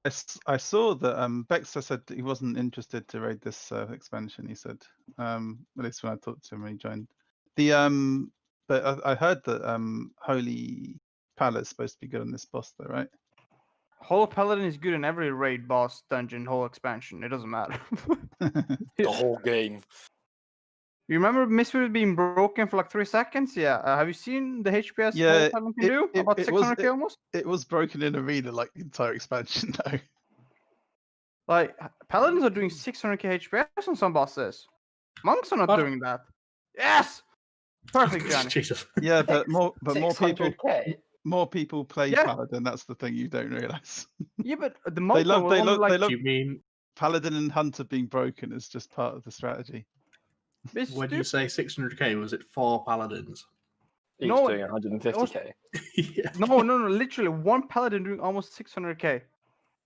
I saw that Baxter said that he wasn't interested to raid this expansion. He said, at least when I talked to him when he joined. But I heard that Holy Palace is supposed to be good on this boss, though, right? Whole Paladin is good in every raid, boss, dungeon, whole expansion. It doesn't matter. The whole game. You remember Misfit being broken for like 3 seconds? Yeah. Have you seen the HPS Yeah, Whole Paladin can do? About 600k almost? It was broken in arena like the entire expansion, though. Like, Paladins are doing 600k HPS on some bosses. Monks are not doing that. Yes! Perfect, Johnny. Jesus. Yeah, but more people 600k? more people play Yeah. Paladin. That's the thing you don't realize. Yeah, but the monk love- one they was only love- like... they love- Do you mean Paladin and Hunter being broken is just part of the strategy. It's when you say 600k? Was it 4 paladins? Each No, doing 150k. Yeah. No, literally one Paladin doing almost 600k.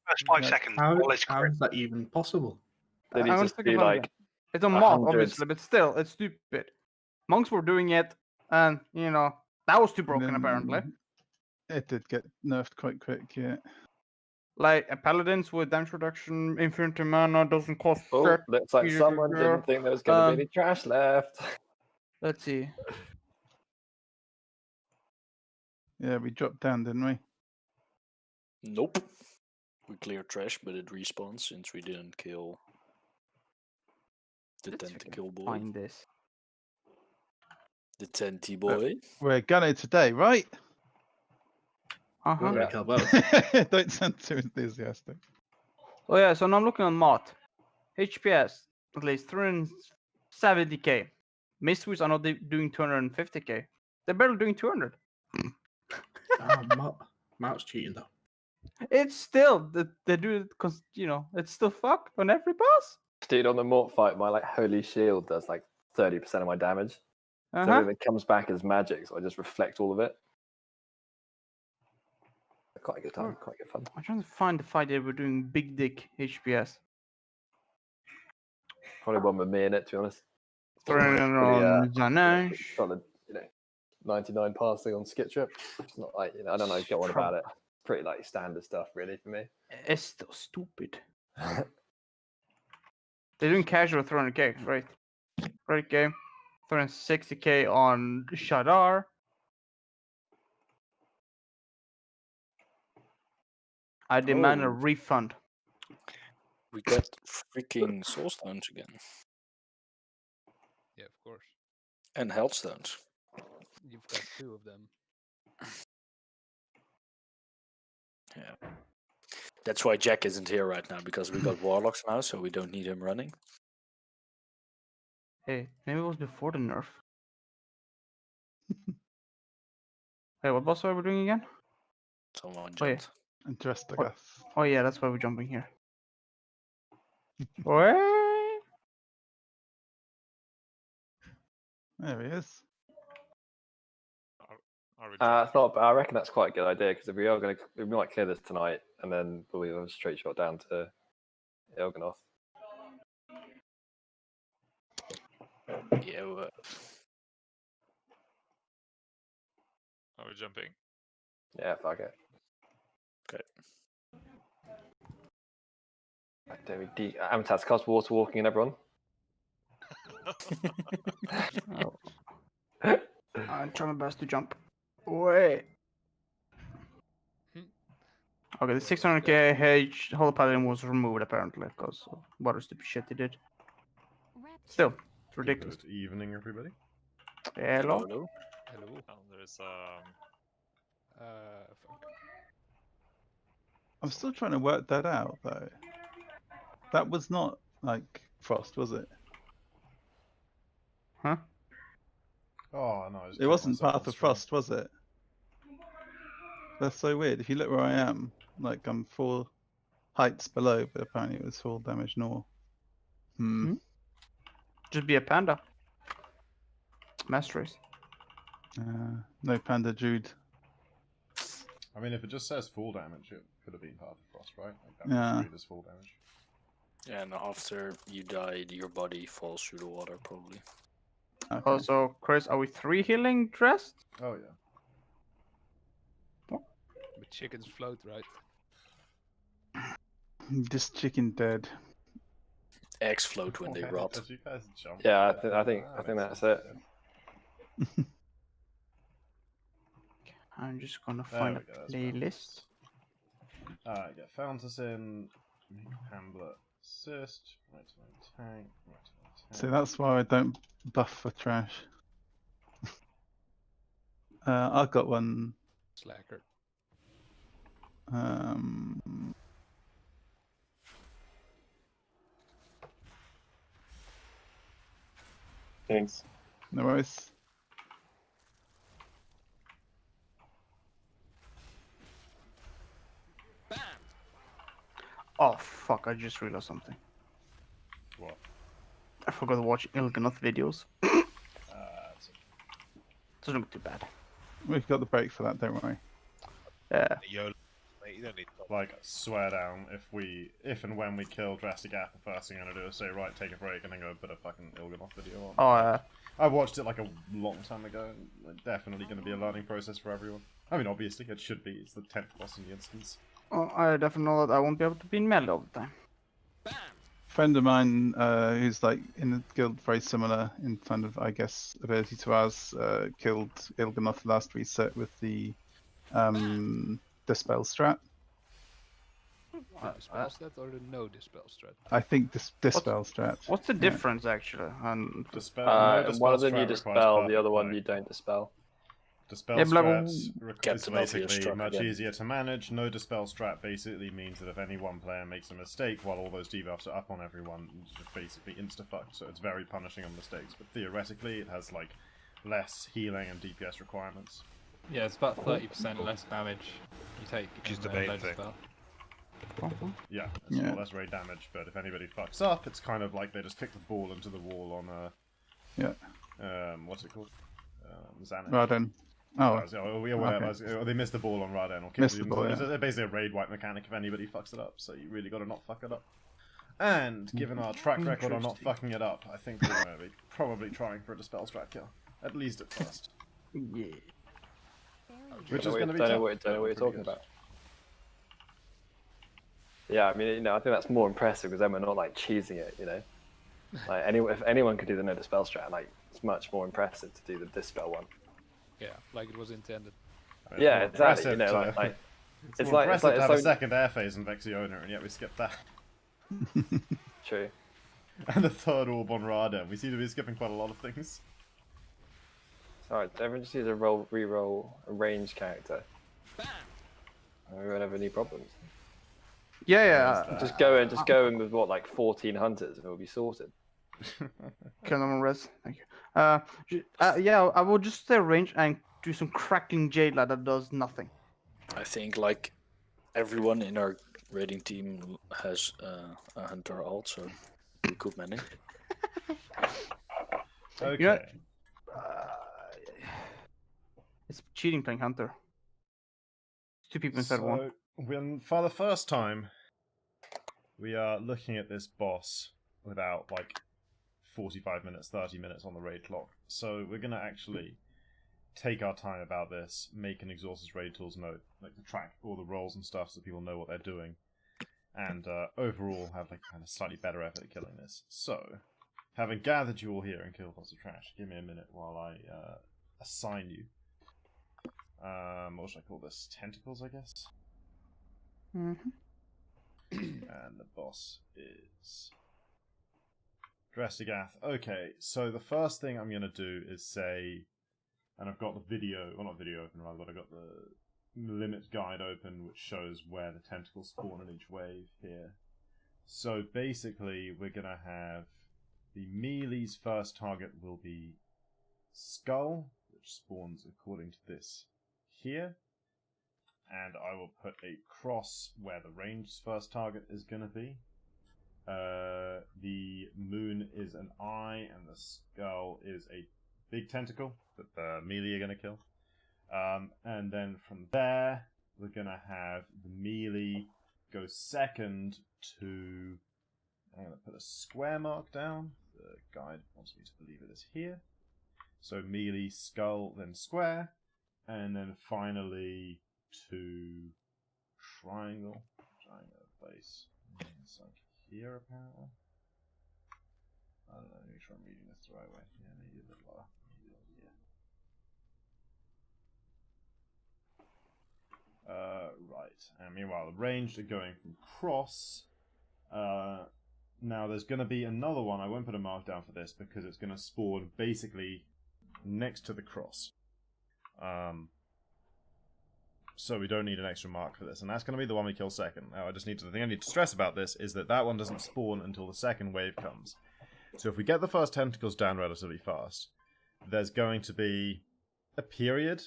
First 5 Yeah. seconds. How, All is how is that even possible? They need I'm to gonna stick do it on like again. It's a mod, 100. obviously, but still, it's stupid. Monks were doing it, and, you know, that was too broken, apparently. It did get nerfed quite quick, yeah. Like, Paladins with damage reduction, infinity mana, doesn't cost Oh, shit. looks like someone didn't think there was going to be any trash left. Let's see. Yeah, we dropped down, didn't we? Nope. We cleared trash, but it respawns since we didn't kill the Let's tentacle boy. find this. The tenty boy. We're gunning today, right? Uh-huh. We'll kill both. Don't sound too enthusiastic. Oh yeah, so now I'm looking on mod. HPS, at least 370k. Mysteries are not doing 250k. They're barely doing 200. Mouse cheating though. It's still, they do it because, you know, it's still fucked on every boss. Dude, on the Mort fight, my like holy shield does like 30% of my damage. So Uh-huh. everything comes back as magic, so I just reflect all of it. Quite a good time, quite good fun. I'm trying to find the fight they were doing big dick HPS. Probably one with me in it, to be honest. Throwing on Zanesh. Solid, 99 passing on skit trip. It's not like, I don't know, go on about it. Pretty like standard stuff, really, for me. It's still stupid. They're doing casual 300k, right? Right game. 360k on Shadar. I demand a Oh. refund. We got freaking soul stones again. Yeah, of course. And health stones. You've got 2 of them. Yeah. That's why Jack isn't here right now, because we got warlocks now, so we don't need him running. Hey, maybe it was before the nerf. Hey, what boss are we doing again? Someone Oh, yeah. jumped. And Drest'Agath. Oh yeah, that's why we're jumping here. Wait. There he is. Are we It's not, but I reckon that's quite a good idea, because if we are going to, we might clear this tonight, and then we'll have a straight shot down to Elganoth. Yeah, Are we jumping? yeah, fuck it. Okay. Amitas, cast water walking in everyone. I'm trying my best to jump. Wait. Okay, the 600k H Holy Paladin was removed apparently because of what stupid shit they did. Still, it's ridiculous. Good evening, everybody. Hello. Hello. Hello. There's Fuck. I'm still trying to work that out, though. That was not, like, Frost, was it? Huh? Oh no, I just It killed wasn't myself Path on of stream. Frost, was it? That's so weird. If you look where I am, like, I'm 4 heights below, but apparently it was full damage normal. Just be a panda. Master race. No Panda Jude. I mean, if it just says full damage, it could have been Path of Frost, right? Like that Yeah. was read as full damage. And after you died, your body falls through the water, probably. Okay. Also, Chris, are we 3 healing dressed? Oh yeah. But chickens float, right? This chicken dead. Eggs float when they Why rot. did you guys jump Yeah, there? I think That that's makes it. sense. I'm just gonna There find we a go, that's playlist. Alright, get Fountas in, make Hamlet assist, right tank, right See, tank. that's why I don't buff for trash. I've got one. Slacker. Thanks. No worries. Oh fuck! I just realized something. What? I forgot to watch Ilganoth videos. It's Doesn't look too bad. We've got the break for that, don't worry. Yeah. YOLO, mate, you don't need to. like, swear down, if and when we kill Drest'Agath, the first thing I'm gonna do is say, right, take a break, and then go put a fucking Ilganoth video on. Oh yeah. I watched it like a long time ago, and it's definitely gonna be a learning process for everyone. I mean, obviously, it should be. It's the 10th boss in the instance. Oh, I definitely know that I won't be able to be in melee all the time. Friend of mine who's like in the guild very similar in kind of, I guess, ability to ours, killed Ilganoth last reset with the Dispel strat. The dispel strat or the no dispel strat? I think Dispel strat. What's the Yeah. difference actually? And Dispel, And one of them strat you requires dispel, the perfect other one play. you don't dispel. Dispel Yeah, but like, strats is Captain Obvious basically struck much again. easier to manage. No dispel strat basically means that if any one player makes a mistake while all those debuffs are up on everyone, it's just basically insta-fucked, so it's very punishing on mistakes. But theoretically, it has like less healing and DPS requirements. Yeah, it's about 30% less damage you take. Which is in the the main load thing. spell. Yeah, it's Yeah. a lot less raid damage, but if anybody fucks up, it's kind of like they just kick the ball into the wall on what's it called? Xanax. Raden. Oh, yeah, whatever. okay. They missed the ball on Raden or kicked Missed it the into ball, It's yeah. basically a raid wipe mechanic if anybody fucks it up, so you really got to not fuck it up. And given our track record on not fucking it up, I think we're going to be probably trying for a Dispel strat kill. At least at first. yeah. Which is Don't going to be know tough. what you're Pretty talking good. about. Yeah, I mean, you know, I think that's more impressive because then we're not like cheesing it, you know. Like if anyone could do the no dispel strat, like it's much more impressive to do the dispel one. Yeah, like it was intended. It's Yeah, more exactly. You impressive know, to- like it's it's more like impressive to have a so second air phase in Vexiona, and yet we skipped that. true. And the third orb on Raden. We seem to be skipping quite a lot of things. Sorry, everyone just needs to re-roll a range character. And we won't have any problems. Yeah, yeah. Just go in with what, like 14 hunters, and it'll be sorted. Kill them on res. Thank you. Yeah, I will just stay range and do some cracking Jadla that does nothing. I think like everyone in our raiding team has a hunter alt, so we could manage. Okay. You know, it's cheating playing hunter. Two people instead of one. When for the first time, we are looking at this boss without like 45 minutes, 30 minutes on the raid clock. So we're gonna actually take our time about this, make an exhausted raid tools note, like to track all the roles and stuff so people know what they're doing, and overall have like kind of slightly better effort at killing this. So, having gathered you all here and killed lots of trash, give me a minute while I assign you. What should I call this? Tentacles, I guess. Mm-hmm. And the boss is Drest'Agath. Okay, so the first thing I'm gonna do is say, and I've got the video, well not video open rather, but I've got the limit guide open which shows where the tentacles spawn in each wave here. So basically we're gonna have the melee's first target will be Skull, which spawns according to this here. And I will put a cross where the ranged first target is going to be. The moon is an eye, and the skull is a big tentacle that the melee are going to kill. And then from there, we're going to have the melee go second to... I'm going to put a square mark down. The guide wants me to believe it is here. So melee, skull, then square. And then finally... to triangle place It's like here, apparently. I don't know, make sure I'm reading this the right way. Yeah, maybe a bit lower. Maybe here. Right. And meanwhile, the ranged are going from cross. Now, there's going to be another one. I won't put a mark down for this because it's going to spawn basically next to the cross. So we don't need an extra mark for this, and that's going to be the one we kill second. Now, the thing I need to stress about this is that one doesn't spawn until the second wave comes. So if we get the first tentacles down relatively fast, there's going to be a period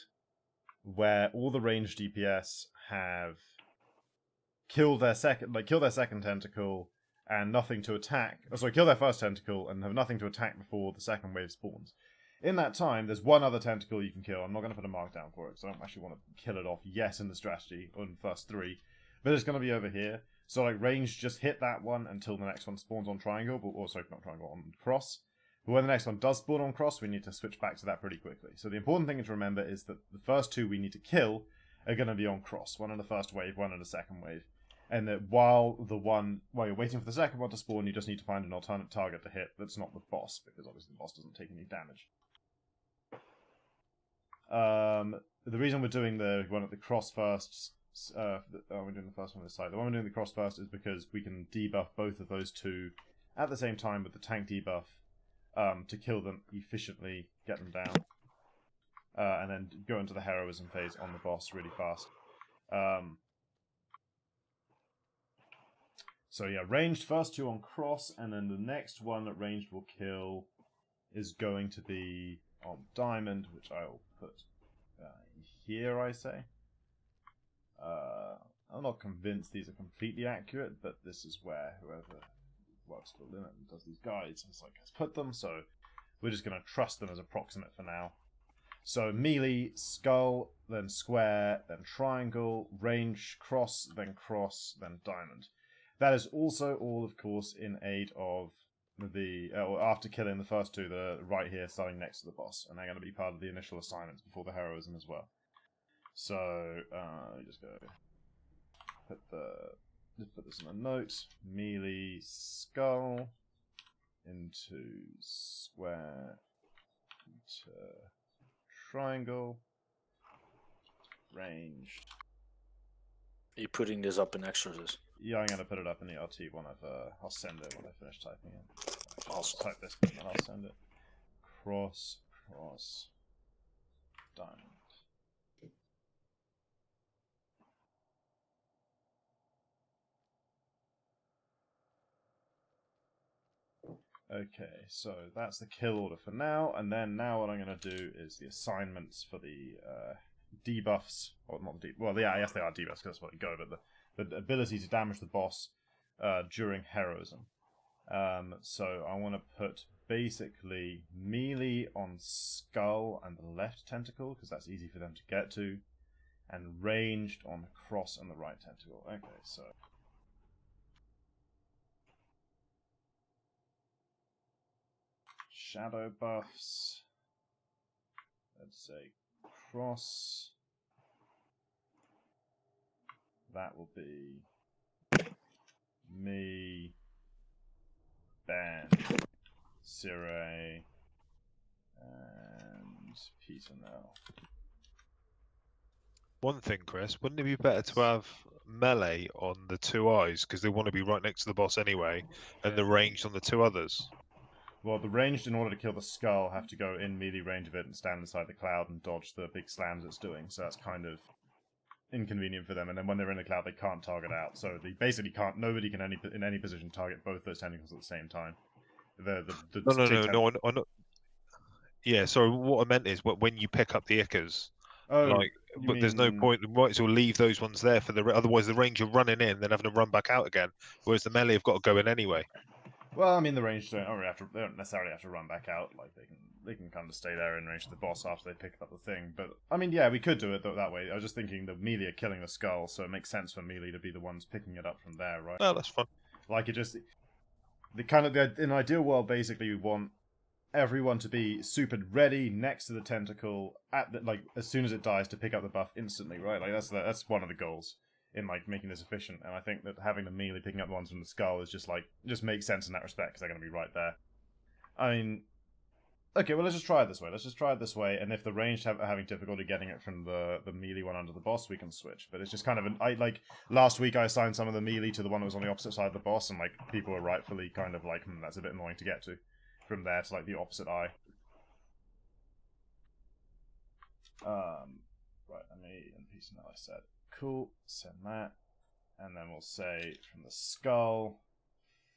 where all the ranged DPS have killed their second tentacle and nothing to attack. Oh, sorry, kill their first tentacle and have nothing to attack before the second wave spawns. In that time, there's one other tentacle you can kill. I'm not going to put a mark down for it, because I don't actually want to kill it off yet in the strategy, or in the first 3. But it's going to be over here. So, like, range, just hit that one until the next one spawns on triangle, or sorry, not triangle, on cross. But when the next one does spawn on cross, we need to switch back to that pretty quickly. So the important thing to remember is that the first 2 we need to kill are going to be on cross. One in the first wave, one in the second wave. And that while you're waiting for the second one to spawn, you just need to find an alternate target to hit that's not the boss, because obviously the boss doesn't take any damage. The reason we're doing the one at the cross first, we're doing the first one on this side. The one we're doing the cross first is because we can debuff both of those 2 at the same time with the tank debuff to kill them efficiently, get them down, and then go into the heroism phase on the boss really fast. So yeah, ranged first 2 on cross, and then the next one that ranged will kill is going to be on diamond, which I'll put here, I say. I'm not convinced these are completely accurate, but this is where whoever works for Limit and does these guides has put them, so we're just going to trust them as approximate for now. So melee, skull, then square, then triangle, range, cross, then diamond. That is also all, of course, in aid of after killing the first 2 that are right here, starting next to the boss, and they're going to be part of the initial assignments before the heroism as well. So just go put this in a note. Melee, skull, into square, into triangle, ranged. Are you putting this up in extras? Yeah, I'm going to put it up in the RT when I'll send it when I finish typing it. Awesome. I'll type this and then I'll send it. Cross, diamond. Okay, so that's the kill order for now, and then now what I'm going to do is the assignments for the debuffs, or not the well, yeah, yes they are debuffs because that's what they go, but the ability to damage the boss during heroism. So I want to put basically melee on skull and the left tentacle, because that's easy for them to get to, and ranged on cross and the right tentacle. Okay, so shadow buffs. Let's say cross. That will be me, Ben, Sire, and Peter now. One thing, Chris, wouldn't it be better to have melee on the 2 eyes because they want to be right next to the boss anyway, and the ranged on the 2 others? Well, the ranged, in order to kill the skull, have to go in melee range of it and stand inside the cloud and dodge the big slams it's doing. So that's kind of inconvenient for them. And then when they're in the cloud, they can't target out. So they basically can't. Nobody can in any position target both those tentacles at the same time. No. Yeah, sorry. What I meant is, when you pick up the Ickers, but there's no point. Might as well leave those ones there for otherwise the ranger running in, then having to run back out again. Whereas the melee have got to go in anyway. Well, I mean, the range they don't necessarily have to run back out. Like they can kind of stay there in range of the boss after they pick up the thing. But I mean, yeah, we could do it that way. I was just thinking the melee are killing the skull, so it makes sense for melee to be the ones picking it up from there, right? Oh, that's fun. Like in an ideal world, basically, we want everyone to be super ready next to the tentacle as soon as it dies to pick up the buff instantly, right? Like that's one of the goals. in like making this efficient. And I think that having the melee picking up the ones from the skull is just makes sense in that respect because they're going to be right there. I mean, okay, well let's just try it this way. Let's just try it this way, and if the ranged are having difficulty getting it from the melee one under the boss, we can switch. But it's just kind of like last week I assigned some of the melee to the one that was on the opposite side of the boss, and like people were rightfully kind of like, that's a bit annoying to get to from there to like the opposite eye. Right, let me in peace now. I said cool. Send that, and then we'll say from the skull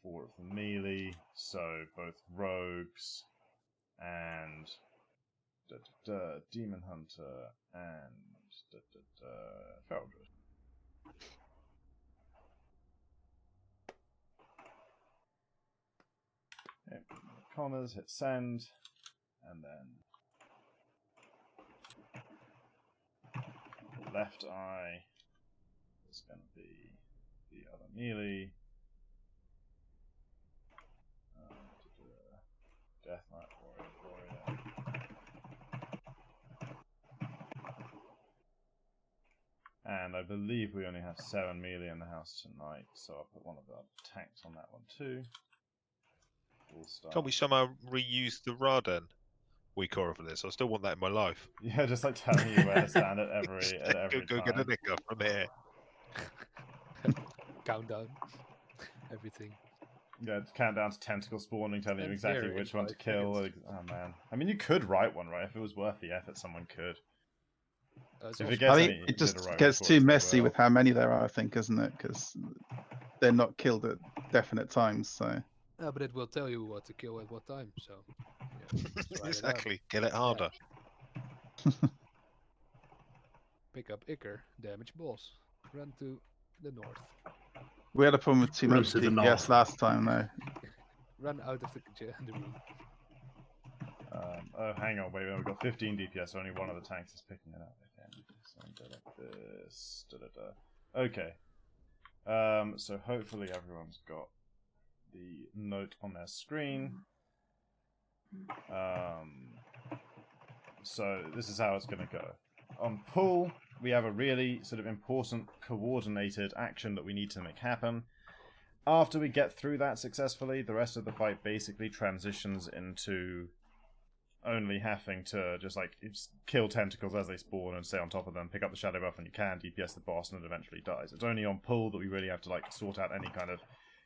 4 of the melee, so both rogues and Demon Hunter and Feral Druid. Okay, commas, hit send, and then the left eye is going to be the other melee. Death Knight Warrior. And I believe we only have 7 melee in the house tonight, so I'll put one of the tanks on that one too. Can't we somehow reuse the Raden Weekor for this? I still want that in my life. Yeah, just like telling you where to stand at every go time. Get a nicker from here. Countdown. Everything. Yeah, count down to tentacle spawning, telling you And exactly here which in one to 5 kill. seconds. Oh man. I mean, you could write one, right? If it was worth the effort, someone could. It's If also- it gets I any think it just literal gets before too it's messy well. with how many there are, I think, isn't it? Because they're not killed at definite times, so. but it will tell you what to kill at what time. So yeah, try it out. Exactly. Kill it harder. Pick up Iker, damage boss. Run to the north. We had a problem with too Run much to the DPS north. last time, though. Run out of the room. Oh, hang on, wait, we've got 15 DPS, so only one of the tanks is picking it up. So like this. Okay. So hopefully everyone's got the note on their screen. So this is how it's going to go. On pull, we have a really sort of important coordinated action that we need to make happen. After we get through that successfully, the rest of the fight basically transitions into only having to just like kill tentacles as they spawn and stay on top of them, pick up the shadow buff when you can, DPS the boss, and it eventually dies. It's only on pull that we really have to like sort out any kind of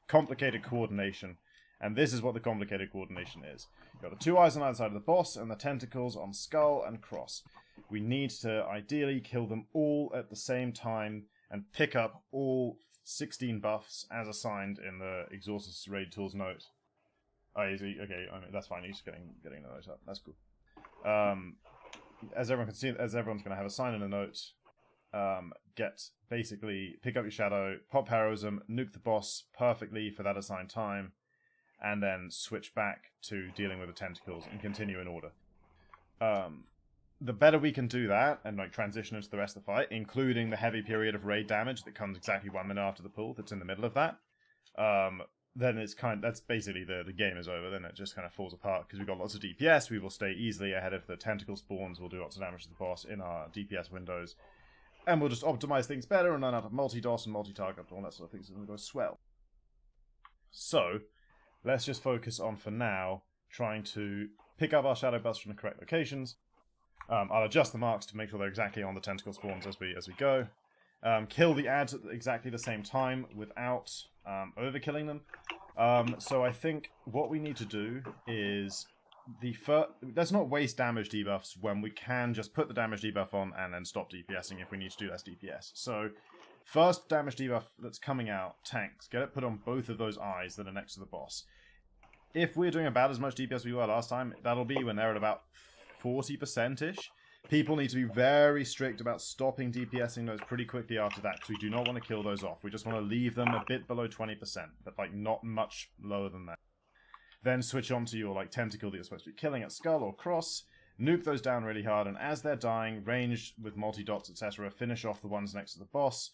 complicated coordination, and this is what the complicated coordination is. You've got the 2 eyes on either side of the boss and the tentacles on skull and cross. We need to ideally kill them all at the same time and pick up all 16 buffs as assigned in the Exhaustus Raid Tools note. Oh, easy. Okay, I mean, that's fine. You're just getting the note up. That's cool. As everyone can see, as everyone's going to have a sign in the note, basically pick up your shadow, pop heroism, nuke the boss perfectly for that assigned time, and then switch back to dealing with the tentacles and continue in order. The better we can do that and like transition into the rest of the fight, including the heavy period of raid damage that comes exactly 1 minute after the pull, that's in the middle of that. Then it's that's basically the game is over. Then it just kind of falls apart because we've got lots of DPS. We will stay easily ahead of the tentacle spawns. We'll do lots of damage to the boss in our DPS windows, and we'll just optimize things better and learn how to multi-DOS and multi-target and all that sort of things. And we'll go swell. So let's just focus on for now trying to pick up our shadow buffs from the correct locations. I'll adjust the marks to make sure they're exactly on the tentacle spawns as we go. Kill the ads at exactly the same time without overkilling them. So I think what we need to do is let's not waste damage debuffs when we can just put the damage debuff on and then stop DPSing if we need to do less DPS. So first damage debuff that's coming out, tanks, get it put on both of those eyes that are next to the boss. If we're doing about as much DPS as we were last time, that'll be when they're at about 40%-ish. People need to be very strict about stopping DPSing those pretty quickly after that, because we do not want to kill those off. We just want to leave them a bit below 20%, but like not much lower than that. Then switch on to your like tentacle that you're supposed to be killing at skull or cross, nuke those down really hard, and as they're dying, range with multi-dots, etc., finish off the ones next to the boss.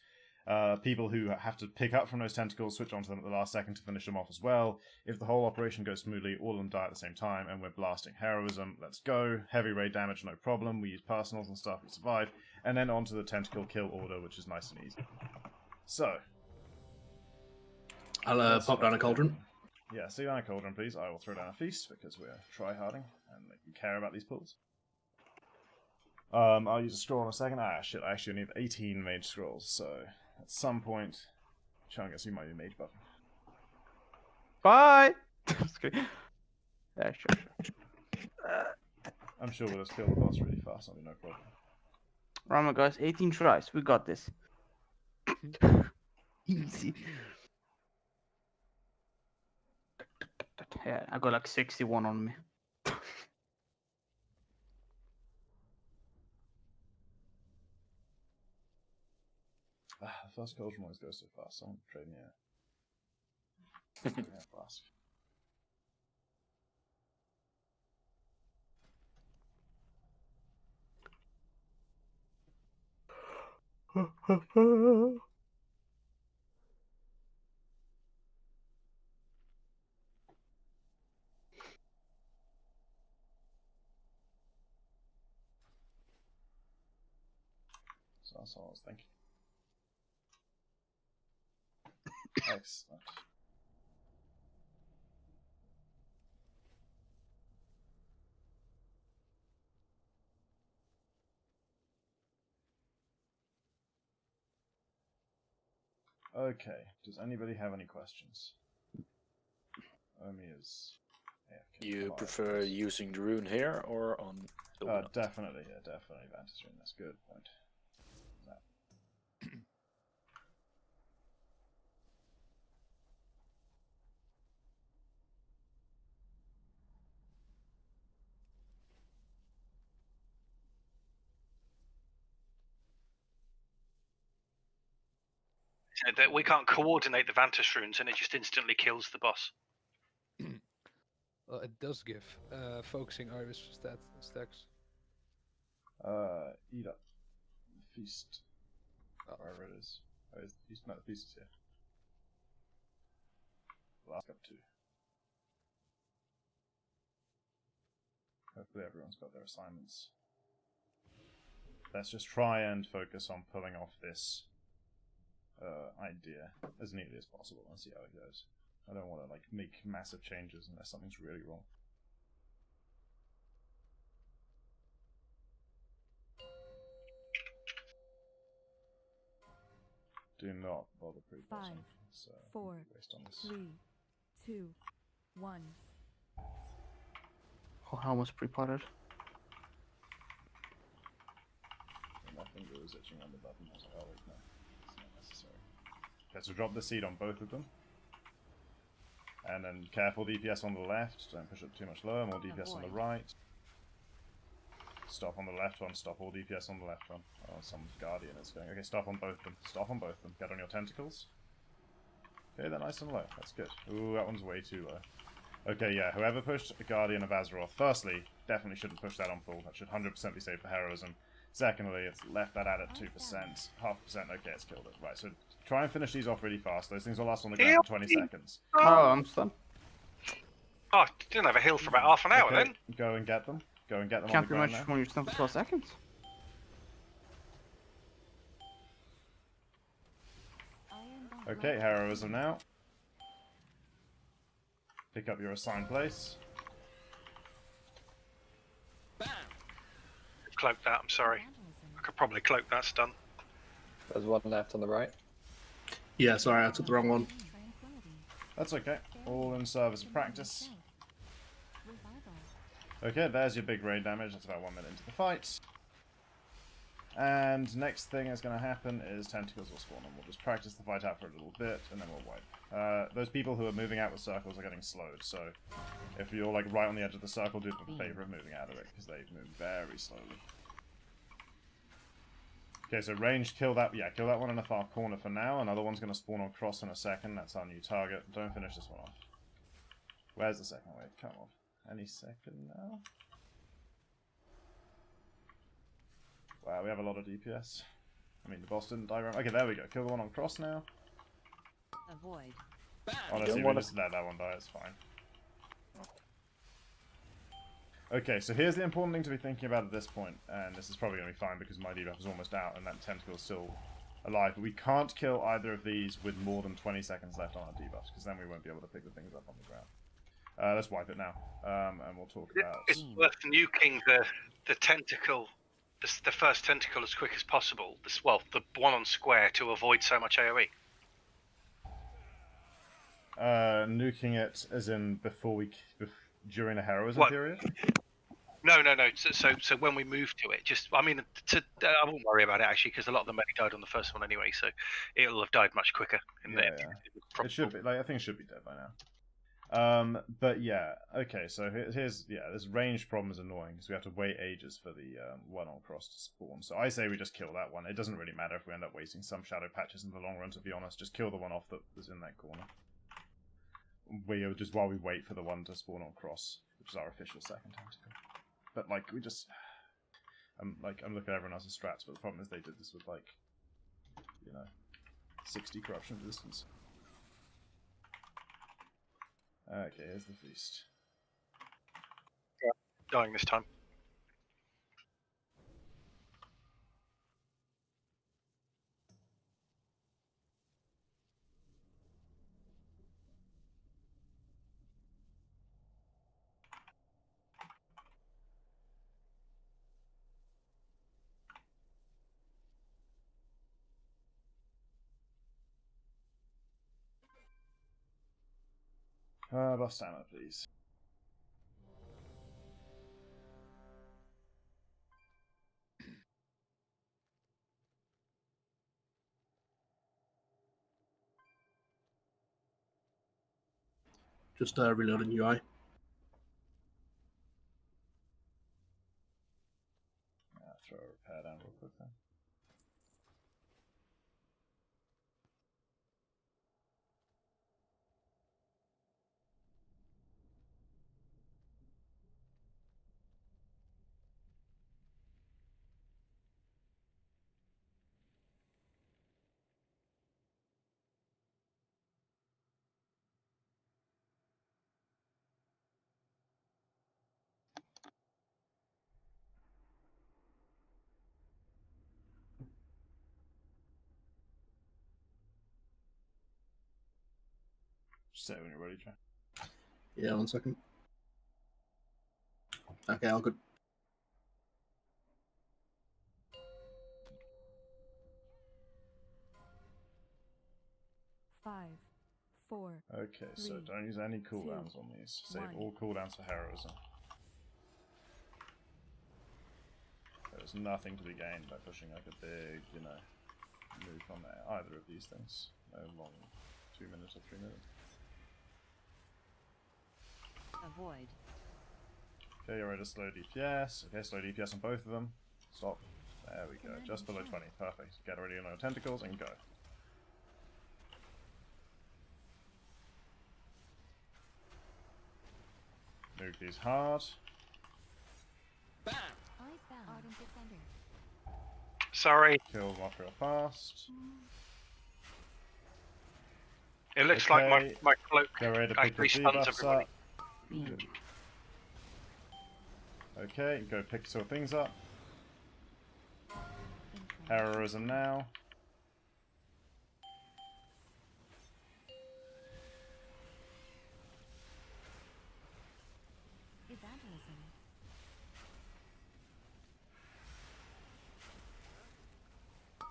People who have to pick up from those tentacles, switch onto them at the last second to finish them off as well. If the whole operation goes smoothly, all of them die at the same time, and we're blasting heroism. Let's go. Heavy raid damage, no problem. We use personals and stuff, we survive. And then onto the tentacle kill order, which is nice and easy. So. I'll pop down a cauldron. Yeah, see down a cauldron, please. I will throw down a feast because we're try-harding and we care about these pools. I'll use a scroll in a second. Ah, shit, I actually need 18 mage scrolls, so at some point, Chungus, you might be mage button. Bye! Just kidding. Yeah, sure. I'm sure we'll just kill the boss really fast, that'll be no problem. Remember, guys, 18 tries. We got this. Easy. Yeah, I got like 61 on me. The first cauldron always goes so fast, so I'm trading it. Yeah, flask. So that's all I was thinking. Excellent. Okay, does anybody have any questions? Omi is AFK. You prefer using the rune here or on the definitely, yeah, definitely Vantage Rune, that's a good point. That we can't coordinate the Vantage runes and it just instantly kills the boss. Well, it does give focusing iris stacks. Eat up. Feast. Wherever it is. Oh, it's feast, no, the feast is here. Last up two. Hopefully everyone's got their assignments. Let's just try and focus on pulling off this idea as neatly as possible and see how it goes. I don't want to like make massive changes unless something's really wrong. Do not bother pre-pressing. 5, 4, 3, 2, 1. Oh, I almost pre-potted. My finger was itching on the button. I was like, oh wait, no, it's not necessary. Okay, so drop the seed on both of them. And then careful DPS on the left, don't push it too much lower, more DPS on the right. Stop on the left one, stop all DPS on the left one. Oh, some Guardian is going. Okay, stop on both of them. Stop on both of them. Get on your tentacles. Okay, they're nice and low. That's good. Ooh, that one's way too low. Okay, yeah, whoever pushed a Guardian of Azeroth, firstly, definitely shouldn't push that on full. That should 100% be saved for heroism. Secondly, it's left that at 2%. 0.5%, okay, it's killed it. Right, so try and finish these off really fast. Those things will last on the ground for 20 seconds. Oh, I'm stunned. Oh, didn't have a heal for about half an hour then. Go and get them. Go and get them Can't on the be ground much now. when you're stunned for 12 seconds. Okay, heroism now. Pick up your assigned place. Cloak that, I'm sorry. I could probably cloak that stun. There's one left on the right. Yeah, sorry, I took the wrong one. That's okay. All in service of practice. Okay, there's your big raid damage. That's about 1 minute into the fight. And next thing is going to happen is tentacles will spawn, and we'll just practice the fight out for a little bit, and then we'll wipe. Those people who are moving out with circles are getting slowed, so if you're like right on the edge of the circle, do them a favor of moving out of it, because they move very slowly. Okay, so ranged, kill that one in the far corner for now. Another one's going to spawn on cross in a second. That's our new target. Don't finish this one off. Where's the second wave? Come on. Any second now? Wow, we have a lot of DPS. I mean, the boss didn't die right. Okay, there we go. Kill the one on cross now. Avoid. Honestly, we just let that one die. It's fine. Okay, so here's the important thing to be thinking about at this point, and this is probably going to be fine because my debuff is almost out, and that tentacle is still alive. But we can't kill either of these with more than 20 seconds left on our debuffs, because then we won't be able to pick the things up on the ground. Let's wipe it now, and we'll talk about... It's worth nuking the tentacle, the first tentacle as quick as possible. The one on square to avoid so much AoE. Nuking it as in during the heroism period? No. So when we move to it, I won't worry about it actually, because a lot of them only died on the first one anyway, so it'll have died much quicker. It should be. I think it should be dead by now. But yeah, okay. So here's this range problem is annoying because we have to wait ages for the one on cross to spawn. So I say we just kill that one. It doesn't really matter if we end up wasting some shadow patches in the long run. To be honest, just kill the one off that was in that corner. While we wait for the one to spawn on cross, which is our official second tentacle. But like we just, I'm looking at everyone else's strats, but the problem is they did this with 60 corruption resistance. Okay, here's the feast. Dying this time. Buff stamina, please. Just reloading UI. Throw a repair down real quick then. Just say it when you're ready, Jack. Yeah, 1 second. Okay, all good. Five, four. Okay, so don't use any cooldowns on these. Save all cooldowns for heroism. There's nothing to be gained by pushing like a big, move on either of these things. No long 2 minutes or 3 minutes. Avoid. Okay, you're ready to slow DPS. Okay, slow DPS on both of them. Stop. There we go. Just below 20. Perfect. Get ready on your tentacles and go. Nuke these hard. Bam! Ardent Defender. Sorry. Kill them off real fast. It looks like my cloak Get ready to pick the stuns debuffs everybody. up. Good. Okay, go pick some things up. Heroism now. Evangelism.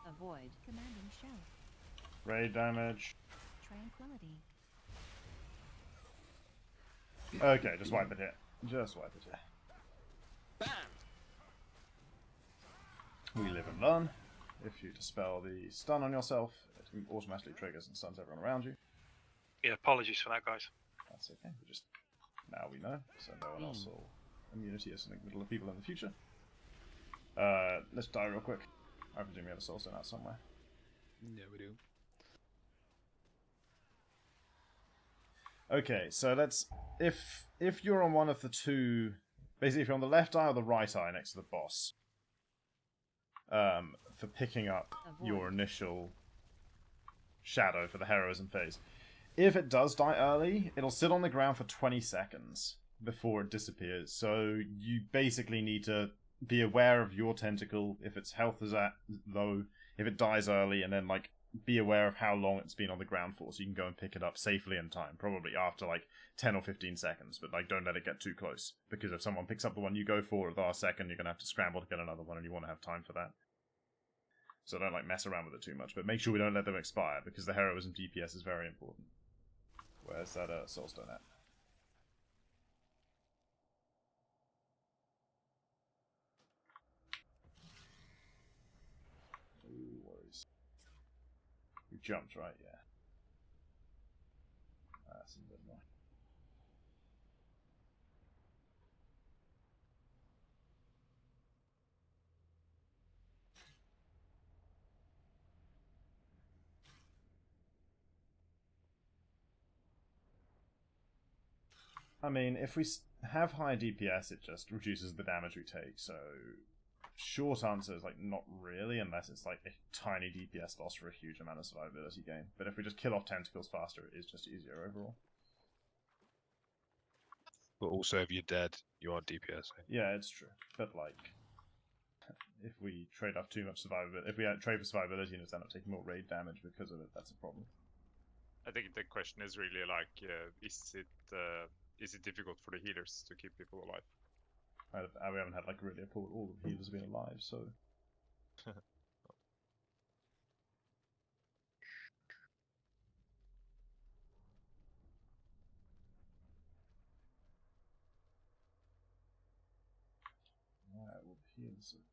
Avoid. Commanding show. Raid damage. Tranquility. Okay, just wipe it here. Just wipe it here. We live and learn. If you dispel the stun on yourself, it automatically triggers and stuns everyone around you. Yeah, apologies for that, guys. That's okay. Now we know, so no one else will immunity us in the middle of people in the future. Let's die real quick. I presume we have a soul stone out somewhere. Yeah, we do. Okay, so let's if you're on one of the two, basically if you're on the left eye or the right eye next to the boss, for picking up your initial shadow for the heroism phase. If it does die early, it'll sit on the ground for 20 seconds before it disappears. So you basically need to be aware of your tentacle. If its health is at low, if it dies early, and then like be aware of how long it's been on the ground for, so you can go and pick it up safely in time, probably after like 10 or 15 seconds, but like don't let it get too close, because if someone picks up the one you go for at the last second, you're going to have to scramble to get another one, and you want to have time for that. So don't like mess around with it too much, but make sure we don't let them expire, because the heroism DPS is very important. Where's that Soulstone at? No worries. We jumped, right? Yeah. That's a bit more. I mean, if we have high DPS, it just reduces the damage we take, so short answer is like not really, unless it's like a tiny DPS loss for a huge amount of survivability gain. But if we just kill off tentacles faster, it is just easier overall. But also, if you're dead, you aren't DPS. Yeah, it's true. But like, if we trade off too much survivability, if we trade for survivability and just end up taking more raid damage because of it, that's a problem. I think the question is really like, is it difficult for the healers to keep people alive? We haven't had like really a pull. All the healers have been alive, so. Alright, well, the healers are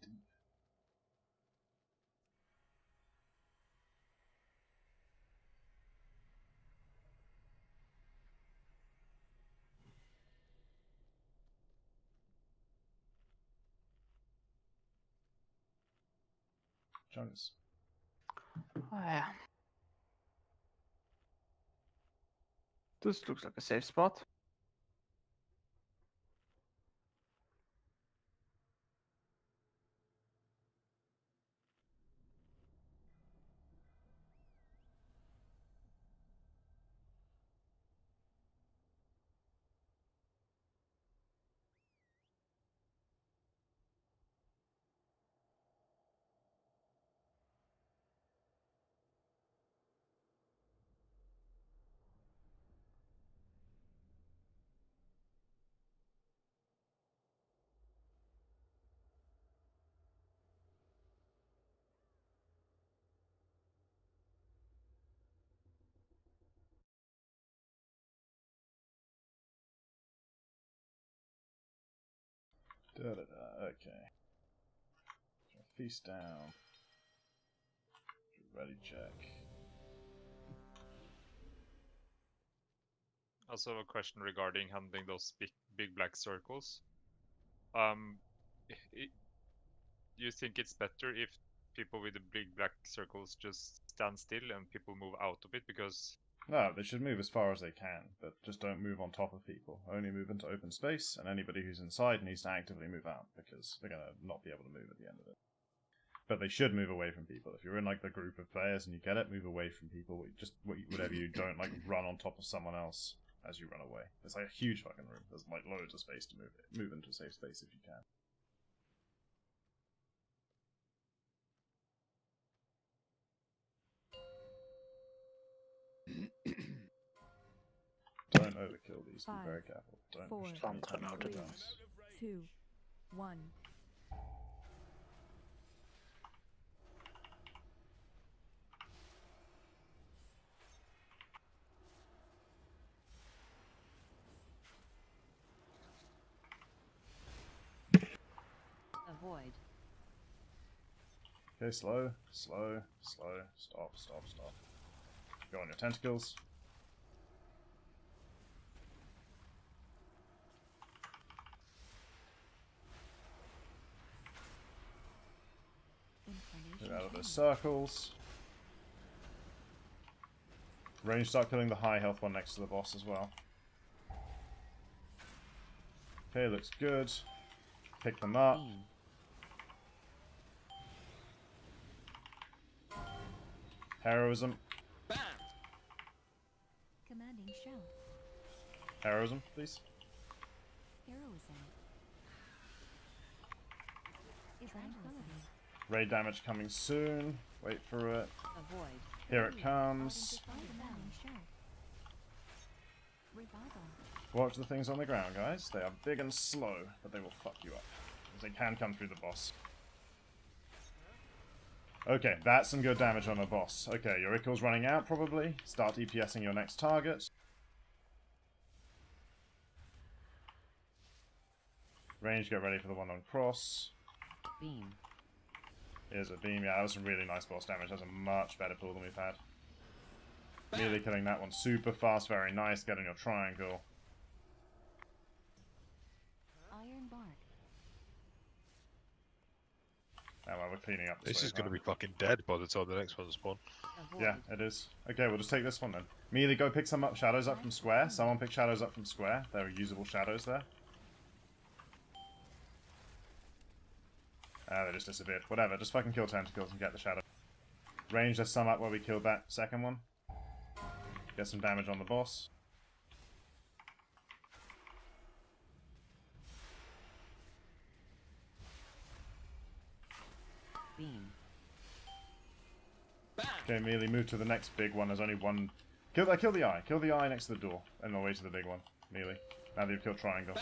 deep. Chunks. Oh, yeah. This looks like a safe spot. Okay. Feast down. Ready check. Also a question regarding handling those big black circles. You think it's better if people with the big black circles just stand still and people move out of it? Because No, they should move as far as they can, but just don't move on top of people. Only move into open space, and anybody who's inside needs to actively move out, because they're going to not be able to move at the end of it. But they should move away from people. If you're in like the group of players and you get it, move away from people. Just whatever you don't like, run on top of someone else as you run away. It's like a huge fucking room. There's like loads of space to move into a safe space if you can. Don't overkill these. Be very careful. Don't push too much. 3, 2, 1. Avoid. Okay, slow, slow, slow. Stop, stop, stop. Go on your tentacles. Get out of those circles. Range, start killing the high health one next to the boss as well. Okay, looks good. Pick them up. Heroism. Commanding shout. Heroism, please. Heroism. Tranquility. Raid damage coming soon. Wait for it. Avoid. Here it comes. Watch the things on the ground, guys. They are big and slow, but they will fuck you up. They can come through the boss. Okay, that's some good damage on the boss. Okay, your Ickle's running out, probably. Start DPSing your next target. Range, get ready for the one on cross. Beam. Here's a beam. Yeah, that was some really nice boss damage. That's a much better pull than we've had. Really killing that one super fast. Very nice. Getting your triangle. Iron bark. Now we're cleaning up. This is going to be fucking dead by the time the next one's spawn. Yeah, it is. Okay, we'll just take this one then. Melee, go pick some shadows up from square. Someone pick shadows up from square. There are usable shadows there. Ah, they just disappeared. Whatever, just fucking kill tentacles and get the shadow. Range, there's some up where we killed that second one. Get some damage on the boss. Beam. Okay, Melee, move to the next big one. There's only one. Kill the eye. Kill the eye next to the door. And the way to the big one. Melee. Now that you've killed triangle.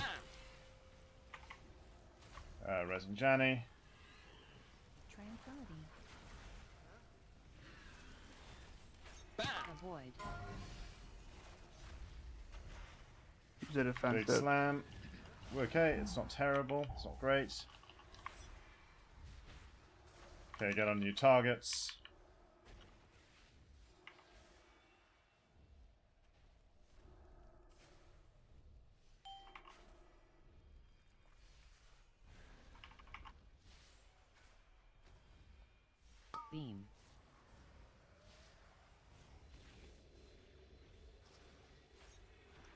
Resin Janny. Tranquility. Avoid. Use a defense. Big slam. Okay, it's not terrible. It's not great. Okay, get on new targets. Beam.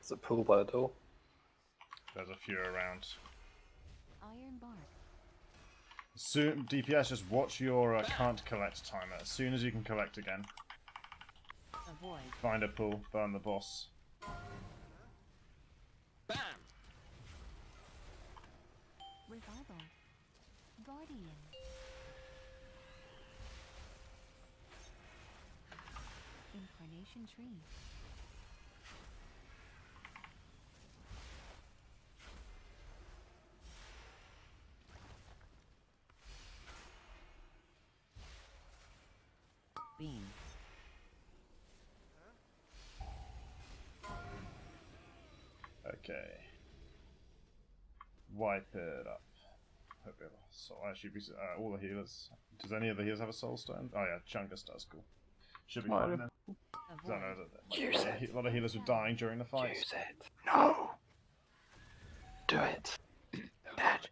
Is it pulled by the door? There's a few around. Iron bark. Soon, DPS, just watch your can't collect timer. As soon as you can collect again, Avoid. find a pull, burn the boss. Revival. Guardian. Incarnation tree. Beam. Okay. Wipe it up. Hope it so I should be all the healers. Does any of the healers have a soul stone? Oh yeah, Chungus does. Cool. Should be fine then. I don't know that Use it. a lot of healers were dying during the fight. Use it. No. Do it.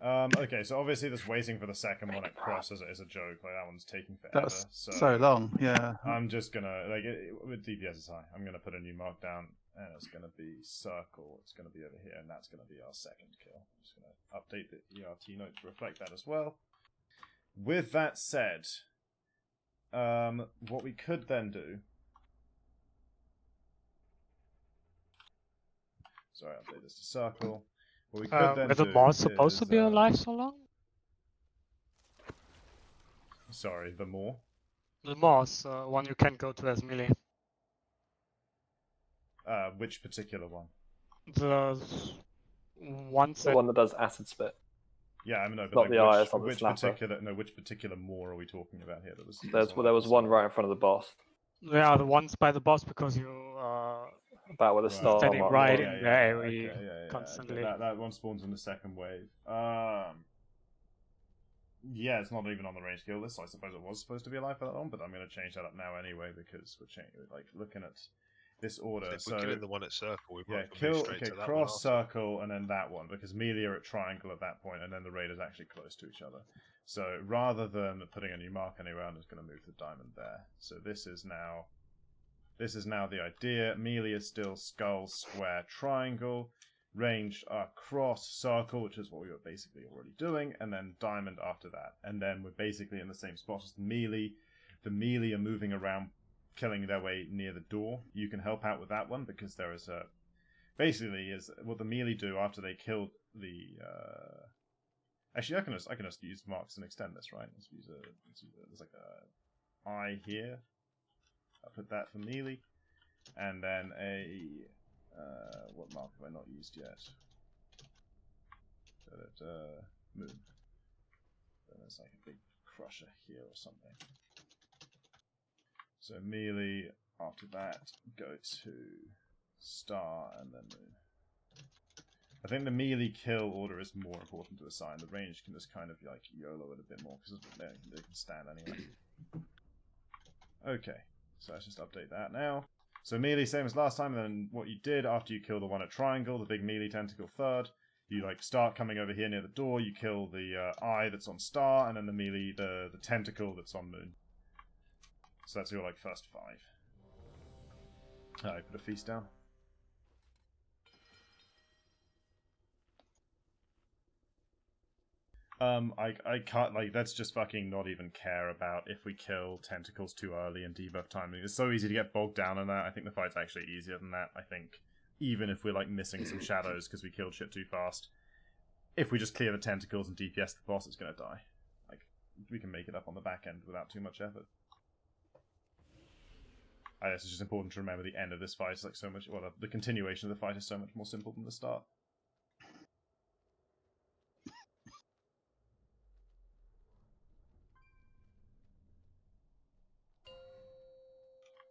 Okay, so obviously this waiting for the second one at cross is a joke. Like that one's taking forever. That's so long. Yeah. I'm just gonna with DPS is high. I'm gonna put a new mark down, and it's gonna be circle. It's gonna be over here, and that's gonna be our second kill. I'm just gonna update the ERT note to reflect that as well. With that said, what we could then do. Sorry, I'll update this to circle. What we could then were the do mods supposed to is, be alive so long? Sorry, the more? The mods, one you can go to as melee. Which particular one? The one The one that does acid spit. Yeah, I mean, no, but Not like the eye, which, it's not the which snapper. particular more are we talking about here? There was one right in front of the boss. Yeah, the ones by the boss because you About where the star standing mark right was. in the area constantly. Okay, that one spawns in the second wave. Yeah, it's not even on the range kill list. I suppose it was supposed to be alive for that long, but I'm going to change that up now anyway because we're looking at this order. If we're killing the one at circle, we yeah, probably kill straight to that one cross after. circle and then that one because melee are at triangle at that point, and then the raiders actually close to each other. So rather than putting a new mark anywhere, I'm just going to move the diamond there. So this is now the idea. Melee is still skull, square, triangle. Range are cross, circle, which is what we were basically already doing, and then diamond after that. And then we're basically in the same spot as the melee. The melee are moving around, killing their way near the door. You can help out with that one because there is a... Basically, is what the melee do after they kill the Actually, I can just use marks and extend this, right? Let's use there's like a eye here. I'll put that for melee, and then a what mark have I not used yet? Moon. Then there's like a big crusher here or something. So melee. After that, go to star and then moon. I think the melee kill order is more important to assign. The range can just kind of like YOLO it a bit more because they can stand anyway. Okay, so let's just update that now. So melee, same as last time, and then what you did after you kill the one at triangle, the big melee tentacle third, you like start coming over here near the door, you kill the eye that's on star, and then the melee, the tentacle that's on moon. So that's your like first 5. Alright, put a feast down. I can't, like, let's just fucking not even care about if we kill tentacles too early and debuff timing. It's so easy to get bogged down in that. I think the fight's actually easier than that. I think even if we're like missing some shadows because we killed shit too fast, if we just clear the tentacles and DPS the boss, it's gonna die. Like, we can make it up on the back end without too much effort. I guess it's just important to remember the end of this fight is like so much, well, the continuation of the fight is so much more simple than the start.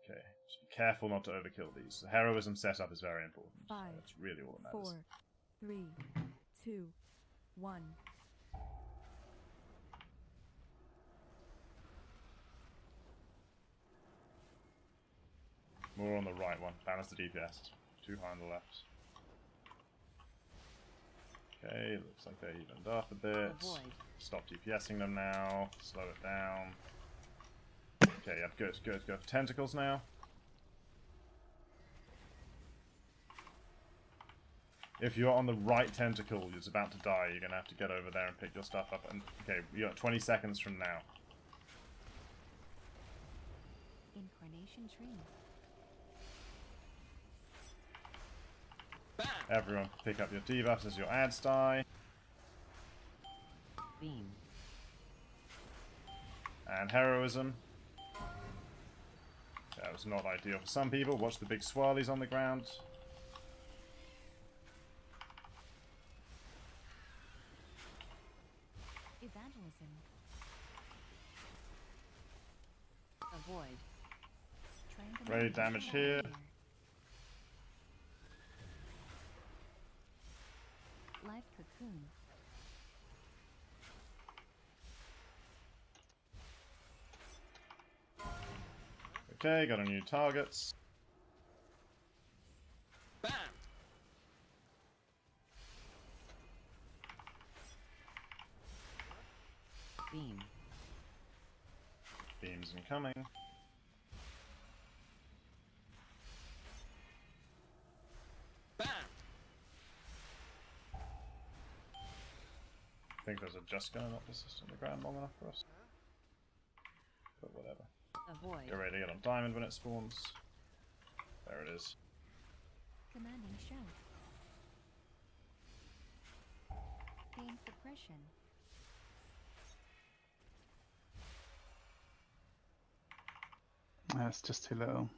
Okay, just be careful not to overkill these. The heroism setup is very important. 5, That's really all that matters. 4, 3, 2, 1. More on the right one. Balance the DPS. Too high on the left. Okay, looks like they evened up a bit. Stop DPSing them now. Slow it down. Okay, yeah, good. Go for tentacles now. If you're on the right tentacle, you're about to die, you're gonna have to get over there and pick your stuff up. And okay, you got 20 seconds from now. Incarnation tree. Everyone pick up your debuffs as your ads die. Beam. And heroism. That was not ideal for some people. Watch the big swirlies on the ground. Evangelism. Avoid. Raid damage here. Life cocoon. Okay, got our new targets. Bam. Beam. Beams incoming. Bam. I think those are just gonna not persist on the ground long enough for us. But whatever. Avoid. Get ready to get on diamond when it spawns. There it is. Commanding shout. Pain suppression. That's just too little.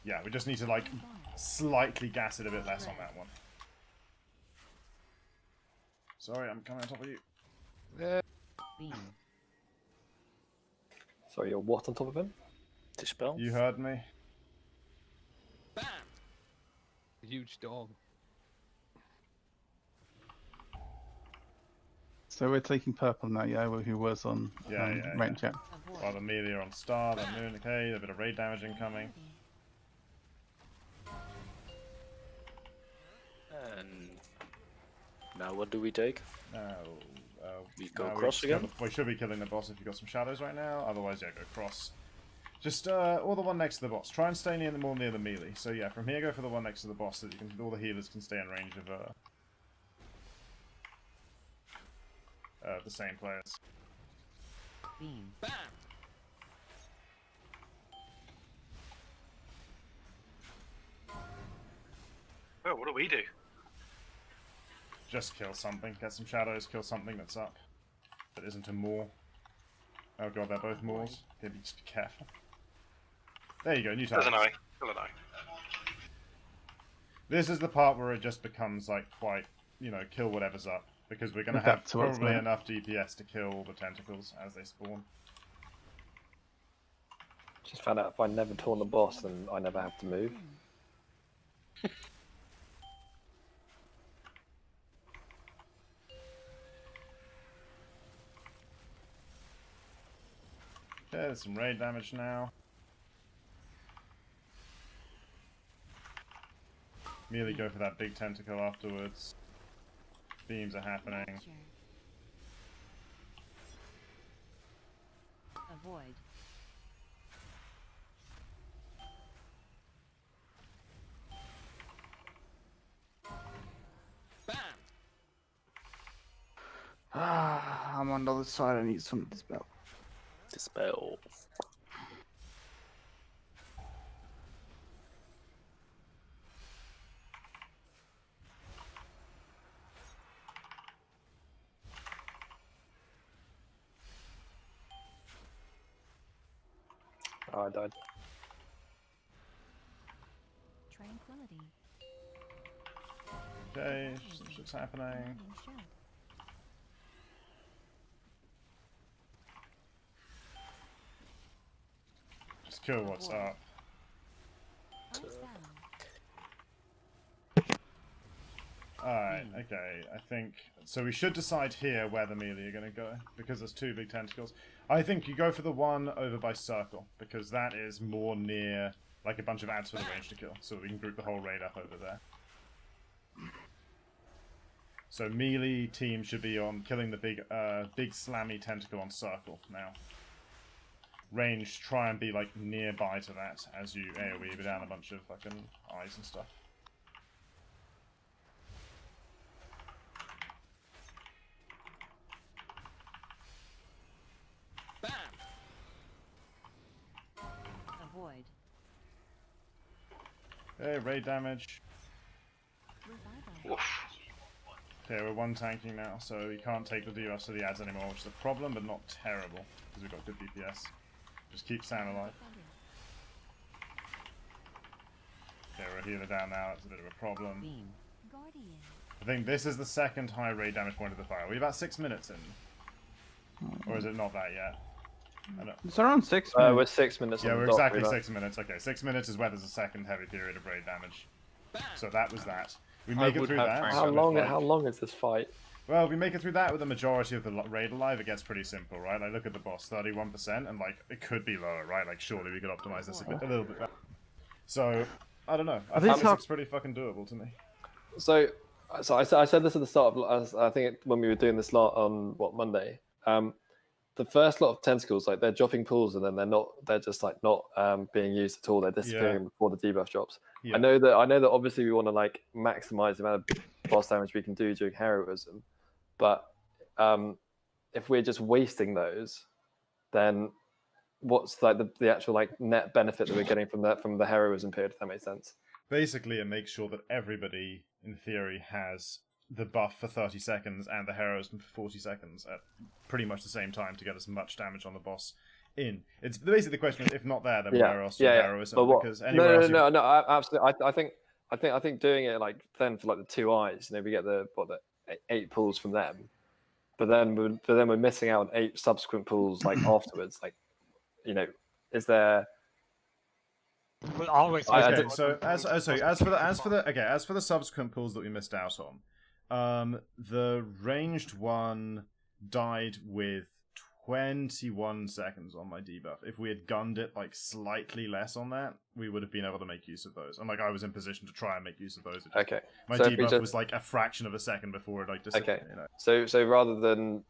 Yeah, we just need to like slightly gas it a bit less on that one. Sorry, I'm coming on top of you. Beam. Sorry, you're what on top of him? Dispel? You heard me. Bam! Huge dog. So we're taking purple now, yeah, who was on rank check. While the melee are on star, then moon, okay, a bit of raid damage incoming. And now what do we take? Now, we go now cross again? We should be killing the boss if you've got some shadows right now, otherwise yeah, go cross. Just or the one next to the boss. Try and stay more near the melee. So yeah, from here go for the one next to the boss so that you can, all the healers can stay in range of the same players. Beam. Bam. Oh, what do we do? Just kill something. Get some shadows. Kill something that's up. That isn't a maw. Oh god, they're both maws. Okay, just be careful. There you go, new target. There's an eye. Still an eye. This is the part where it just becomes like quite, you know, kill whatever's up. Because we're going to Adapt have to what's probably there. enough DPS to kill all the tentacles as they spawn. Just found out if I never torn the boss, then I never have to move. Okay, there's some raid damage now. Merely go for that big tentacle afterwards. Beams are happening. Avoid. I'm on the other side. I need some dispel. Dispel. Oh, I died. Tranquility. Okay, some shit's happening. Commanding shout. Just kill what's up. Alright, okay, I think... So we should decide here where the melee are going to go, because there's two big tentacles. I think you go for the one over by circle, because that is more near, like, a bunch of ads for the range to kill, so we can group the whole raid up over there. So melee team should be on killing the big slammy tentacle on circle now. Range, try and be, like, nearby to that as you AoE down a bunch of fucking eyes and stuff. Avoid. Okay, raid damage. Revival. Okay, we're one tanking now, so we can't take the debuffs to the ads anymore, which is a problem, but not terrible, because we've got good DPS. Just keep Sam alive. Okay, we're a healer down now, it's a bit of a problem. Guardian. I think this is the second high raid damage point of the fire. Are we about 6 minutes in? Or is it not that yet? I don't... It's around 6 minutes. We're 6 minutes. Yeah, on we're the dot, exactly pretty 6 minutes. Okay, 6 minutes is where there's a second heavy period of raid damage. So that was that. We make it through that. How long is this fight? Well, if we make it through that with the majority of the raid alive, it gets pretty simple, right? Like, look at the boss, 31%, and, like, it could be lower, right? Like, surely we could optimize this a little bit better. So, I don't know. I think this looks pretty fucking doable to me. So I said this at the start of, I think when we were doing this lot on, Monday? The first lot of tentacles, like, they're dropping pools, and then they're just, like, not being used at all. They're disappearing before the debuff drops. Yeah. I know that obviously we want to, like, maximize the amount of boss damage we can do during heroism, but if we're just wasting those, then what's, like, the actual, like, net benefit that we're getting from the heroism period, if that makes sense? Basically, it makes sure that everybody, in theory, has the buff for 30 seconds and the heroism for 40 seconds at pretty much the same time to get as much damage on the boss in. It's basically the question is, if not there, then where else do heroism? But what? Because anywhere else No, absolutely. I think doing it, like, then for, like, the two eyes, you know, we get the 8 pulls from them, but then we're missing out on 8 subsequent pulls, like, afterwards. Like, you know, is there? Will always. Okay, so as for the subsequent pulls that we missed out on, the ranged one died with 21 seconds on my debuff. If we had gunned it, like, slightly less on that, we would have been able to make use of those. And, like, I was in position to try and make use of those. Okay. My debuff was, like, a fraction of a second before it, like, disappeared. Okay. You know? So rather than,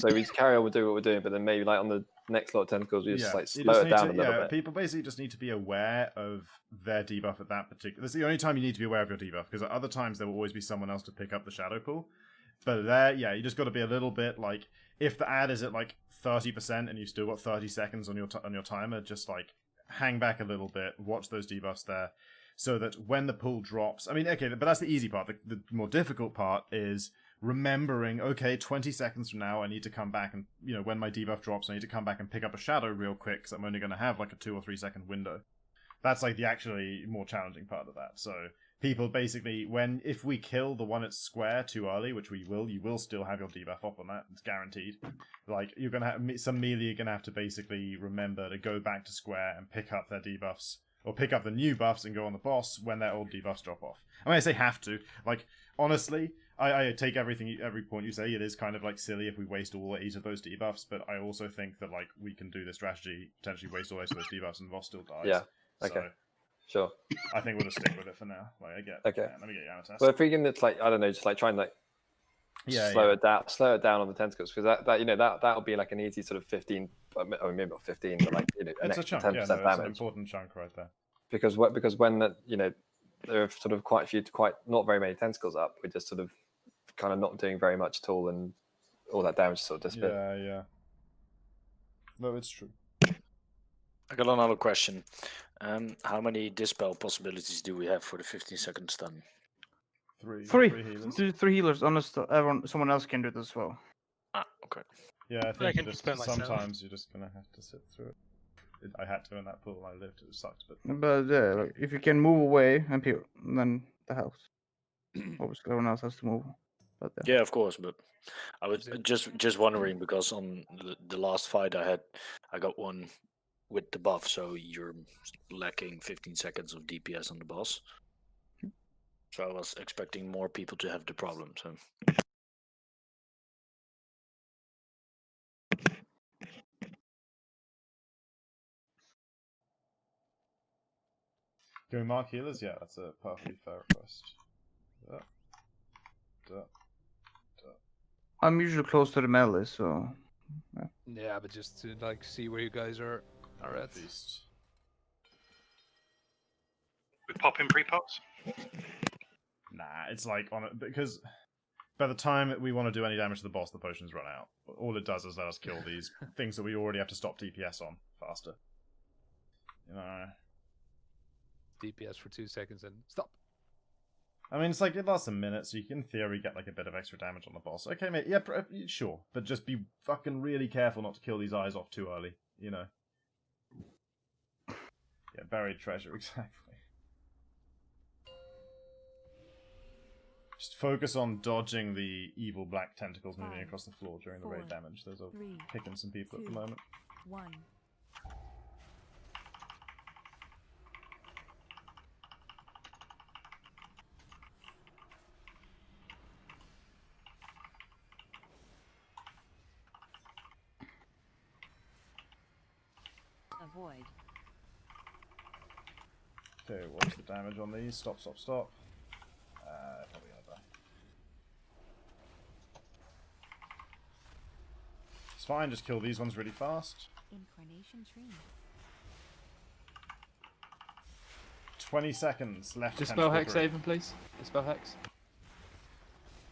we just carry on with doing what we're doing, but then maybe, like, on the next lot of tentacles, we just, like, slow it down a little bit. People basically just need to be aware of their debuff at that particular... That's the only time you need to be aware of your debuff, because at other times there will always be someone else to pick up the shadow pool. But there, yeah, you just got to be a little bit, like, if the ad is at, like, 30% and you've still got 30 seconds on your timer, just, like, hang back a little bit, watch those debuffs there. so that when the pull drops, I mean, okay, but that's the easy part. The more difficult part is remembering, okay, 20 seconds from now, I need to come back and, you know, when my debuff drops, I need to come back and pick up a shadow real quick, because I'm only going to have like a 2 or 3 second window. That's like the actually more challenging part of that. So people basically, if we kill the one at square too early, which we will, you will still have your debuff up on that. It's guaranteed. Like, you're going to have, some melee are going to have to basically remember to go back to square and pick up their debuffs, or pick up the new buffs and go on the boss when their old debuffs drop off. I mean, I say have to. Like, honestly, I take every point you say. It is kind of like silly if we waste all 8 of those debuffs, but I also think that like we can do this strategy, potentially waste all 8 of those debuffs, and the boss still dies. Yeah. Okay. So, sure. I think we'll just stick with it for now. Like, I get. Okay. Let me get Yamatas. Well, if we can, like, I don't know, just like try and like slow it down on the tentacles, because that you know that'll be like an easy sort of 15, I mean maybe not 15, but like, you know, an it's extra a chunk. 10% It's damage. an important chunk right there. Because when the, you know, there are sort of quite not very many tentacles up, we're just sort of kind of not doing very much at all, and all that damage sort of disappears. Yeah. No, it's true. I got another question. How many dispel possibilities do we have for the 15-second stun? 3 healers. 3 healers, unless someone else can do it as well. Ah, okay. Yeah, I I think can dispel myself. sometimes you're just gonna have to sit through it. I had to in that pool. I lived. It sucked, but yeah, like, if you can move away and peel, then the house. Obviously, everyone else has to move. But Yeah, of course, but I was just wondering, because on the last fight I had, I got one with the buff, so you're lacking 15 seconds of DPS on the boss. So I was expecting more people to have the problem. So can we mark healers? Yeah, that's a perfectly fair request. I'm usually close to the melee, so. Yeah, but just to like see where you guys are at. Feast. We pop in pre-pops? Nah, it's like on it because by the time we want to do any damage to the boss, the potions run out. All it does is let us kill these things that we already have to stop DPS on faster. You know. DPS for 2 seconds and stop. I mean, it's like it lasts a minute, so you can in theory get like a bit of extra damage on the boss. Okay, mate. Yeah, sure, but just be fucking really careful not to kill these eyes off too early. You know. Yeah, buried treasure, exactly. Just focus on dodging the evil black tentacles moving across the floor during the raid damage. Those are picking some people at the moment. 1. Avoid. Okay, what's the damage on these? Stop. Probably gonna die. It's fine, just kill these ones really fast. Incarnation tree. 20 seconds left. Dispel Hex save him, please. Dispel Hex.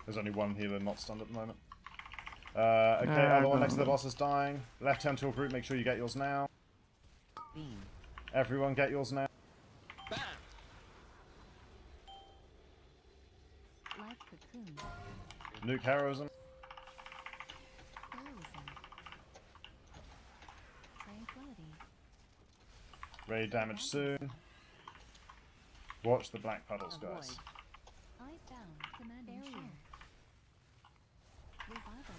There's only one healer not stunned at the moment. Okay, other one next to the boss is dying. Left hand to a group, make sure you get yours now. Beam. Everyone get yours now. Light cocoon. Nuke heroism. Heroism. Tranquility. Raid damage soon. Watch the black puddles, guys. Icebound. Command barrier. Revival.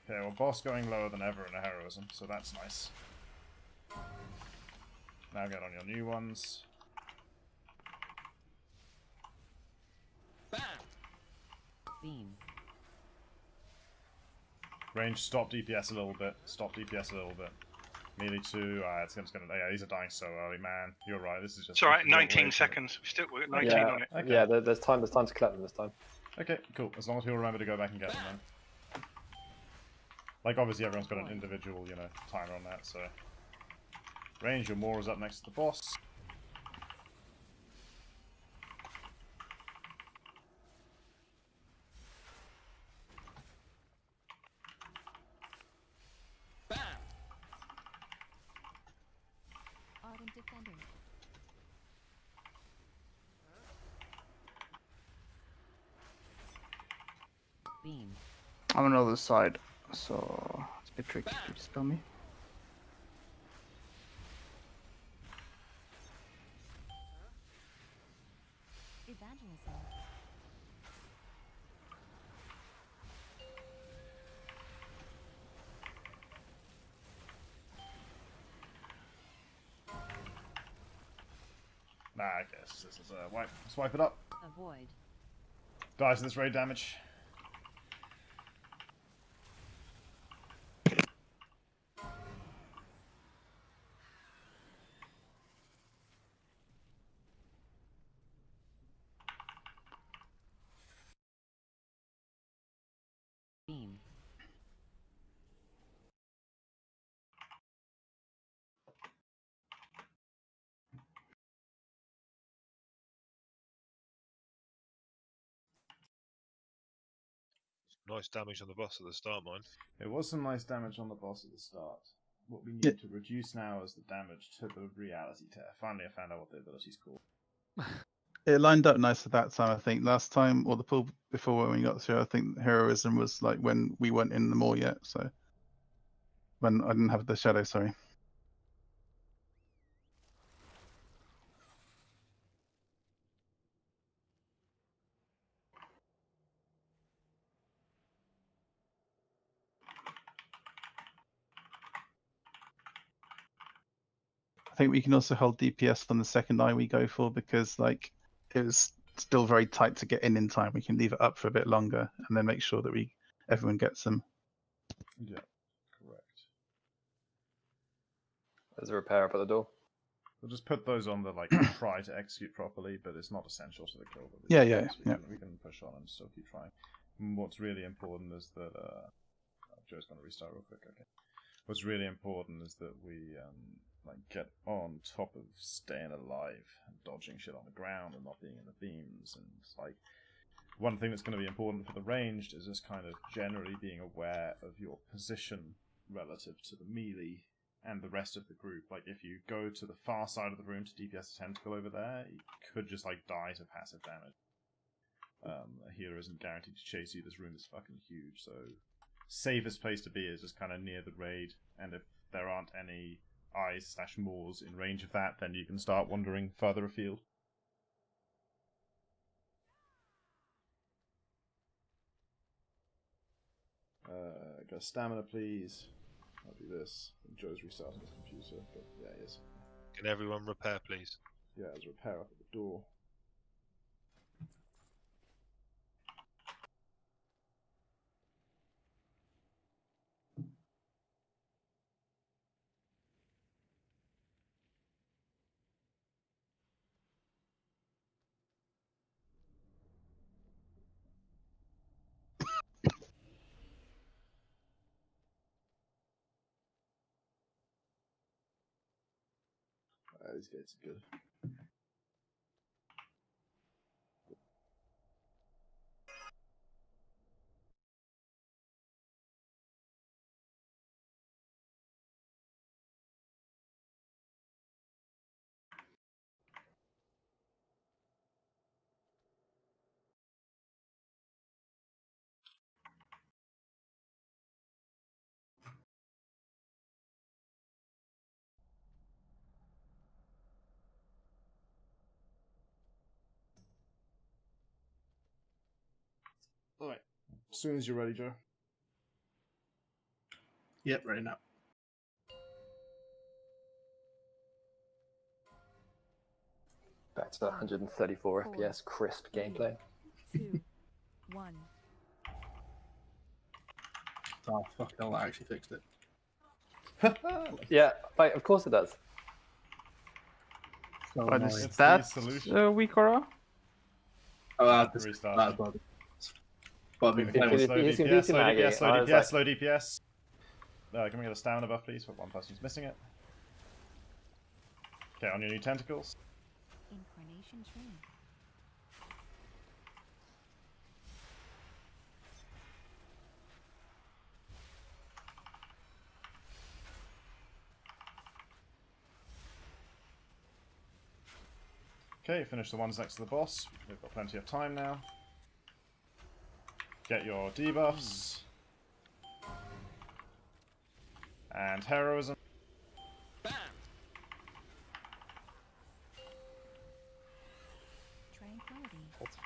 Okay, well, boss going lower than ever in a heroism, so that's nice. Now get on your new ones. Beam. Range, stop DPS a little bit. Stop DPS a little bit. Melee 2, it's gonna. Yeah, these are dying so early, man. You're right. This is just. It's all right. 19 seconds. We're at 19 on it. Okay. Yeah, there's time. There's time to collect them this time. Okay, cool. As long as people remember to go back and get them, then. Like, obviously, everyone's got an individual, you know, timer on that. So, range, your Moor is up next to the boss. defender. Beam. I'm on the other side, so it's a bit tricky to dispel me. Evangelism. Nah, I guess this is a wipe. Swipe it up. Avoid. Dies to this raid damage. Beam. Nice damage on the boss at the start, mine. It was some nice damage on the boss at the start. What we need to reduce now is the damage to the reality tear. Finally, I found out what the ability's called. It lined up nice at that time, I think. Last time, or the pull before when we got through, I think heroism was like when we weren't in the mall yet. So when I didn't have the shadow, sorry. I think we can also hold DPS on the second eye we go for because like it was still very tight to get in time. We can leave it up for a bit longer and then make sure that everyone gets them. Yeah, correct. There's a repair up at the door. We'll just put those on the like try to execute properly, but it's not essential to the kill. But Yeah. We can push on and still keep trying. And what's really important is that Joe's going to restart real quick. Okay. What's really important is that we like get on top of staying alive and dodging shit on the ground and not being in the beams. And like one thing that's going to be important for the ranged is just kind of generally being aware of your position relative to the melee and the rest of the group. Like if you go to the far side of the room to DPS a tentacle over there, you could just like die to passive damage. A healer isn't guaranteed to chase you. This room is fucking huge, so safest place to be is just kind of near the raid, and if there aren't any eyes/moors in range of that, then you can start wandering further afield. Got stamina, please. I'll do this. And Joe's restarting his computer, but yeah, he is. Can everyone repair, please? Yeah, there's a repair up at the door. These gates are good. Alright. As soon as you're ready, Joe. Yep, ready now. Back to the 134 FPS crisp gameplay. 2, 1. Oh, fuck hell, I actually fixed it. Yeah, of course it does. So But annoying. is It's that the solution. weak aura? Oh, Restart. that's bad. But I've been If playing it- with he's Slow confusing Maggie. DPS, slow I was DPS, like- slow DPS. Can we get a stamina buff, please, for one person who's missing it? Okay, on your new tentacles. Incarnation tree. Okay, finish the ones next to the boss. We've got plenty of time now. Get your debuffs. And heroism.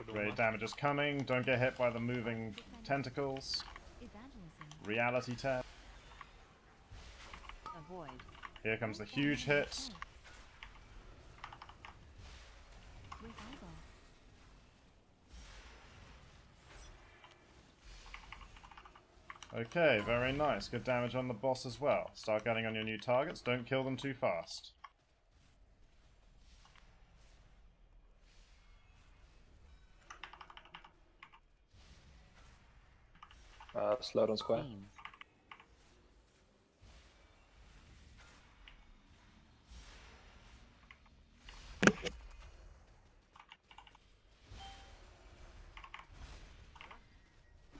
Great damage is coming. Don't get hit by the moving tentacles. Reality tab. Avoid. Here comes the huge hit. Okay, very nice. Good damage on the boss as well. Start getting on your new targets. Don't kill them too fast. Slow down square.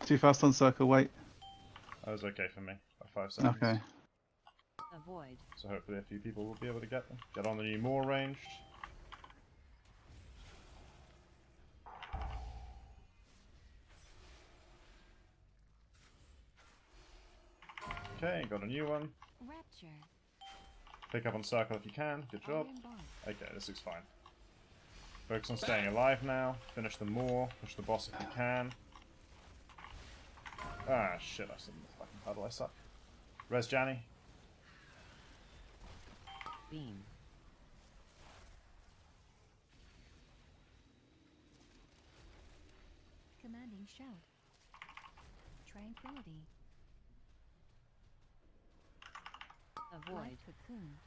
Too fast on circle, wait. That was okay for me. About 5 seconds. Okay. Avoid. So hopefully a few people will be able to get them. Get on the new more ranged. Okay, got a new one. Rapture. Pick up on circle if you can. Good job. Okay, this looks fine. Focus on staying alive now. Finish the more. Push the boss if you can. Ah, shit, I said the fucking puddle. I suck. Res Janny. Beam. Commanding shout. Tranquility. Avoid. Cocoon.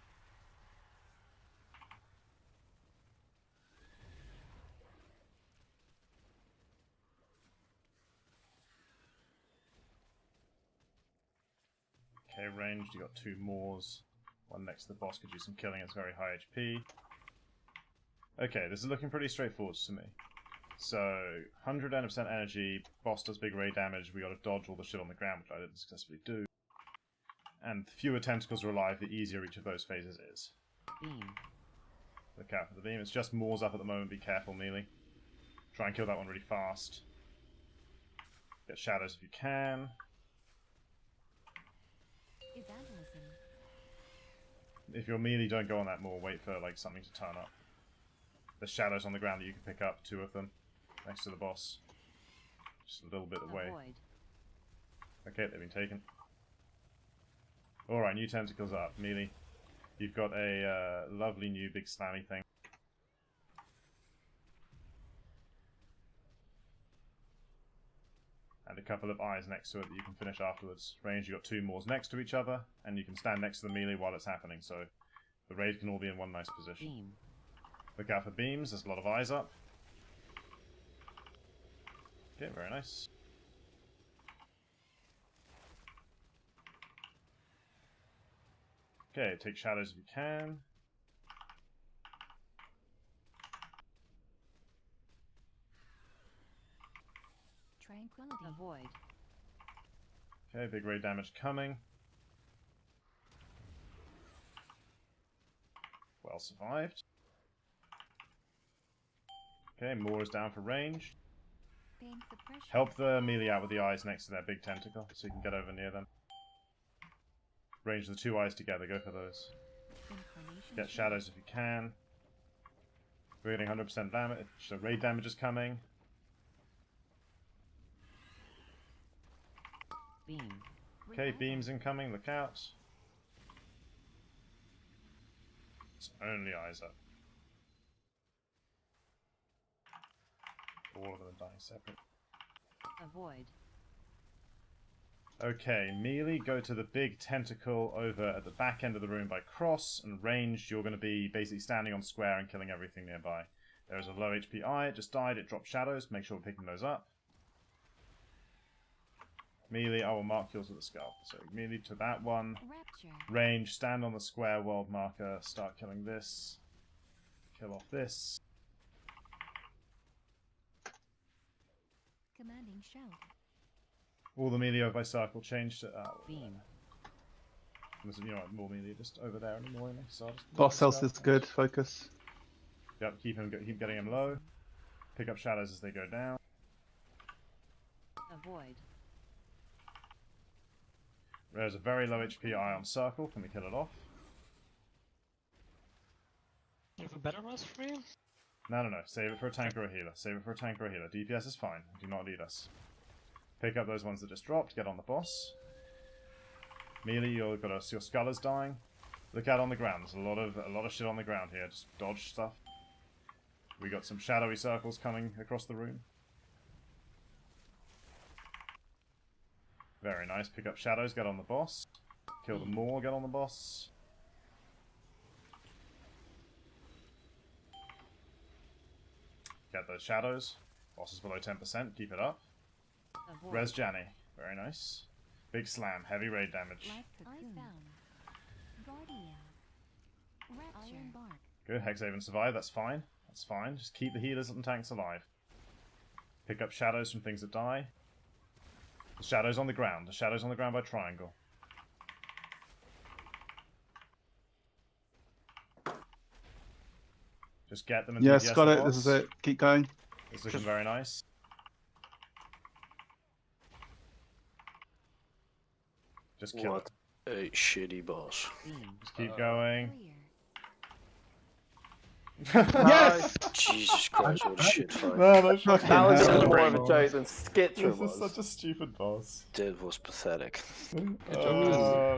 Okay, ranged, you got 2 Moors. One next to the boss could do some killing, it's very high HP. Okay, this is looking pretty straightforward to me. So, 100% energy, boss does big ray damage, we gotta dodge all the shit on the ground, which I didn't successfully do. And the fewer tentacles are alive, the easier each of those phases is. Beam. Look out for the beam, it's just Moors up at the moment, be careful, melee. Try and kill that one really fast. Get shadows if you can. Evangelism. If you're melee, don't go on that more. Wait for like something to turn up. There's shadows on the ground that you can pick up. 2 of them next to the boss. Just a little bit away. Avoid. Okay, they've been taken. Alright, new tentacles up. Melee. You've got a lovely new big slammy thing. And a couple of eyes next to it that you can finish afterwards. Range, you've got 2 Moors next to each other, and you can stand next to the melee while it's happening, so the raid can all be in one nice position. Beam. Look out for beams, there's a lot of eyes up. Okay, very nice. Okay, take shadows if you can. Tranquility. Avoid. Okay, big raid damage coming. Well survived. Okay, Moor is down for range. Help the melee out with the eyes next to that big tentacle so you can get over near them. Range the 2 eyes together, go for those. Get shadows if you can. We're getting 100% damage, so raid damage is coming. Beam. Okay, beams incoming, look out. It's only eyes up. All of them are dying separate. Avoid. Okay, melee, go to the big tentacle over at the back end of the room by cross, and ranged, you're going to be basically standing on square and killing everything nearby. There is a low HP eye, it just died, it dropped shadows, make sure we're picking those up. Melee, I will mark yours with a skull. So melee to that one. Rapture. Range, stand on the square world marker, start killing this. Kill off this. Commanding shout. All the melee over by circle change to... Beam. You know what, more melee just over there anymore. So Boss health is good, focus. Yep, keep getting him low. Pick up shadows as they go down. Avoid. There's a very low HP Ion Circle. Can we kill it off? You have a better mouse for me? No. Save it for a tank or a healer. Save it for a tank or a healer. DPS is fine. Do not need us. Pick up those ones that just dropped. Get on the boss. Melee, your skull is dying. Look out on the ground. There's a lot of shit on the ground here. Just dodge stuff. We got some shadowy circles coming across the room. Very nice. Pick up shadows. Get on the boss. Kill them more. Get on the boss. Get those shadows. Boss is below 10%. Keep it up. Avoid. Res Janny. Very nice. Big slam. Heavy raid damage. Good. Hexhaven survive. That's fine. That's fine. Just keep the healers and tanks alive. Pick up shadows from things that die. The shadows on the ground. The shadows on the ground by triangle. Just get them and Yes, DPS got the it. boss. This is it. Keep going. It's looking very nice. Just kill What a shitty boss. Just keep going. Yes! Jesus Christ, what a shit fight. No, no, fucking That was hell. just more of a joke than Skitcher This was. is such a stupid boss. That was pathetic.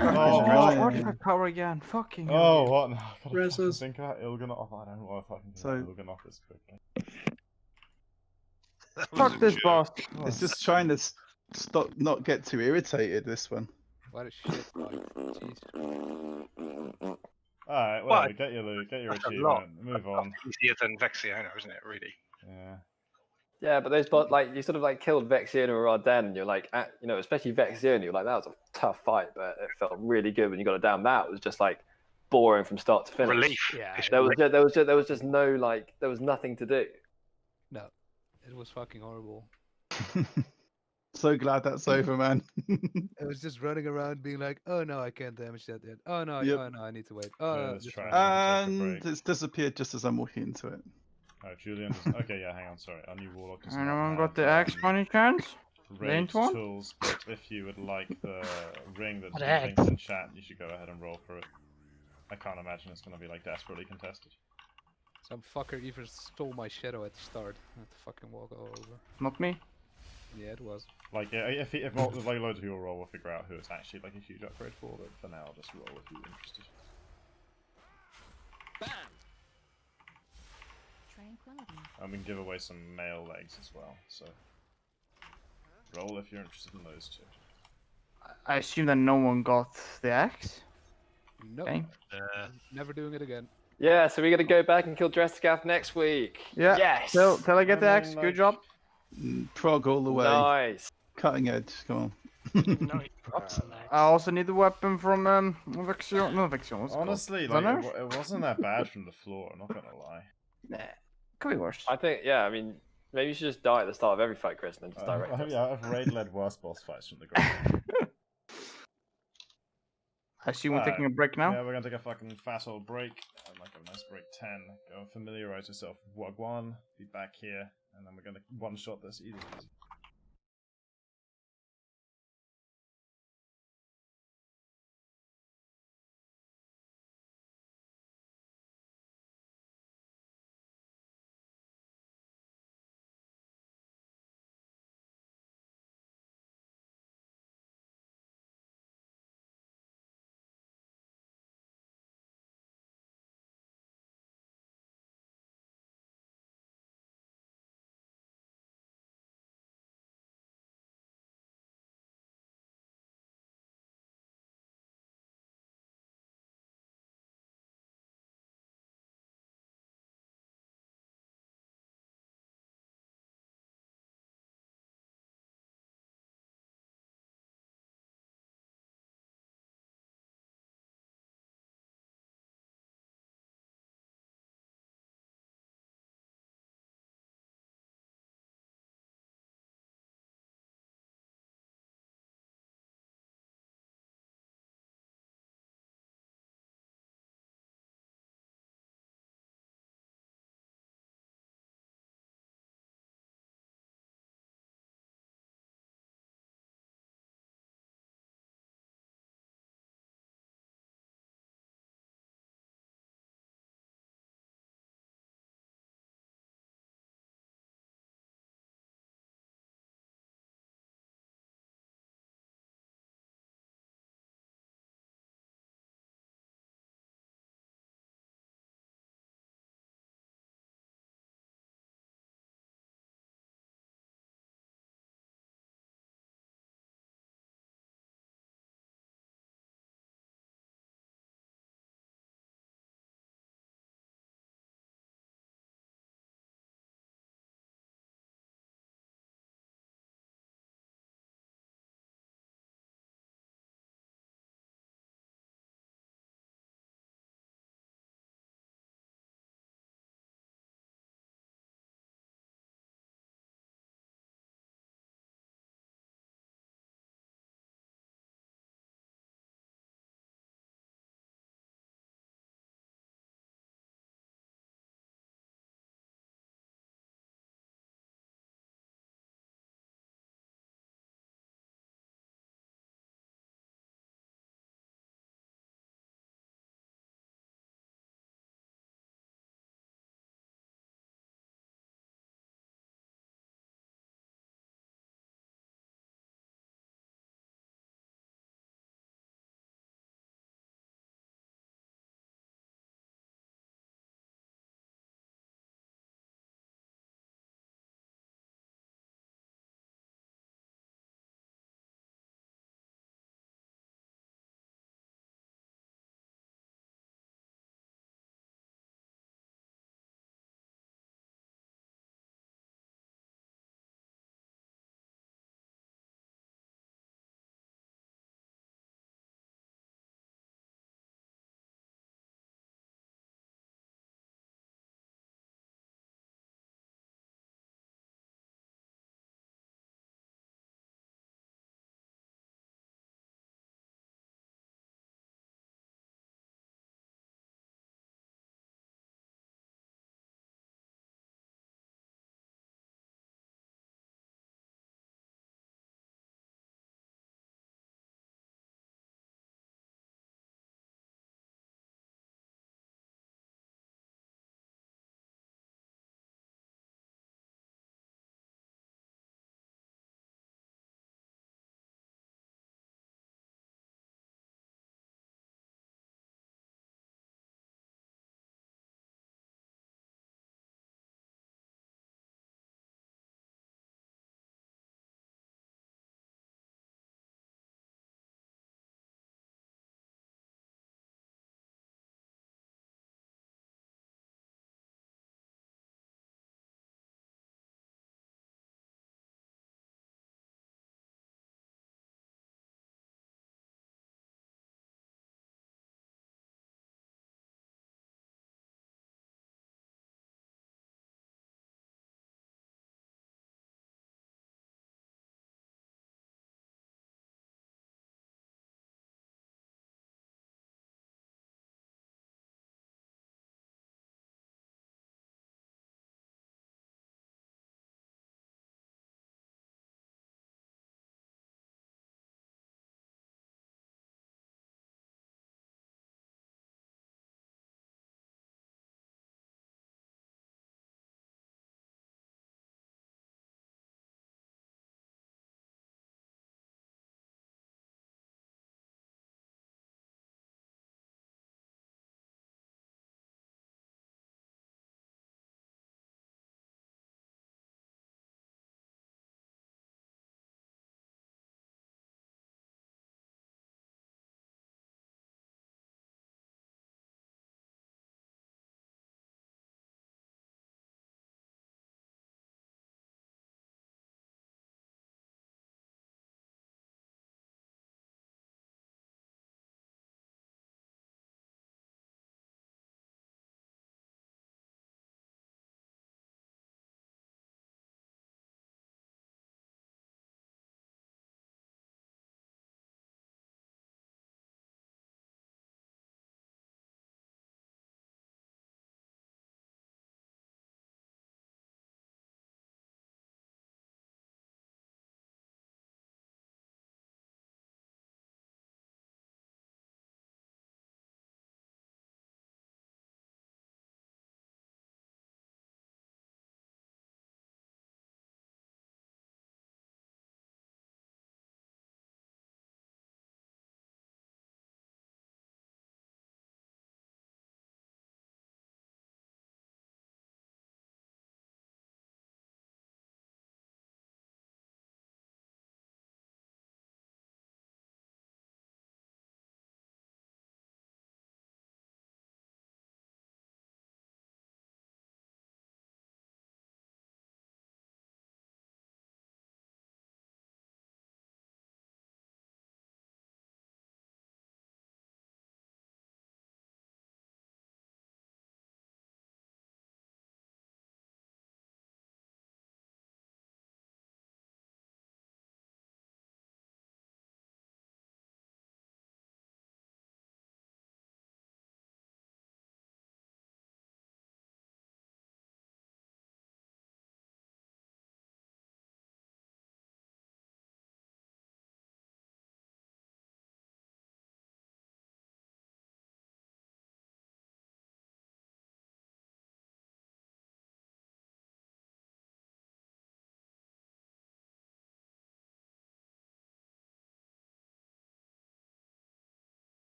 Artifact power again. Fucking hell. Oh, what now? I gotta fucking Rezzes. think about Il'gynoth. I don't want to fucking think So- about Il'gynoth this quickly. That was Fuck a this joke. boss. It's just trying to stop, not get too irritated. This one. What a shit fight. Jeez. Alright, whatever. Get your loot, get your That's a lot. achievement, move on. Easier than Vexiano, isn't it? Really. Yeah. Yeah, but those bots, like, you sort of like killed Vexiano or Ardennes, and you're like, you know, especially Vexiano, you're like, that was a tough fight, but it felt really good when you got it down. That was just like boring from start to finish. Relief. Yeah. There was just no, like, there was nothing to do. No. It was fucking horrible. So glad that's over, man. I was just running around being like, oh no, I can't damage that yet. Oh no, Yep. oh no, I need to wait. Yeah, Oh, let's this try one. it. Take a And break. it's disappeared just as I'm walking into it. Oh, Julian does Okay, yeah, hang on, sorry. Our new warlock does not Anyone have, got the axe by any chance? raid Ain't one? tools, but if you would like the ring that's What been axe? linked in chat, you should go ahead and roll for it. I can't imagine it's going to be like desperately contested. Some fucker even stole my shadow at the start. I had to fucking walk all over. Not me. Yeah, it was. Like, yeah, if like loads of people roll, we'll figure out who it's actually like a huge upgrade for. But for now, just roll if you're interested. Tranquility. And we can give away some male legs as well. So roll if you're interested in those two. I assume that no one got the axe. Nope. Okay. Never doing it again. Yeah, so we're going to go back and kill Drest'Agath next week. Yeah. Yes! Till I get the I axe. mean, Good like- job. Prog all the way. Nice. Cutting edge. Come on. No, he drops an axe. I also need the weapon from Vexion. No, Vexion. What's it called? Honestly, like Xander? it wasn't that bad from the floor. I'm not gonna lie. Nah, could be worse. I think, yeah, I mean, maybe you should just die at the start of every fight, Chris, and then just direct us. Yeah, I've raid led worse boss fights from the ground. I assume we're taking a break now. Yeah, we're gonna take a fucking fat old break. Like a nice break 10. Go and familiarize yourself with Wagwan. Be back here, and then we're gonna one shot this easy.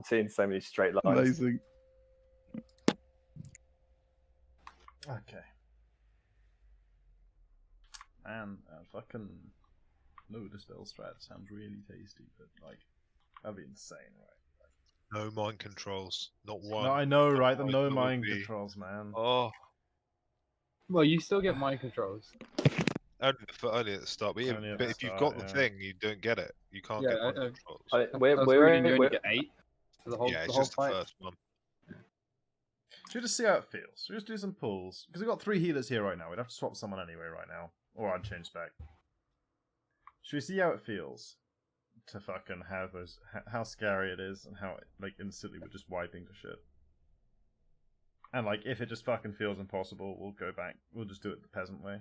Seeing so many straight lines. Amazing. Okay. And fucking no dispel strat sounds really tasty, but like that'd be insane, right? No mind controls, not one. No, I know, right? The Like, no that would mind be- controls, man. Oh, Well, you still get mind controls. only at the start. But, Only at but the if you've start, got the yeah. thing, you don't get it. You can't Yeah, get mind I- controls. I, I we're, was we're, reading you only we're, get 8 for the whole, Yeah, the it's whole just the fight. first one. Should we just see how it feels? Should we just do some pulls? Because we've got 3 healers here right now. We'd have to swap someone anyway right now. Or I'd change spec. Should we see how it feels to fucking have those... How scary it is and how it, like, instantly we're just wiping to shit. And, like, if it just fucking feels impossible, we'll go back. We'll just do it the peasant way.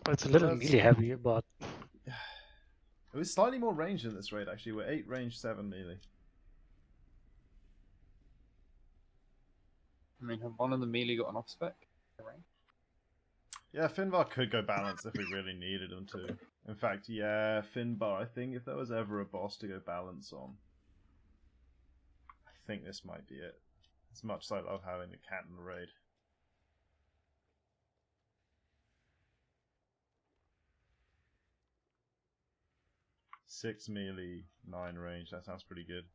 Well, it's a little melee heavier, but... It was slightly more range in this raid, actually. We're 8 range, 7 melee. I mean, have one of the melee got an off spec? Yeah, Finbar could go balance if we really needed him to. In fact, yeah, Finbar, I think if there was ever a boss to go balance on, I think this might be it. As much as I love having a cat in the raid. Six melee, 9 range, that sounds pretty good.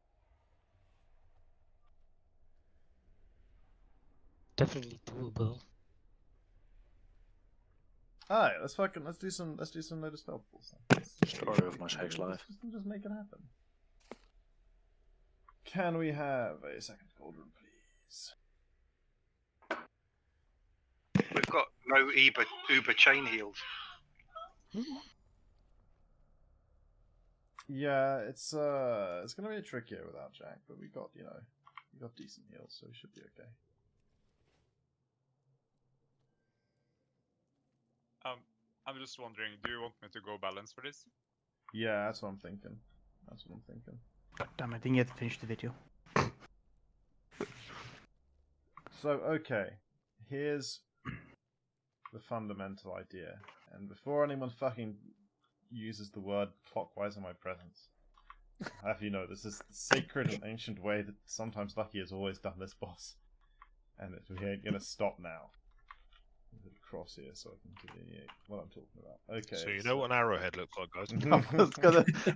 Definitely doable. Alright, let's do some no dispel pulls then. Story of my sex life. Just make it happen. Can we have a second cauldron, please? We've got no Uber chain heals. Yeah, it's gonna be trickier without Jack, but we got decent heals, so we should be okay. I'm just wondering, do you want me to go balance for this? Yeah, that's what I'm thinking. God damn, I didn't get to finish the video. So, okay, here's the fundamental idea. And before anyone fucking uses the word clockwise in my presence, I have you know, this is the sacred and ancient way that sometimes Lucky has always done this boss. And we ain't gonna stop now. Cross here so I can delineate what I'm talking about. Okay. So you know what an arrowhead looks like, guys.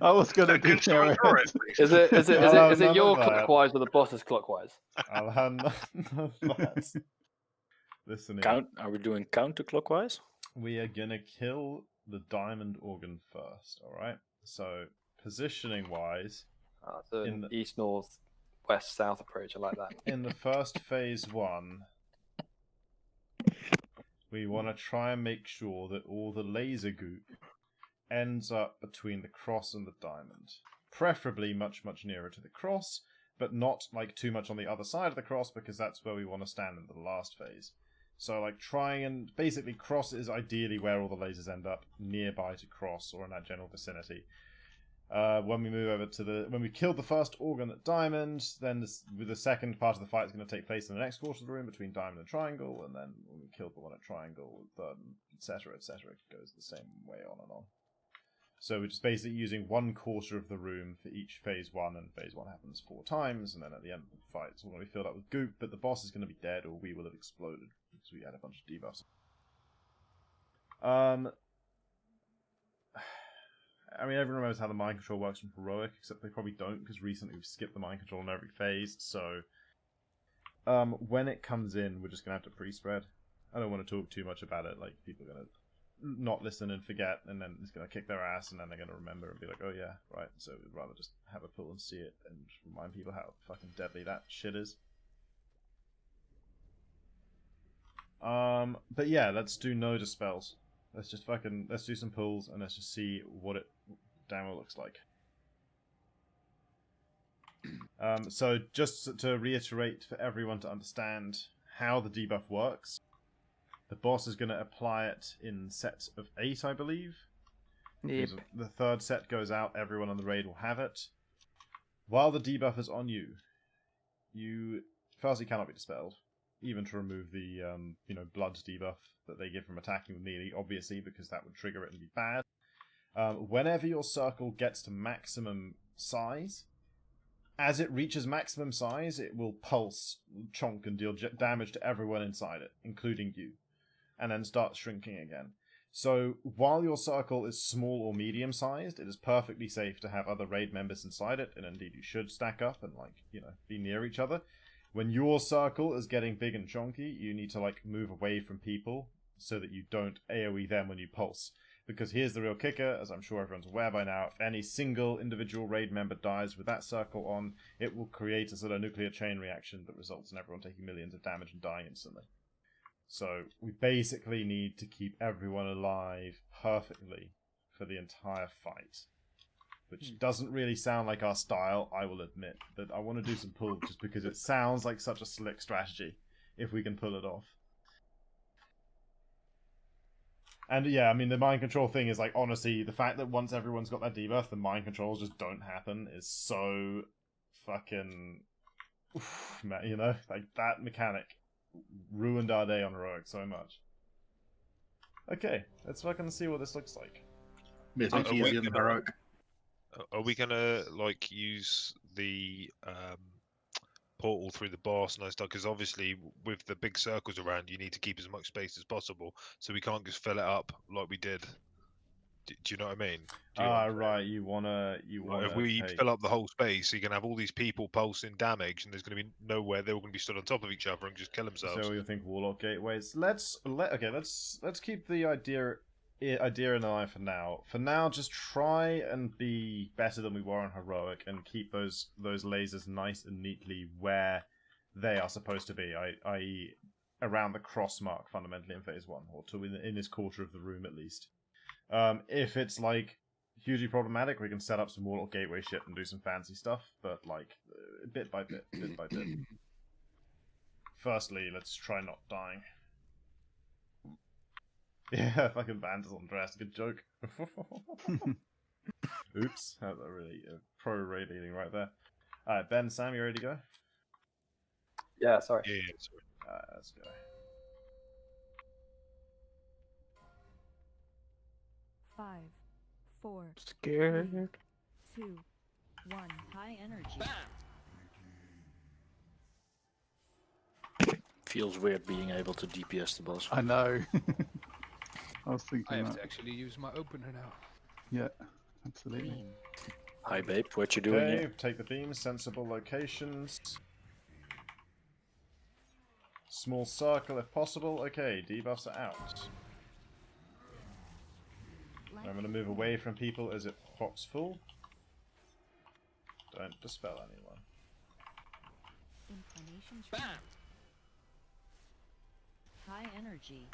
I was gonna do arrowhead. Is it your clockwise or the boss's clockwise? I'll have none of that. Listen here. Are we doing counterclockwise? We are gonna kill the diamond organ first, alright? So, positioning wise... so in the east, north, west, south approach, I like that. In the first phase 1, we want to try and make sure that all the laser goop ends up between the cross and the diamond. Preferably much nearer to the cross, but not like too much on the other side of the cross, because that's where we want to stand in the last phase. So like trying and basically cross is ideally where all the lasers end up, nearby to cross or in that general vicinity. When we move over to when we killed the first organ at diamond, then with the second part of the fight is going to take place in the next quarter of the room between diamond and triangle, and then when we killed the one at triangle, etc., it goes the same way on and on. So we're just basically using 1/4 of the room for each phase 1, and phase 1 happens 4 times, and then at the end of the fight it's all going to be filled up with goop, but the boss is going to be dead, or we will have exploded, because we had a bunch of debuffs. I mean, everyone knows how the mind control works from Heroic, except they probably don't, because recently we've skipped the mind control in every phase, so... when it comes in, we're just going to have to pre-spread. I don't want to talk too much about it, like, people are going to not listen and forget, and then it's going to kick their ass, and then they're going to remember and be like, oh yeah, right, so we'd rather just have a pull and see it, and remind people how fucking deadly that shit is. But yeah, let's do no dispels. Let's do some pulls, and let's just see what it damn well looks like. So just to reiterate for everyone to understand how the debuff works, the boss is going to apply it in sets of 8, I believe. Yep. The third set goes out, everyone on the raid will have it. While the debuff is on you, firstly cannot be dispelled, even to remove the blood debuff that they give from attacking with melee, obviously, because that would trigger it and be bad. Whenever your circle gets to maximum size, as it reaches maximum size, it will pulse, chonk, and deal damage to everyone inside it, including you, and then start shrinking again. So while your circle is small or medium sized, it is perfectly safe to have other raid members inside it, and indeed you should stack up and be near each other. When your circle is getting big and chonky, you need to move away from people so that you don't AoE them when you pulse. Because here's the real kicker, as I'm sure everyone's aware by now, if any single individual raid member dies with that circle on, it will create a sort of nuclear chain reaction that results in everyone taking millions of damage and dying instantly. So we basically need to keep everyone alive perfectly for the entire fight. Which doesn't really sound like our style, I will admit. But I want to do some pull just because it sounds like such a slick strategy, if we can pull it off. And yeah, I mean, the mind control thing is honestly, the fact that once everyone's got that debuff, the mind controls just don't happen is so fucking... that mechanic ruined our day on Heroic so much. Okay, let's fucking see what this looks like. Mythic easier than Heroic. Are we gonna use the portal through the boss and stuff? Because obviously, with the big circles around, you need to keep as much space as possible. So we can't just fill it up like we did. Do you know what I mean? Right. You wanna. If we fill up the whole space, you can have all these people pulsing damage, and there's going to be nowhere they're all going to be stood on top of each other and just kill themselves. So you think Warlock gateways? Let's keep the idea in mind for now. For now, just try and be better than we were on Heroic, and keep those lasers nice and neatly where they are supposed to be, i.e., around the cross mark fundamentally in phase 1, or in this quarter of the room at least. If it's hugely problematic, we can set up some Warlock gateway shit and do some fancy stuff, but bit by bit. Firstly, let's try not dying. Yeah, fucking Banders on Drest, good joke. Oops, that was a really pro raid leading right there. Alright, Ben, Sam, you ready to go? Yeah, sorry. Yeah, sorry. Alright, let's go. 5, 4, Scared. 2, 1. High energy. Feels weird being able to DPS the boss. I know. I was thinking I have that. to actually use my opener now. Yeah, absolutely. Hi, babe. What you doing Okay, here? take the beams, sensible locations. Small circle if possible. Okay, debuffs are out. I'm going to move away from people as it pops full. Don't dispel anyone. Inclination trap. High energy.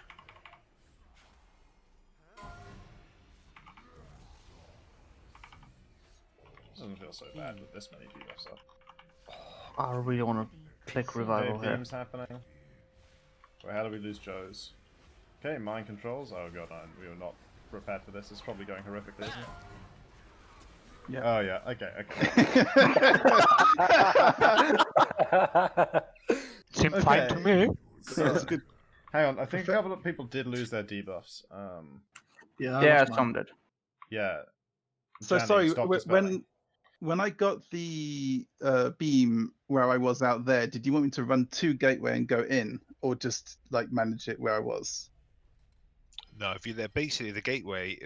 Doesn't feel so bad with this many debuffs up. I really want to click revival Okay, here. beams happening. Wait, how do we lose Joe's? Okay, mind controls. Oh god, we were not prepared for this. It's probably going horrifically, isn't it? Yeah. Oh yeah. Okay. Seemed fine to me. So, That's good. hang on. I think a couple of people did lose their debuffs. Yeah, some did. Yeah. So Janny, sorry, stop dispelling. when I got the beam where I was out there, did you want me to run to gateway and go in, or just manage it where I was? No, if you're there, basically the gateway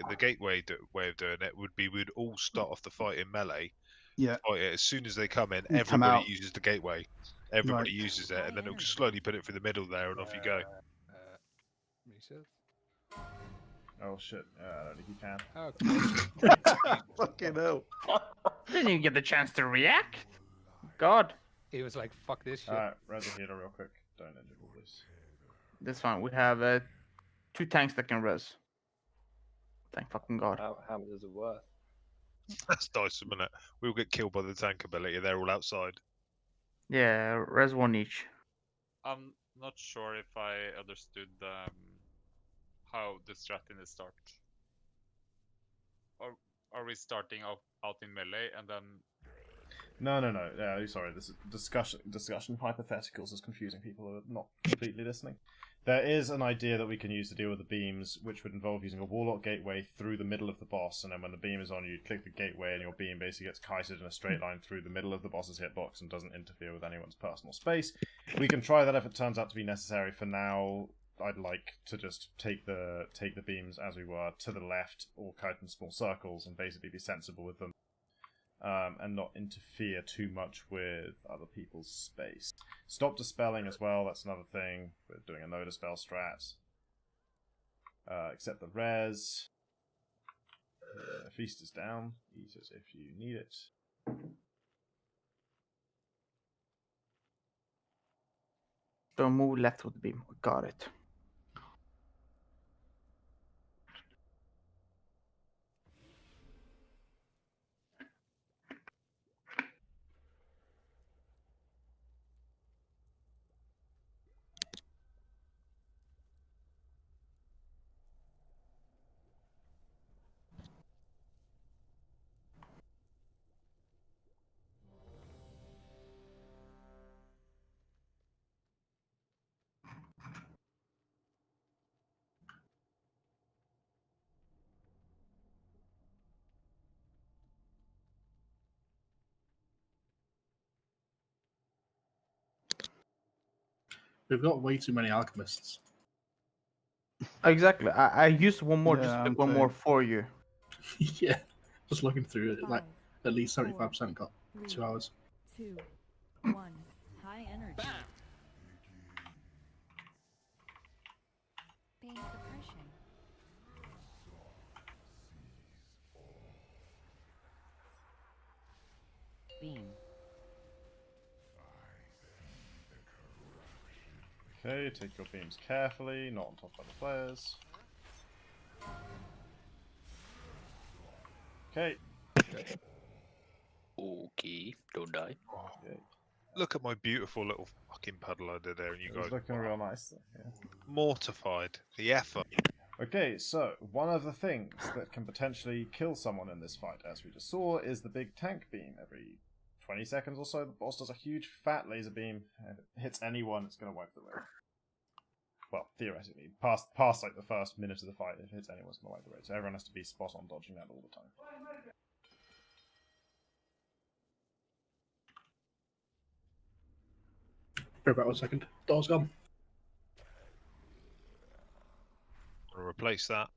way of doing it would be we'd all start off the fight in melee. Yeah. Fight it. As soon as they come in, You come everybody out. uses the gateway. Everybody uses it, and then it'll just slowly put it through the middle there, and off you go. Reset. Oh shit! I don't think you can. Okay. Fucking hell! Didn't even get the chance to react. God. He was like, "Fuck this shit." Alright, res the healer real quick. Don't injure this. That's fine. We have 2 tanks that can res. Thank fucking God. How much is it worth? That's nice, isn't it? We'll get killed by the tank ability. They're all outside. Yeah, res 1 each. I'm not sure if I understood how the strat is start. Are we starting out in melee and then No. Sorry, this is discussion hypotheticals is confusing people who are not completely listening. There is an idea that we can use to deal with the beams, which would involve using a Warlock gateway through the middle of the boss, and then when the beam is on, you click the gateway, and your beam basically gets kited in a straight line through the middle of the boss's hitbox and doesn't interfere with anyone's personal space. We can try that if it turns out to be necessary. For now, I'd like to just take the beams as we were to the left, or kite in small circles, and basically be sensible with them. And not interfere too much with other people's space. Stop dispelling as well, that's another thing. We're doing a no dispel strat. Accept the res. Feast is down. Eat it if you need it. Don't move left with the beam. Got it. We've got way too many alchemists. Exactly. I used one more, just Yeah, took I'm one more saying. for you. Yeah, just looking through it, like 5, at least 4, 75% got 2 hours. 2, 1. High energy. Pain suppression. Beam. Okay, take your beams carefully, not on top of other players. Okay. Okay, don't die. Okay. Look at my beautiful little fucking puddle I did there, and you It's guys looking real nice. Yeah. mortified. The effort. Okay, so one of the things that can potentially kill someone in this fight, as we just saw, is the big tank beam. Every 20 seconds or so, the boss does a huge fat laser beam, and if it hits anyone, it's going to wipe the raid. Well, theoretically, past like the first minute of the fight, if it hits anyone, it's going to wipe the raid. So everyone has to be spot on dodging that all the time. For about 1 second. Door's gone. I'll replace that.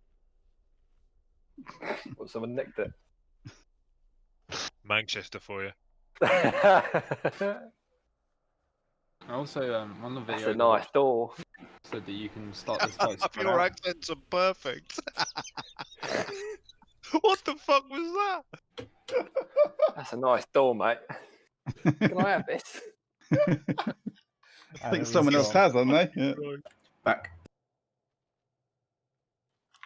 Well, someone nicked it. Manchester for you. Also, on the video, That's a nice door. said that you can start this fight spread Your out. accents are perfect. What the fuck was that? That's a nice door, mate. Can I have this? I think someone else has, haven't they? Yeah. Back.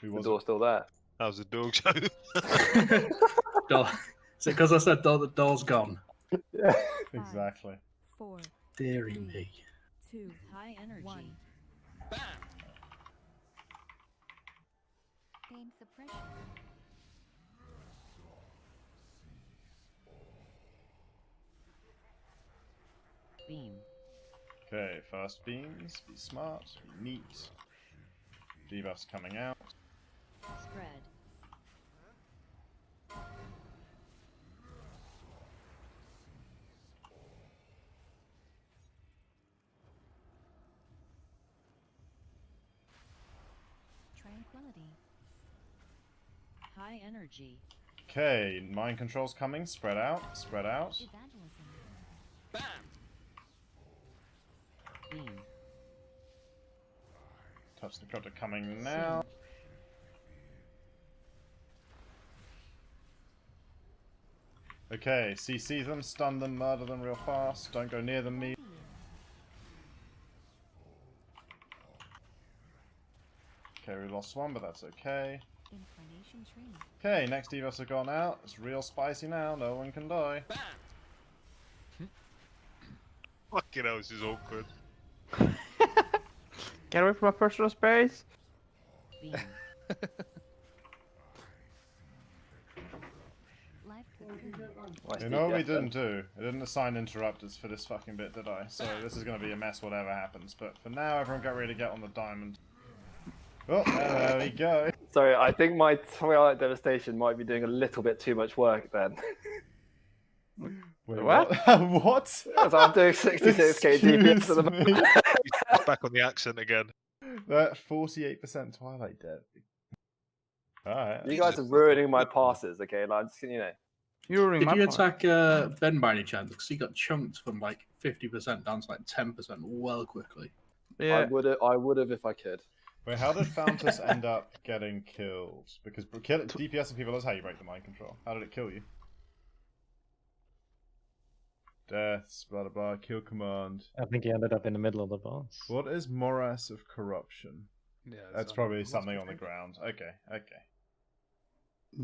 Who The was door's still there. How's the dog show? Door. Is it because I said door, the door's gone? Yeah. Exactly. 4, Deary 3, me. 2. High energy. 1. Pain suppression. Beam. Okay, first beams, be smart, be neat. Debuffs coming out. Spread. Tranquility. High energy. Okay, mind control's coming, spread out, spread out. Evangelism. Beam. Touch the cutter coming now. Okay, CC them, stun them, murder them real fast. Don't go near them, me. Okay, we lost one, but that's okay. Incarnation tree. Okay, next debuffs have gone out. It's real spicy now, no one can die. Fucking hell, this is awkward. Get away from my personal space. Beam. Life cocoon. You know what we didn't do? I didn't assign interrupters for this fucking bit, did I? So this is going to be a mess whatever happens. But for now, everyone get ready to get on the diamond. Oh, there we go. Sorry, I think my Twilight Devastation might be doing a little bit too much work then. Wait, what? What? So I'm doing 66k DPS at the moment. He's back on the accent again. That 48% Twilight Dev. Alright. You guys are ruining my passes, okay? Like, just, you know. Did you attack Ben by any chance? Because he got chunked from like 50% down to like 10% well quickly. Yeah. I would have if I could. Wait, how did Fountus end up getting killed? Because DPS and people, that's how you break the mind control. How did it kill you? Deaths, blah blah blah, kill command. I think he ended up in the middle of the boss. What is Morass of Corruption? Yeah, that's probably something on the ground. Okay, okay.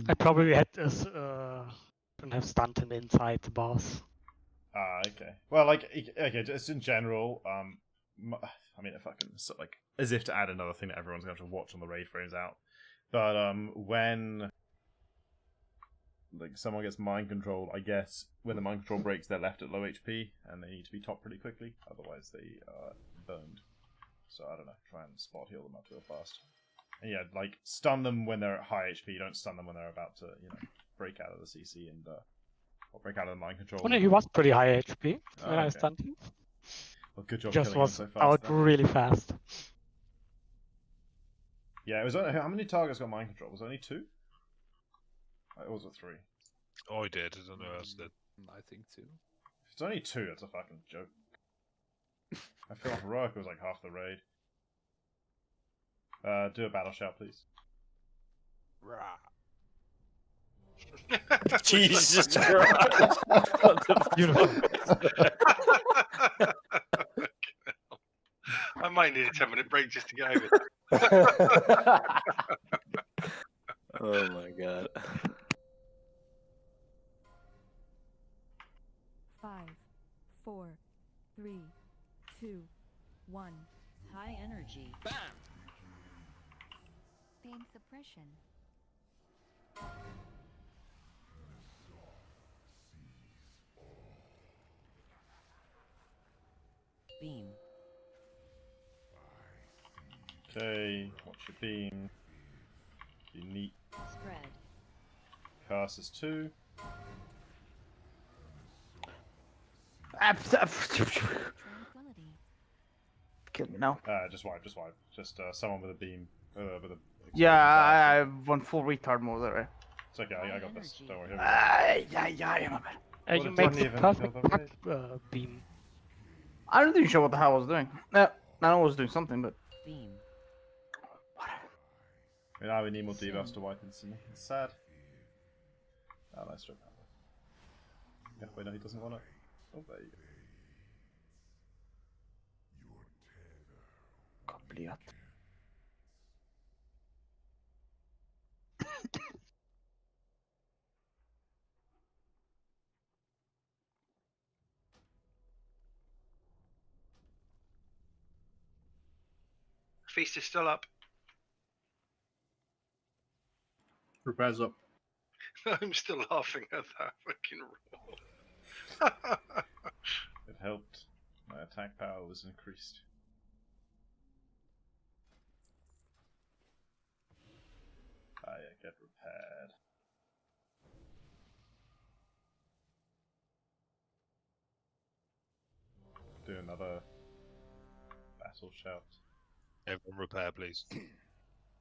I probably had this, don't have stunted inside the boss. Ah, okay. Well, like, okay, just in general, I mean, fucking, so, like, as if to add another thing that everyone's going to have to watch on the raid frames out. But, when, like, someone gets mind controlled, I guess, when the mind control breaks, they're left at low HP, and they need to be topped pretty quickly, otherwise they are burned. So, I don't know, try and spot heal them up real fast. And yeah, like, stun them when they're at high HP, don't stun them when they're about to, you know, break out of the CC and, or break out of the mind control. Well, no, he was pretty high HP when I okay. stunned him. Well, good job Just killing him was so fast. out then. really fast. Yeah, it was only, how many targets got mind control? Was it only 2? Or was it 3? I did. I don't know who else did. I think 2. If it's only 2, that's a fucking joke. I feel like Heroic was like half the raid. Do a battle shout, please. Jesus Christ! I might need a 10-minute break just to get over that. Oh my god. 5, 4, 3, 2, 1. High energy. Bam! Pain suppression. Beam. Okay, watch your beam. Be neat. Spread. Cast is 2. Tranquility. Kill me now. Just wipe, just wipe. Just someone with a beam. With a Yeah, I have one full retard mode there. It's okay, I got this. Don't worry. Yeah, my bad. You make the perfect back beam. I'm not even sure what the hell I was doing. I know I was doing something, but... Beam. Now we need more debuffs to wipe instantly. It's sad. Oh, nice job. Yeah, wait, no, he doesn't want it. Oh, there you go. Kopplat. Feast is still up. Repairs up. I'm still laughing at that fucking roll. It helped. My attack power was increased. Ah, yeah, get repaired. Do another battle shout. Everyone repair, please.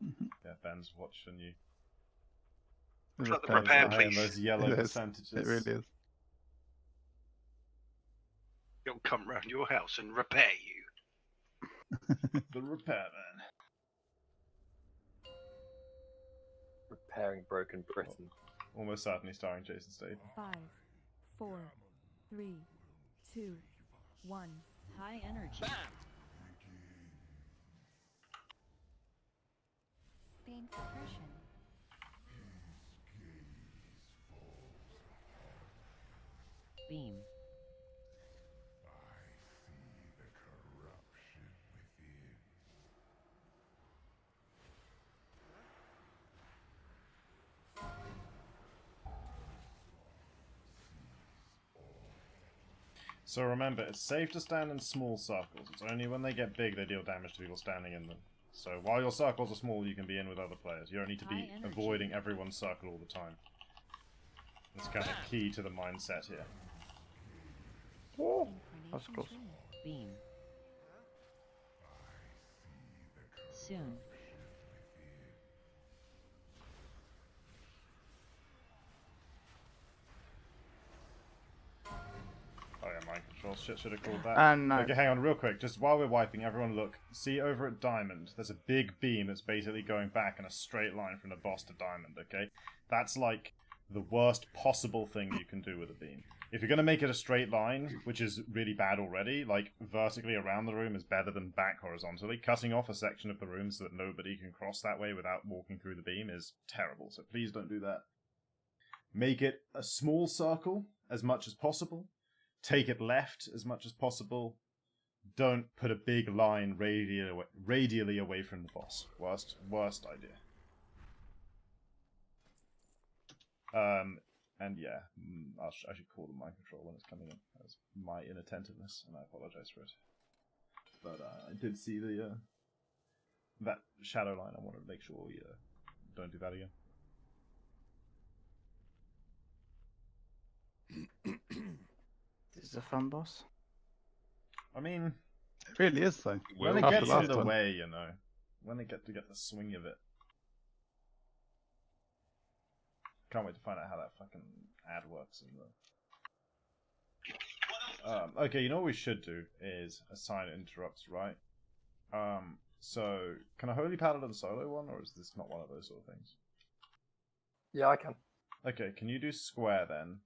Yeah, Ben's watching you. It's like the repair, please. Those yellow It is. percentages. It really is. He'll come round your house and repair you. The repairman. Repairing broken Britain. Almost certainly starring Jason Statham. 5, 4, 3, 2, 1. High energy. Bam! Pain suppression. Beam. So remember, it's safe to stand in small circles. It's only when they get big they deal damage to people standing in them. So while your circles are small, you can be in with other players. You don't need to be avoiding everyone's circle all the time. That's kind of key to the mindset here. Oh, that's close. Beam. Soon. Oh yeah, mind control. Shit, should have called that. No. Okay, hang on real quick. Just while we're wiping, everyone look. See over at Diamond, there's a big beam that's basically going back in a straight line from the boss to Diamond, okay? That's like the worst possible thing you can do with a beam. If you're going to make it a straight line, which is really bad already, like vertically around the room is better than back horizontally. Cutting off a section of the room so that nobody can cross that way without walking through the beam is terrible, so please don't do that. Make it a small circle as much as possible. Take it left as much as possible. Don't put a big line radially away from the boss. Worst idea. And yeah, I should call the mind control when it's coming in. That's my inattentiveness, and I apologize for it. But I did see the that shadow line. I wanted to make sure we don't do that again. This is a fun boss. I mean, it really is though. When it gets underway, you know, when they get to get the swing of it. Can't wait to find out how that fucking ad works in the... okay, you know what we should do is assign interrupts, right? So, can a Holy Paladin solo one, or is this not one of those sort of things? Yeah, I can. Okay, can you do square then?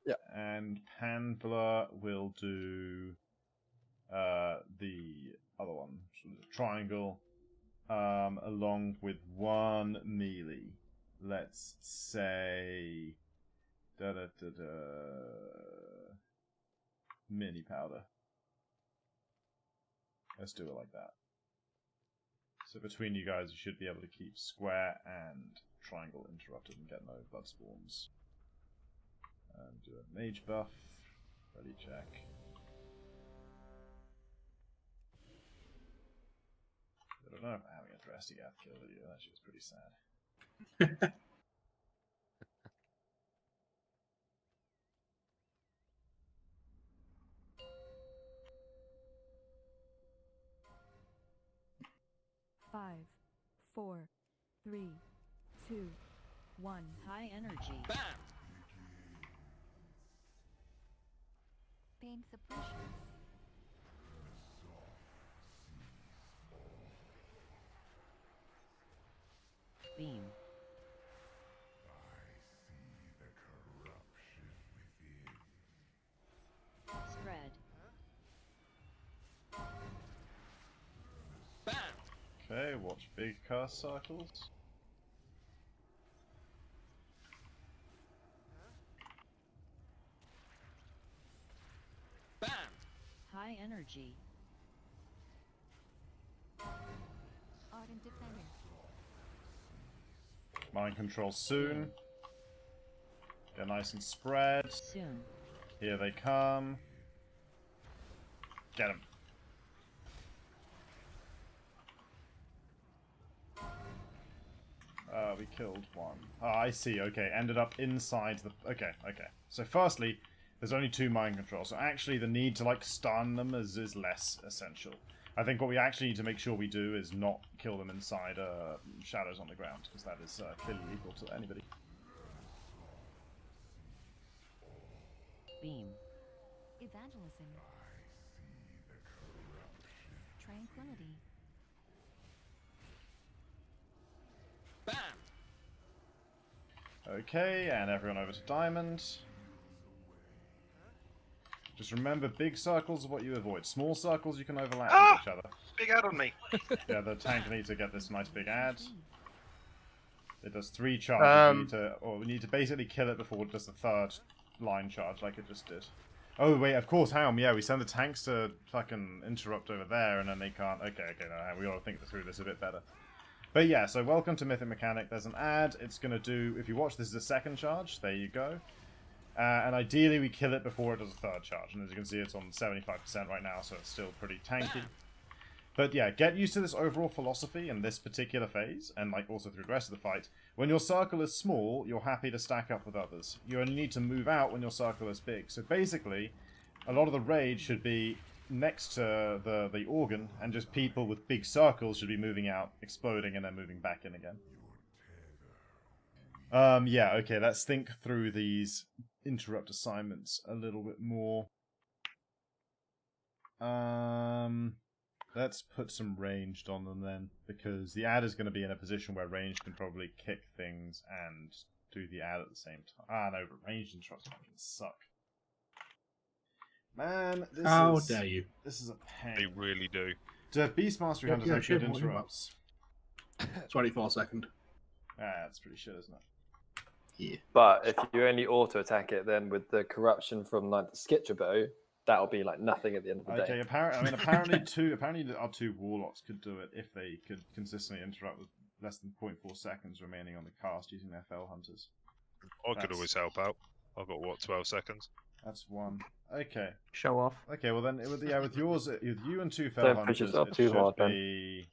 Yeah. And Pandler will do the other one, triangle, along with one melee. Let's say mini powder. Let's do it like that. So between you guys, you should be able to keep square and triangle interrupted and get no blood spawns. And do a mage buff. Ready check. I don't know if having a Drest'Agath kill video. That shit was pretty sad. Five, 4, 3, 2, 1. High energy. Bam! Pain suppression. Beam. Spread. Bam! Okay, watch big cast cycles. Bam! High energy. Ardent defender. Mind control soon. Get nice and spread. Soon. Here they come. Get them. We killed one. Oh, I see. Okay, ended up inside the... Okay. So firstly, there's only 2 mind controls. So actually the need to, like, stun them is less essential. I think what we actually need to make sure we do is not kill them inside shadows on the ground, because that is clearly lethal to anybody. Beam. Evangelism. Tranquility. Bam! Okay, and everyone over to Diamond. Just remember, big circles are what you avoid. Small circles you can overlap with each other. Big ad on me. Yeah, the tank needs to get this nice big ad. It does 3 charges. We need to basically kill it before it does the 3rd line charge, like it just did. Oh wait, of course, hang on. Yeah, we send the tanks to fucking interrupt over there, and then they can't. Okay, no, we gotta think through this a bit better. But yeah, so welcome to Mythic Mechanic. There's an ad. It's gonna do. If you watch, this is a 2nd charge. There you go. And ideally we kill it before it does a third charge. And as you can see, it's on 75% right now, so it's still pretty tanky. But yeah, get used to this overall philosophy in this particular phase, and like also through the rest of the fight. When your circle is small, you're happy to stack up with others. You only need to move out when your circle is big. So basically, a lot of the raid should be next to the organ, and just people with big circles should be moving out, exploding, and then moving back in again. Yeah, okay, let's think through these interrupt assignments a little bit more. Let's put some ranged on them then, because the ad is going to be in a position where ranged can probably kick things and do the ad at the same time. Ah, no, but ranged interrupts fucking suck. Man, How dare you? This is a pain. They really do. Do Beast Mastery Hunters have good interrupts? 24 second. Ah, that's pretty shit, isn't it? Yeah. But if you only auto attack it, then with the corruption from like the Skitcher bow, that'll be like nothing at the end of the day. Okay, apparently our two warlocks could do it if they could consistently interrupt with less than 0.4 seconds remaining on the cast using their Fell Hunters. I could always help out. I've got what, 12 seconds? That's one. Okay. Show off. Okay, well then, with yours, with you and two Fell Don't Hunters, push yourself it too should hard, be...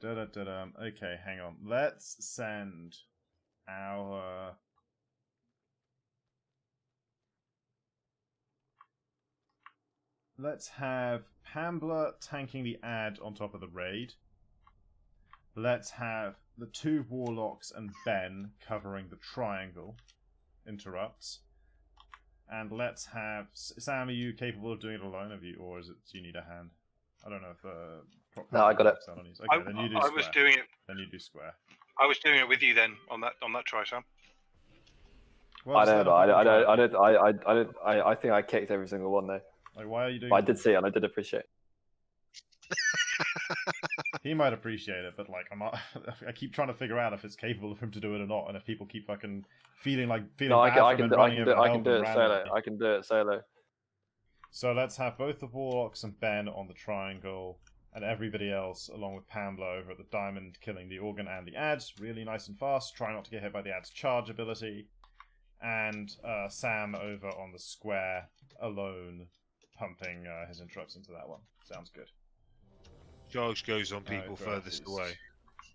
Okay, hang on. Let's send our... Let's have Pambler tanking the ad on top of the raid. Let's have the two Warlocks and Ben covering the triangle interrupts. And let's have... Sam, are you capable of doing it alone, or do you need a hand? I don't know if... No, I got it. Okay, then you do I was doing it. Then you do square. I was doing it with you then on that try, Sam. Well, I know, but I think I kicked every single one though. Like, why are you doing? But I did see it, and I did appreciate it. He might appreciate it, but like, I keep trying to figure out if it's capable of him to do it or not, and if people keep fucking feeling No, bad for him and running over I can do it randomly. solo. I can do it solo. So let's have both the Warlocks and Ben on the triangle, and everybody else, along with Pambler, over at the diamond, killing the organ and the ads, really nice and fast. Try not to get hit by the ad's charge ability. And Sam over on the square, alone, pumping his interrupts into that one. Sounds good. Charge goes on people furthest away.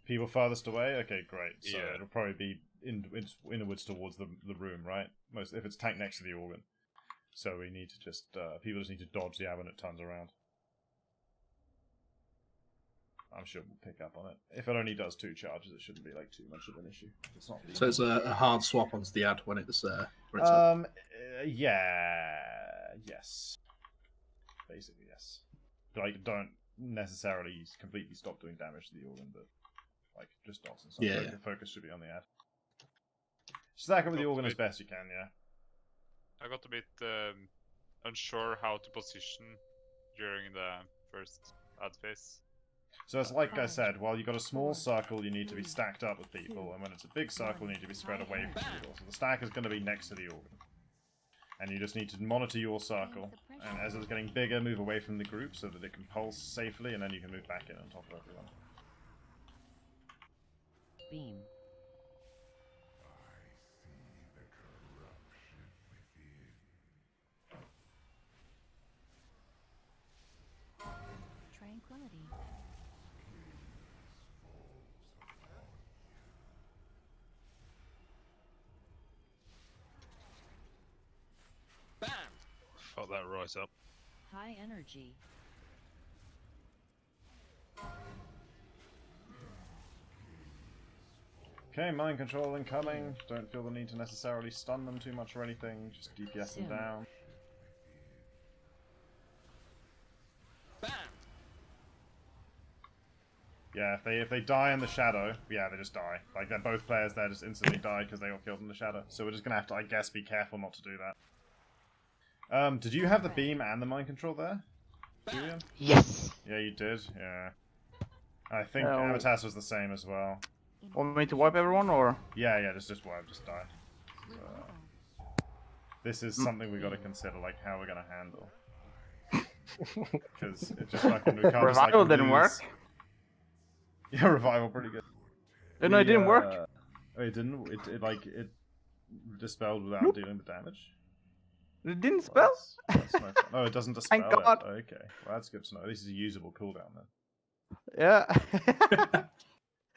People furthest away? Okay, great. So Yeah. it'll probably be inwards towards the room, right? Most if it's tanked next to the organ. So we need to just people just need to dodge the ad when it turns around. I'm sure we'll pick up on it. If it only does 2 charges, it shouldn't be like too much of an issue. It's not. So it's a hard swap onto the ad when it's up. Yes. Basically, yes. Like, don't necessarily completely stop doing damage to the organ, but like just dots and stuff. Yeah. The focus should be on the ad. Stack up with the organ as best you can, yeah. I got a bit unsure how to position during the first ad phase. So it's like I said, while you've got a small circle, you need to be stacked up with people, and when it's a big circle, you need to be spread away from people. So the stack is going to be next to the organ. And you just need to monitor your circle, and as it's getting bigger, move away from the group so that it can pulse safely, and then you can move back in on top of everyone. Beam. Tranquility. Fuck that right up. High energy. Okay, mind control incoming. Don't feel the need to necessarily stun them too much or anything. Just DPS them down. Yeah, if they die in the shadow, yeah, they just die. Like, they're both players there just instantly die because they got killed in the shadow. So we're just gonna have to, I guess, be careful not to do that. Did you have the beam and the mind control there, Julian? Yes. Yeah, you did. Yeah. I think Amatas was the same as well. Want me to wipe everyone, or? Yeah, just wipe, just die. This is something we got to consider, like how we're gonna handle. Because it just fucking we can't just, like, Revival didn't work. Yeah, revival pretty good. No, it didn't work. Oh, it didn't. It dispelled without dealing the damage? It didn't spell? That's no fun. Oh, it doesn't dispel Thank it. God. Okay, well that's good to know. This is a usable cooldown then. Yeah.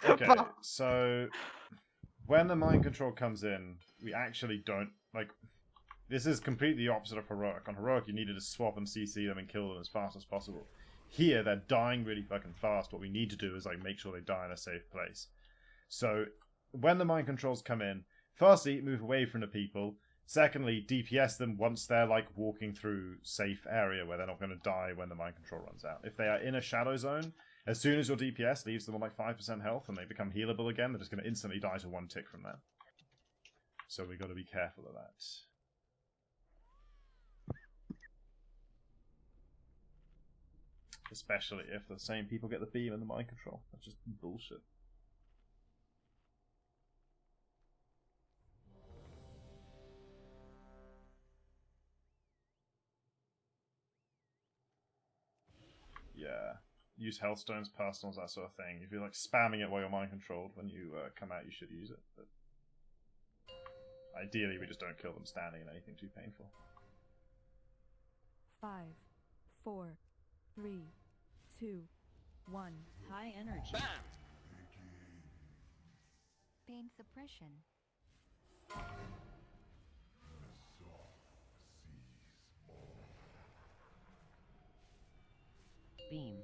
Okay, so when the mind control comes in, we actually don't like. This is completely the opposite of heroic. On heroic, you needed to swap and CC them and kill them as fast as possible. Here, they're dying really fucking fast. What we need to do is like make sure they die in a safe place. So when the mind controls come in, firstly, move away from the people. Secondly, DPS them once they're like walking through safe area where they're not going to die when the mind control runs out. If they are in a shadow zone, as soon as your DPS leaves them on like 5% health and they become healable again, they're just going to instantly die to one tick from that. So we got to be careful of that. Especially if the same people get the beam and the mind control. That's just bullshit. Yeah. Use health stones, personals, that sort of thing. If you're like spamming it while you're mind controlled, when you come out, you should use it. But ideally, we just don't kill them standing in anything too painful. 5, 4, 3, 2, 1. High energy. Pain suppression. Beam.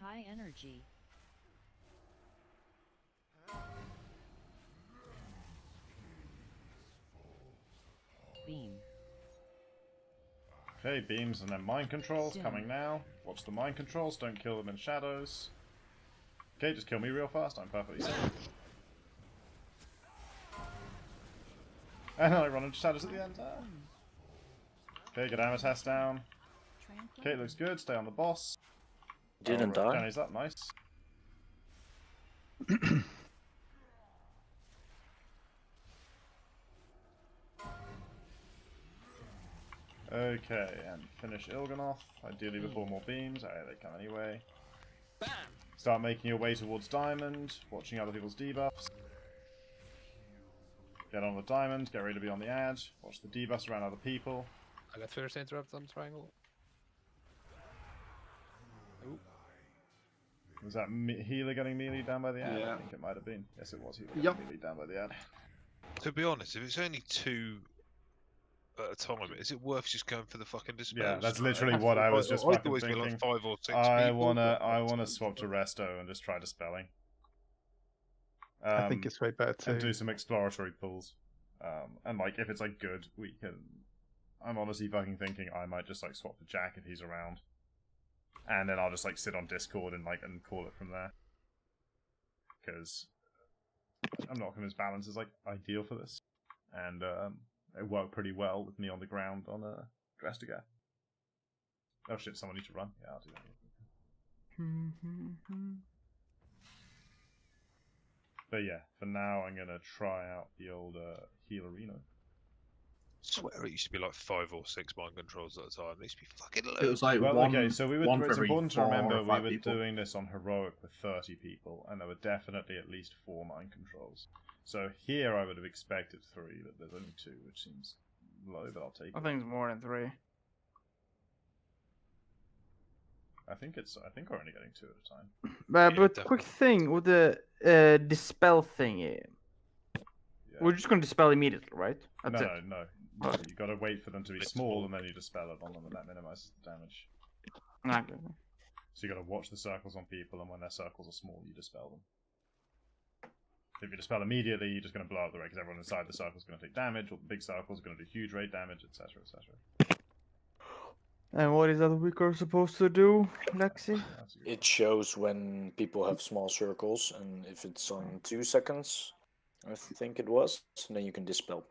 High energy. Beam. Okay, beams and then mind controls coming now. Watch the mind controls, don't kill them in shadows. Okay, just kill me real fast, I'm perfectly safe. And I run into shadows at the end. Okay, get Amethyst down. Okay, looks good, stay on the boss. Didn't die. Danny's up, nice. Okay, and finish Il'gynoth, ideally before more beams. Oh, they come anyway. Start making your way towards Diamond, watching other people's debuffs. Get on the Diamond, get ready to be on the edge, watch the debuffs around other people. I got first interrupt on triangle. Ooh. Was that healer getting melee down by the ad? Yeah. I think it might have been. Yes, it was healer Yep. getting melee down by the ad. To be honest, if it's only 2 at a time, is it worth just going for the fucking dispels? Yeah, that's literally what I was just I'd fucking always be thinking. like 5 or 6 I people, wanna but- swap to Resto and just try dispelling. I think it's way better too. And do some exploratory pulls. And like if it's like good, we can. I'm honestly fucking thinking I might just like swap for Jack if he's around, and then I'll just like sit on Discord and call it from there. Because I'm not convinced balance is like ideal for this, and it worked pretty well with me on the ground on Drest'Agath. Oh shit! Someone needs to run. Yeah, I'll do that. But yeah, for now I'm gonna try out the old Healerino. I swear it used to be like 5 or 6 mind controls at a time. It used to be fucking low. It was like Well, one, okay, so one for it's every important to 4 remember or we 5 were people. doing this on heroic with 30 people, and there were definitely at least 4 mind controls. So here I would have expected 3, but there's only 2, which seems low, but I'll take it. I think it's more than 3. I think we're only getting 2 at a time. But quick thing with the dispel thingy. We're just going to dispel immediately, right? That's it. No. You gotta wait for them to be small, and then you dispel it on them, and that minimizes the damage. Okay. So you gotta watch the circles on people, and when their circles are small, you dispel them. If you dispel immediately, you're just gonna blow up the rate, because everyone inside the circle is gonna take damage, or the big circles are gonna do huge rate damage, etc., etc. And what is that Wicker supposed to do, Lexi? It shows when people have small circles, and if it's on 2 seconds, I think it was, and then you can dispel.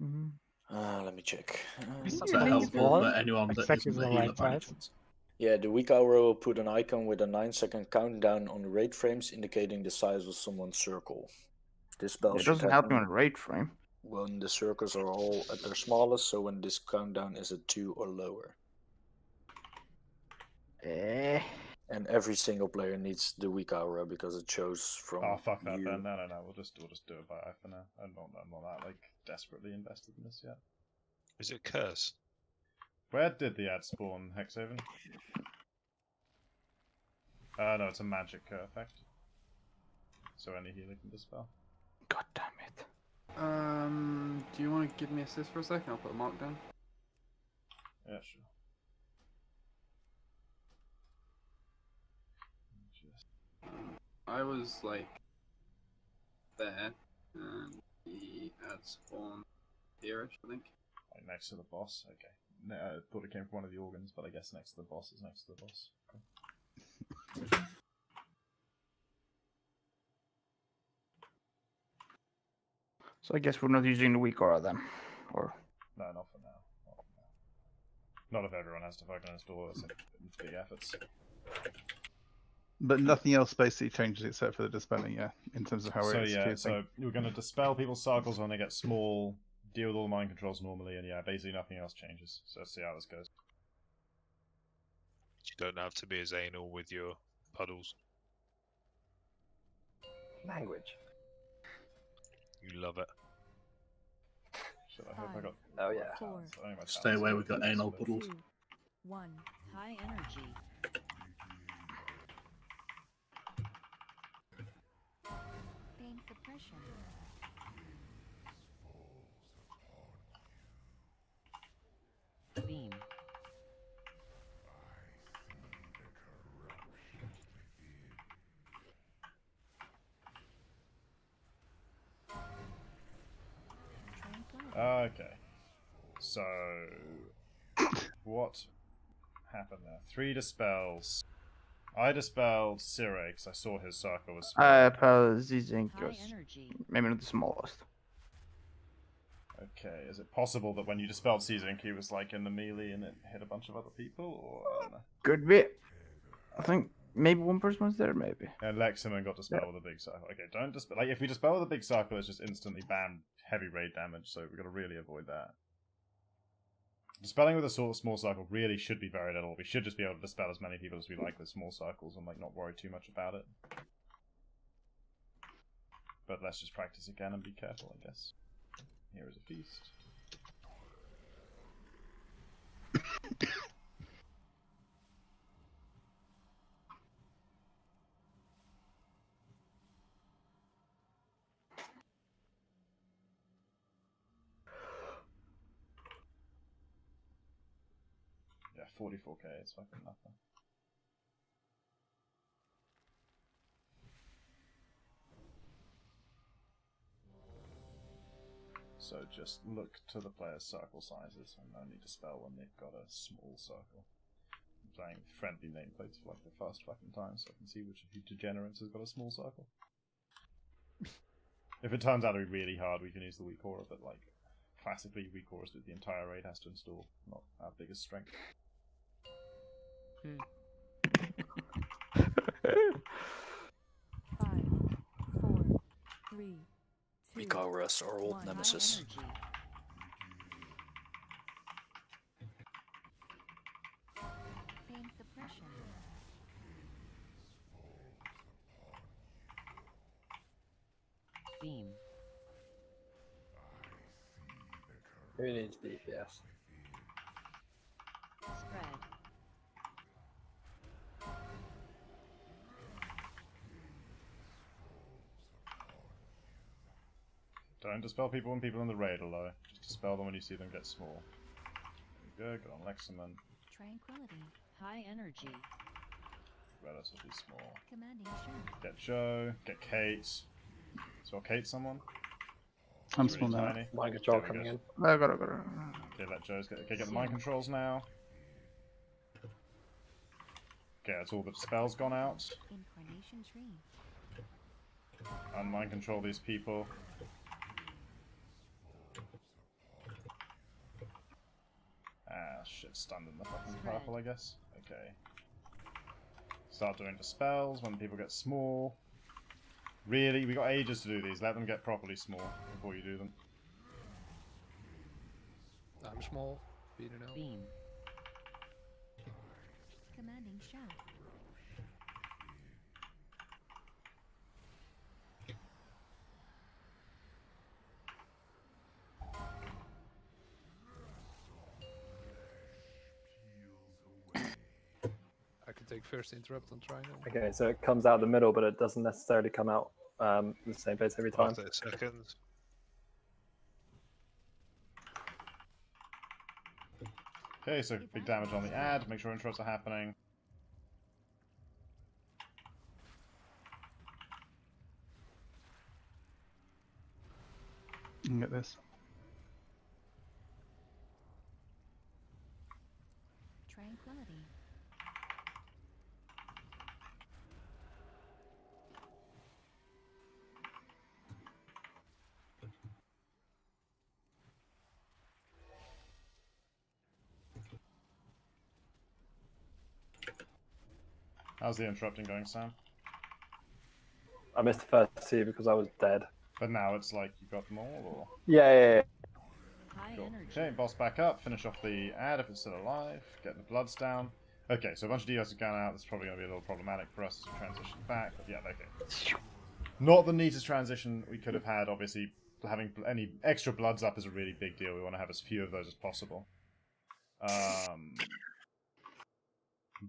Mm-hmm. Let me check. Is that helpful for anyone that Exactly isn't a the healer right by any size. chance? Yeah, the weak aura will put an icon with a 9-second countdown on the raid frames indicating the size of someone's circle. This spell It should doesn't help you on happen a raid frame. when the circles are all at their smallest, so when this countdown is at 2 or lower. And every single player needs the weak aura because it shows from Oh fuck that you. then. No. We'll just do it by eye for now. I'm not that like desperately invested in this yet. Is it curse? Where did the ad spawn, Hexhaven? No, it's a magic effect. So any healer can dispel. God damn it. Do you want to give me assist for a second? I'll put a mark down. Yeah, sure. I was like there, and the ad spawned here-ish, I think. Like next to the boss. Okay. No, I thought it came from one of the organs, but I guess next to the boss is next to the boss. Okay. So I guess we're not using the weak aura then, or No, not for now. Not if everyone has to fucking install this in big efforts. But nothing else basically changes except for the dispelling, yeah, in terms of how we're So executing. yeah, so we're going to dispel people's circles when they get small, deal with all the mind controls normally, and yeah, basically nothing else changes. So let's see how this goes. You don't have to be as anal with your puddles. Language. You love it. Shit, I hope I got. Oh yeah. Stay away, we've got anal puddles. 2, 1. High energy. Pain suppression. Beam. Okay. So, what happened there? 3 dispels. I dispelled Sire because I saw his circle was small. Zizink was maybe not the smallest. Okay, is it possible that when you dispelled Zizink, he was like in the melee and it hit a bunch of other people, or I don't know? Could be. I think maybe one person was there, maybe. And Leximan got dispelled with a big circle. Okay, don't dispel. Like if we dispel with a big circle, it's just instantly bam heavy raid damage. So we've got to really avoid that. Dispelling with a sort of small circle really should be very little. We should just be able to dispel as many people as we like with small circles and like not worry too much about it. But let's just practice again and be careful, I guess. Here is a feast. Yeah, 44k, it's fucking nothing. So just look to the player's circle sizes and only dispel when they've got a small circle. I'm playing friendly nameplates for like the first fucking time so I can see which of you degenerates has got a small circle. If it turns out to be really hard, we can use the weak aura, but like classically weak auras that the entire raid has to install, not our biggest strength. 5, 4, 3, 2, Weak auras are old 1. nemesis. High energy. Pain suppression. Beam. Who needs DPS? Spread. Don't dispel people when people in the raid are low. Just dispel them when you see them get small. There you go, good on Leximan. Tranquility. High energy. Relatively small. Commanding show. Get Joe, get Kate. Spell Kate someone. I'm It's small now. tiny. Mind control There we coming go. in. I got it. Okay, let Joe's get. Okay, get the mind controls now. Okay, that's all the spells gone out. Incarnation tree. Unmind control these people. Ah, shit, stunned in the fucking purple, I guess. Okay. start doing dispels when people get small. Really, we got ages to do these. Let them get properly small before you do them. I'm small. Beat it out. Beam. Commanding shout. I can take first interrupt and try now. Okay, so it comes out the middle, but it doesn't necessarily come out the same place every time. After seconds. Okay, so big damage on the ad. Make sure interrupts are happening. You can get this. Tranquility. How's the interrupting going, Sam? I missed the first two because I was dead. But now it's like you got them all, or? Yeah. High Cool. energy. Okay, boss back up. Finish off the ad if it's still alive. Get the bloods down. Okay, so a bunch of DOs have gone out. That's probably going to be a little problematic for us as we transition back. But yeah, okay. Not the neatest transition we could have had. Obviously, having any extra bloods up is a really big deal. We want to have as few of those as possible.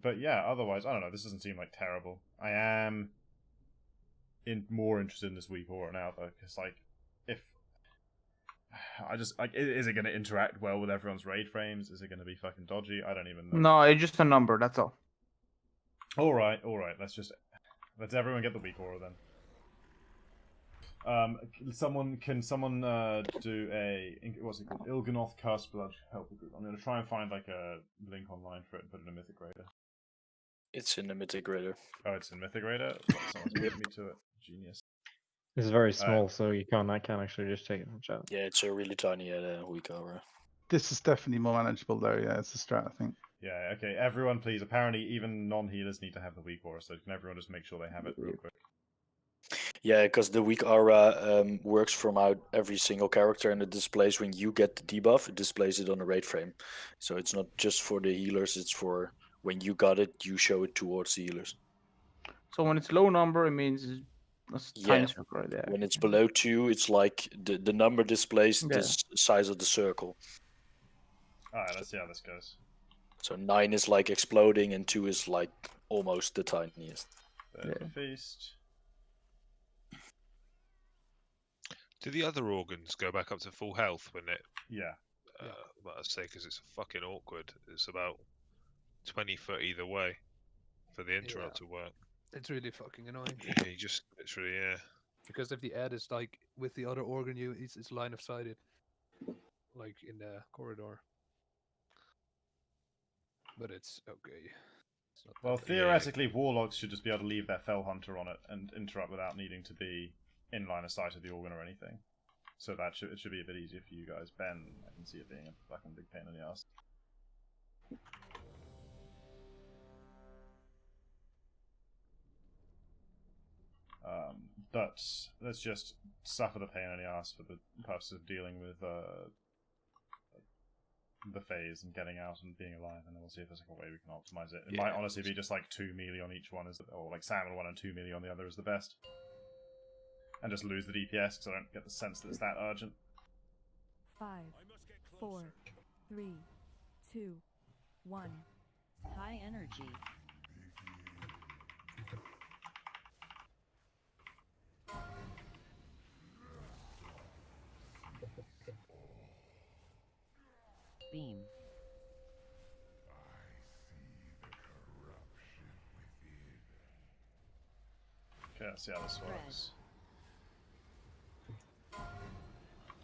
But yeah, otherwise, I don't know. This doesn't seem like terrible. I am more interested in this week or now, though, because like, if I just like, is it going to interact well with everyone's raid frames? Is it going to be fucking dodgy? I don't even know. No, it's just a number. That's all. All right. Let's everyone get the weak aura then. Can someone do a what's it called? Il'gynoth Curse Blood helper group? I'm gonna try and find like a link online for it and put it in a Mythic Raider. It's in the Mythic Raider. Oh, it's in Mythic Raider. Someone's get me to it. Genius. It's very small, so you can't. I can actually just take it from chat. Yeah, it's a really tiny weak aura. This is definitely more manageable though. Yeah, it's a strat, I think. Yeah. Okay. Everyone, please. Apparently, even non-healers need to have the weak aura. So can everyone just make sure they have it real quick? Yeah, because the weak aura works from out every single character, and it displays when you get the debuff. It displays it on the raid frame, so it's not just for the healers. It's for when you got it, you show it towards the healers. So when it's low number, it means it's tiny circle right there. When it's below 2, it's like the number displays the size of the circle. Alright, let's see how this goes. So 9 is like exploding, and 2 is like almost the tiniest. Feast. Do the other organs go back up to full health when it? Yeah. Well, I'd say because it's fucking awkward. It's about 20 foot either way for the interrupt to work. It's really fucking annoying. Yeah, you just literally Because if the ad is like with the other organ, it's line of sighted, like in the corridor. But it's okay. It's not Well, that bad. theoretically, warlocks should just be able to leave their fell hunter on it and interrupt without needing to be in line of sight of the organ or anything. So that it should be a bit easier for you guys. Ben, I can see it being a fucking big pain in the ass. But let's just suffer the pain in the ass for the purpose of dealing with the phase and getting out and being alive, and then we'll see if there's like a way we can optimize it. It might honestly be just like 2 melee on each one, or like salmon 1 and 2 melee on the other is the best. And just lose the DPS because I don't get the sense that it's that urgent. 5, 4, 3, 2, 1. High energy. Beam. Okay, let's see how this works.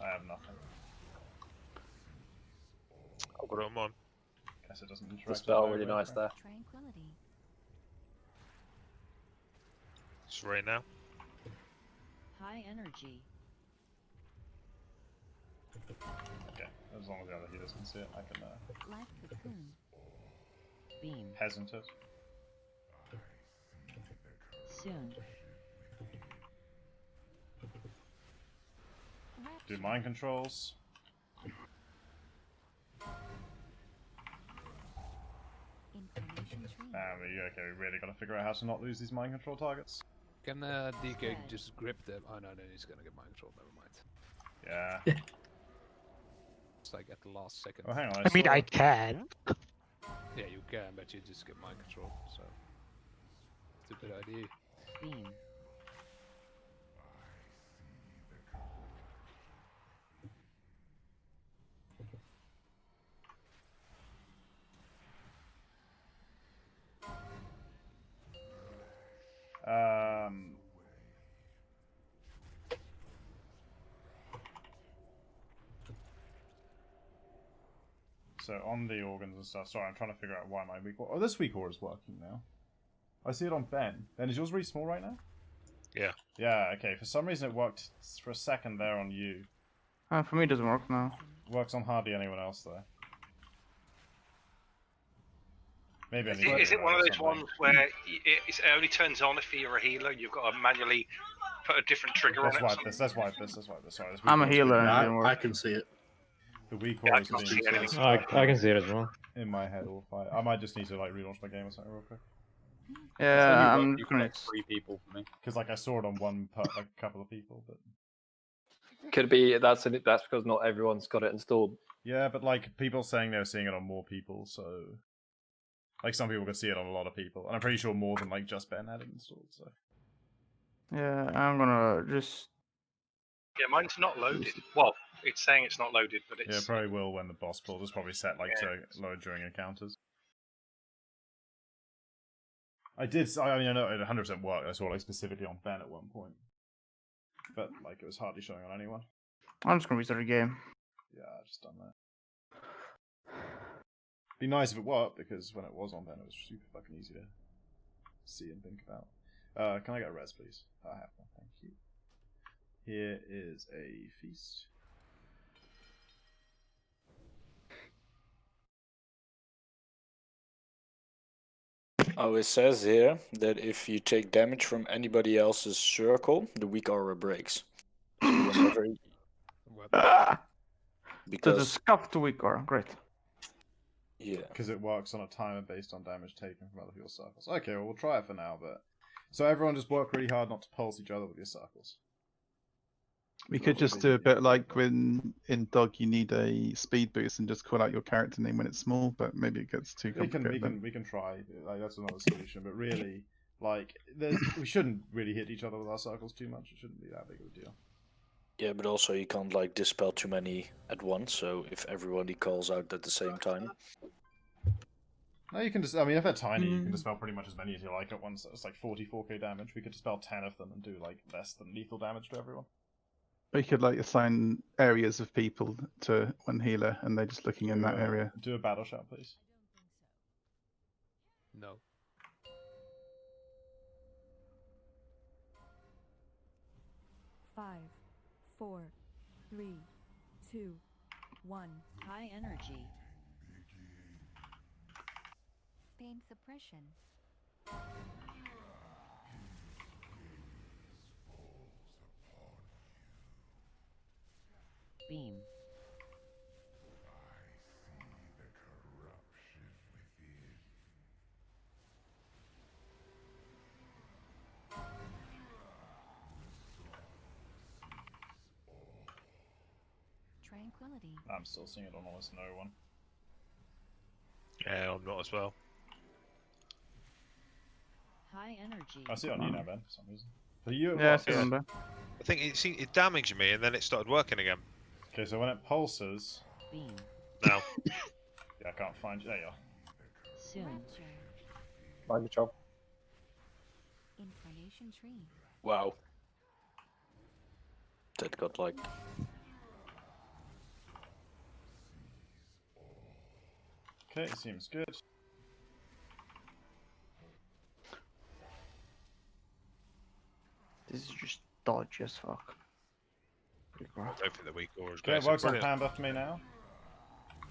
I have nothing. I've got it on. Guess it doesn't interact. The spell really nice there. Tranquility. It's right now. High energy. Okay, as long as the other healers can see it, I can Life cocoon. Beam. hesitant it. Soon. Do mind controls. Okay, we really gotta figure out how to not lose these mind control targets. Can DK just grip them? Oh no, then he's gonna get mind control. Never mind. Yeah. It's like at the last second. Oh, hang on. I mean, I can. Yeah, you can, but you just get mind control. So it's a good idea. Beam. So on the organs and stuff. Sorry, I'm trying to figure out why my weak. Oh, this weak aura is working now. I see it on Ben. Ben, is yours really small right now? Yeah. Yeah. Okay. For some reason, it worked for a second there on you. For me, it doesn't work now. Works on hardly anyone else though. Maybe I need Is it one of those ones where it only turns on if you're a healer? You've got to manually put a different trigger on it. Let's wipe this. Sorry, this I'm a healer. I can see it. The weak Yeah, aura I can't see anything. I can see it as well. In my head, all fight. I might just need to like relaunch my game or something real quick. Yeah, I'm looking at 3 people for me. Because like I saw it on like a couple of people, but Could be that's because not everyone's got it installed. yeah, but like people saying they're seeing it on more people, so like some people could see it on a lot of people, and I'm pretty sure more than like just Ben had it installed. So Yeah, I'm gonna just. Yeah, mine's not loaded. Well, it's saying it's not loaded, but it's. yeah, it probably will when the boss build is probably set like to load during encounters. I mean, I know it 100% worked. I saw like specifically on Ben at one point, but like it was hardly showing on anyone. I'm just gonna restart the game. Yeah, I've just done that. Be nice if it worked, because when it was on Ben, it was super fucking easy to see and think about. Can I get a res, please? I have one, thank you. Here is a feast. Oh, it says here that if you take damage from anybody else's circle, the weak aura breaks. So whenever Because the scuffed weak aura, great. Yeah. Because it works on a timer based on damage taken from other people's circles. Okay, well, we'll try it for now, but... So everyone just work really hard not to pulse each other with your circles. We could just do a bit like when in Dog you need a speed boost and just call out your character name when it's small, but maybe it gets too complicated. We can try. Like, that's another solution, but really, like, we shouldn't really hit each other with our circles too much. It shouldn't be that big of a deal. Yeah, but also you can't like dispel too many at once. So if everybody calls out at the same time. No, you can just. I mean, if they're tiny, you can dispel pretty much as many as you like at once. It's like 44k damage. We could dispel 10 of them and do like less than lethal damage to everyone. We could like assign areas of people to one healer, and they're just looking in that area. Do a battle shout, please. No. Five, 4, 3, 2, 1. High energy. Pain suppression. Beam. Tranquility. I'm still seeing it on almost no one. Yeah, I'm not as well. High energy. I see it on you now, Ben, for some reason. For you, Yeah, I see it on Ben. I think it damaged me and then it started working again. Okay, so when it pulses... Beam. Now. Yeah, I can't find you. There you are. Soon. Mind control. Incarnation tree. Wow. That got like. Okay, seems good. This is just dodgy as fuck. I don't think the weak aura is Okay, great. it works on Panda for me now.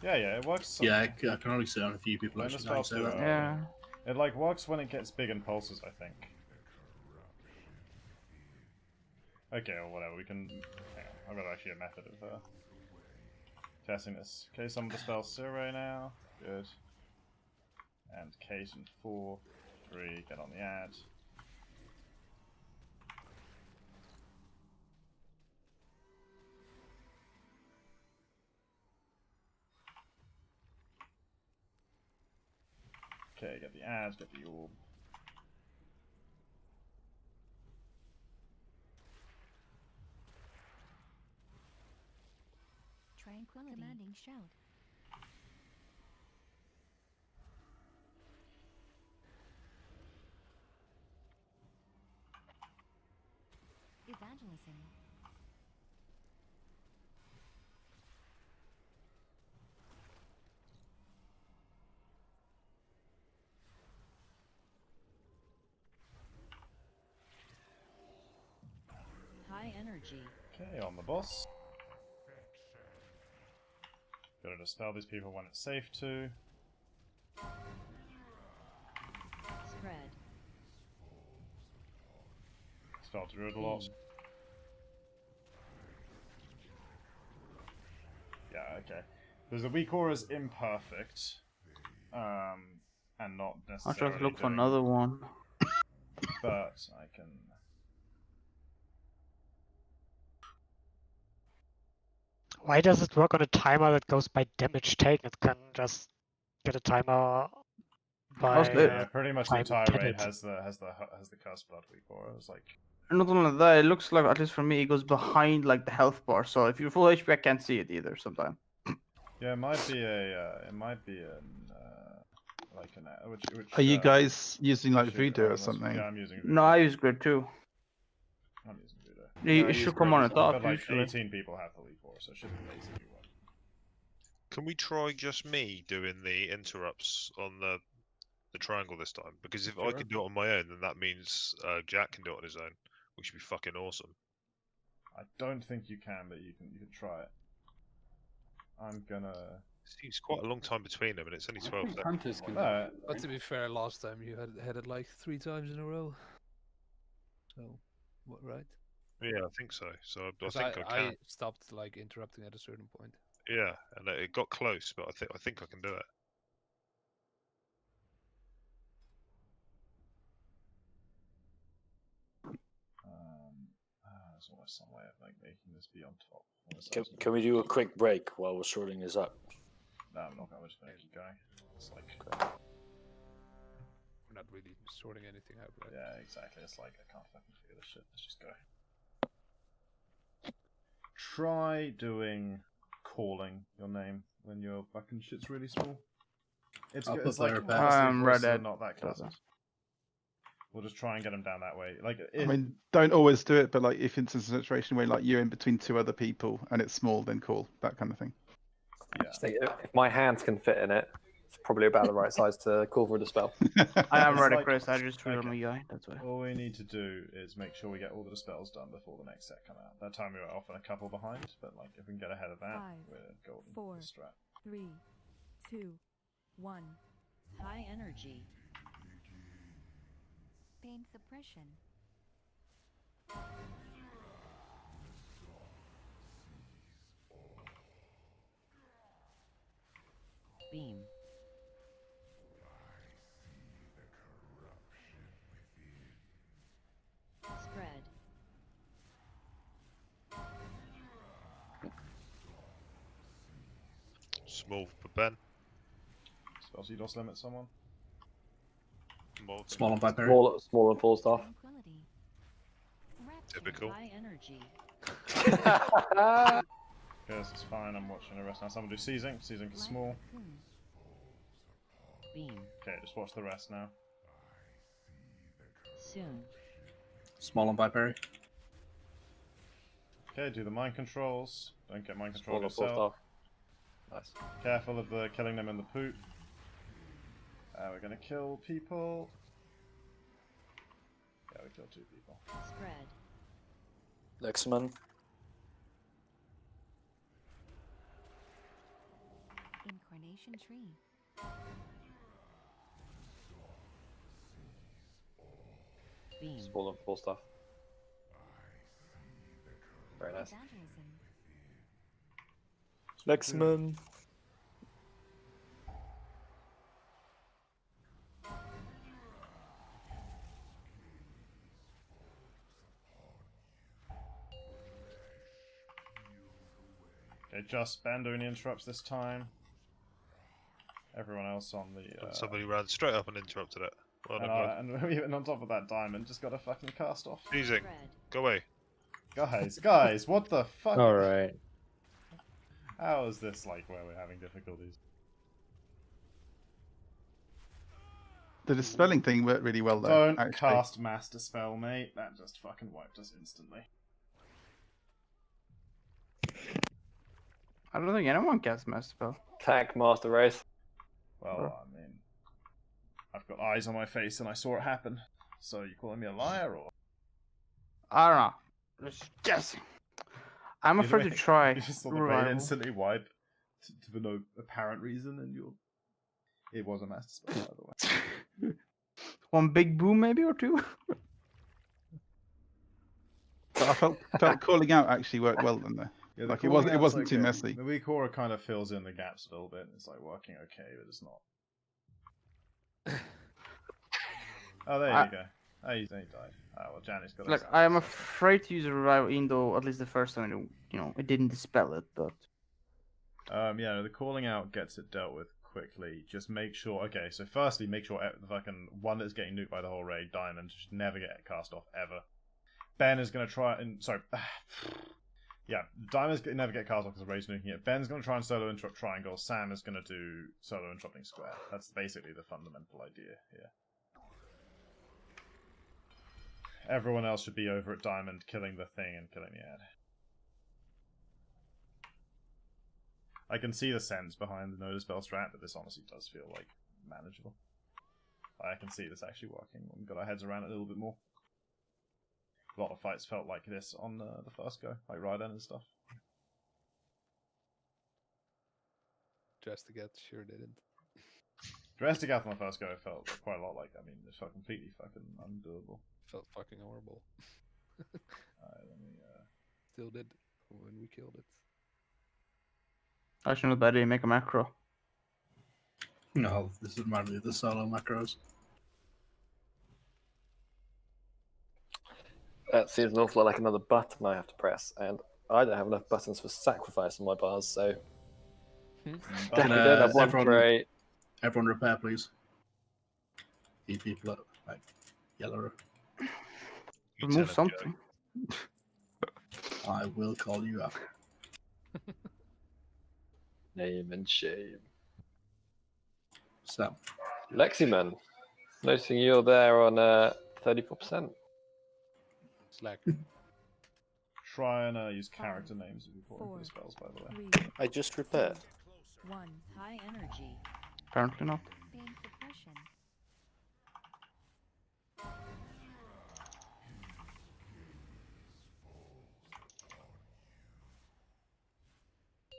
Yeah, it works. Yeah, I can only see it on a few people actually. Yeah. It like works when it gets big and pulses, I think. Okay, or whatever. We can. Hang on. I've got actually a method of testing this. Okay, someone dispel Sirre now. Good. And Kate and 4, 3, get on the ad. Okay, get the ad, get the orb. Tranquility. Commanding shout. Evangelism. High energy. Okay, on the boss. Gotta dispel these people when it's safe to. Spread. Dispel Druid a lot. Yeah, okay. There's the weak aura is imperfect. And not I'll necessarily try to look for doing- another one. But I can... Why does it work on a timer that goes by damage taken? It can just get a timer by yeah, pretty much the time entire raid added. has the curse blood weak aura. It's like Not only that, it looks like, at least for me, it goes behind like the health bar. So if you're full HP, I can't see it either sometimes. yeah, it might be like an which Are you guys using like Voodoo or unless- something? Yeah, I'm using Voodoo. No, I use grid too. I'm using Voodoo. It should come on the top But like usually. 18 people have the weak aura, so it should be basically one. Can we try just me doing the interrupts on the triangle this time? Because if I Sure. can do it on my own, then that means Jack can do it on his own, which would be fucking awesome. I don't think you can, but you can try it. I'm gonna. Seems quite a long time between them, and it's only 12 seconds. But to be fair, last time you had it like 3 times in a row. So, what, right? Yeah, I think so. So I 'Cause think I can. I stopped like interrupting at a certain point. Yeah, and it got close, but I think I can do it. There's always some way of like making this be on top. Can we do a quick break while we're sorting this up? No, I'm not going. We're just going to keep going. It's like. We're not really sorting anything out, right? Yeah, exactly. It's like I can't fucking figure this shit. Let's just go. Try doing calling your name when your fucking shit's really small. It's like Red Dead. not that close. We'll just try and get them down that way. Like, I mean, don't always do it, but like if it's a situation where like you're in between 2 other people and it's small, then call, that kind of thing. Yeah. If my hands can fit in it, it's probably about the right size to call for a dispel. I am It's ready, like- Chris. I just threw it on okay. my guy. That's why. All we need to do is make sure we get all the dispels done before the next set come out. That time we were often a couple behind, but like if we can get ahead of that, 5, we're golden. 4, This strat. 3, 2, 1. High energy. Pain suppression. Beam. Spread. Small for Ben. Spell DOS limit someone. Small and Viper. Small and full stuff. Tranquility. Typical. High energy. Yes, it's fine. I'm watching the rest now. Someone do seizing. Seizing is small. Beam. Okay, just watch the rest now. Soon. Small and Viper. Okay, do the mind controls. Don't get mind Small control and full yourself. stuff. Nice. Careful of the killing them in the poop. We're gonna kill people. Yeah, we killed 2 people. Spread. Lexman. Incarnation tree. Beam. Small and full stuff. Lexman. Okay, just Ben doing the interrupts this time. Everyone else on the. And somebody ran straight up and interrupted it. Well done, and even on top of that, Diamond just got a fucking cast off. Freezing. Go away. Guys, what the fuck? Alright. How is this like where we're having difficulties? The dispelling thing worked really well though. Don't actually. cast Master Spell, mate. That just fucking wiped us instantly. I don't think anyone casts Master Spell. Attack Master Race. Well, I mean, I've got eyes on my face and I saw it happen. So you calling me a liar or? I don't know. Just guessing. I'm afraid to try. You just saw the raid Revival. instantly wipe for no apparent reason, and you're. It was a Master Spell, by the way. One big boom, maybe, or two. But I felt calling out actually worked well then though. Yeah, Like it wasn't too okay. messy. The weak aura kind of fills in the gaps a little bit. It's like working okay, but it's not. Oh, there you go. Oh, he died. Oh, well, Janny's got. Like I am afraid to use a revival, even though at least the first time it didn't dispel it, but. Yeah, the calling out gets it dealt with quickly. Just make sure. Okay, so firstly, make sure the fucking one that's getting nuked by the whole raid, Diamond, should never get cast off ever. Ben is gonna try and sorry. Yeah, Diamond's never get cast off because the raid's nuking it. Ben's gonna try and solo interrupt triangle. Sam is gonna do solo interrupting square. That's basically the fundamental idea here. Everyone else should be over at Diamond, killing the thing and killing the ad. I can see the sense behind the Notice Spell strat, but this honestly does feel like manageable. I can see this actually working when we've got our heads around it a little bit more. A lot of fights felt like this on the first go, like Raiden and stuff. Drest'Agath sure didn't. Drest'Agath on the first go felt quite a lot like, I mean, it felt completely fucking undoable. Felt fucking horrible. Let me, Still did when we killed it. Actually, not bad. You make a macro. No, this is mainly the solo macros. That seems an awful lot like another button I have to press, and I don't have enough buttons for sacrifice on my bars, so. Definitely don't have one for a. Everyone repair, please. Keep people up, like yellow. Remove something. I will call you out. Name and shame. So. Leximan, noticing you're there on 34%. Slack. try and use character names if you're calling for the spells, by the way. I just repaired. One high energy. Apparently not. Pain suppression.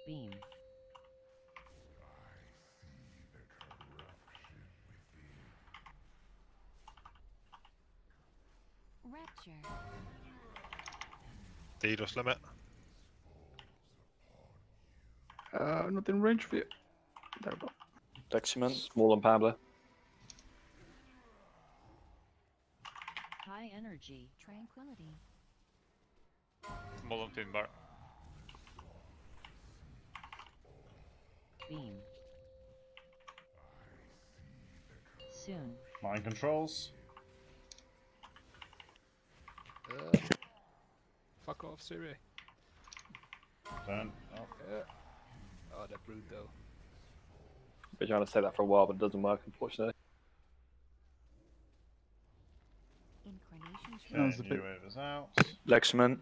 Beam. Rapture. DDoS limit. Not in range for you. There we go. Deximent, small and Pablo. High energy. Tranquility. Small and thin bar. Beam. Soon. Mind controls. Fuck off, Siri. Turn. Oh. Oh, that brute though. Been trying to say that for a while, but it doesn't work, unfortunately. Incarnation Okay, new wave is out. Lexman.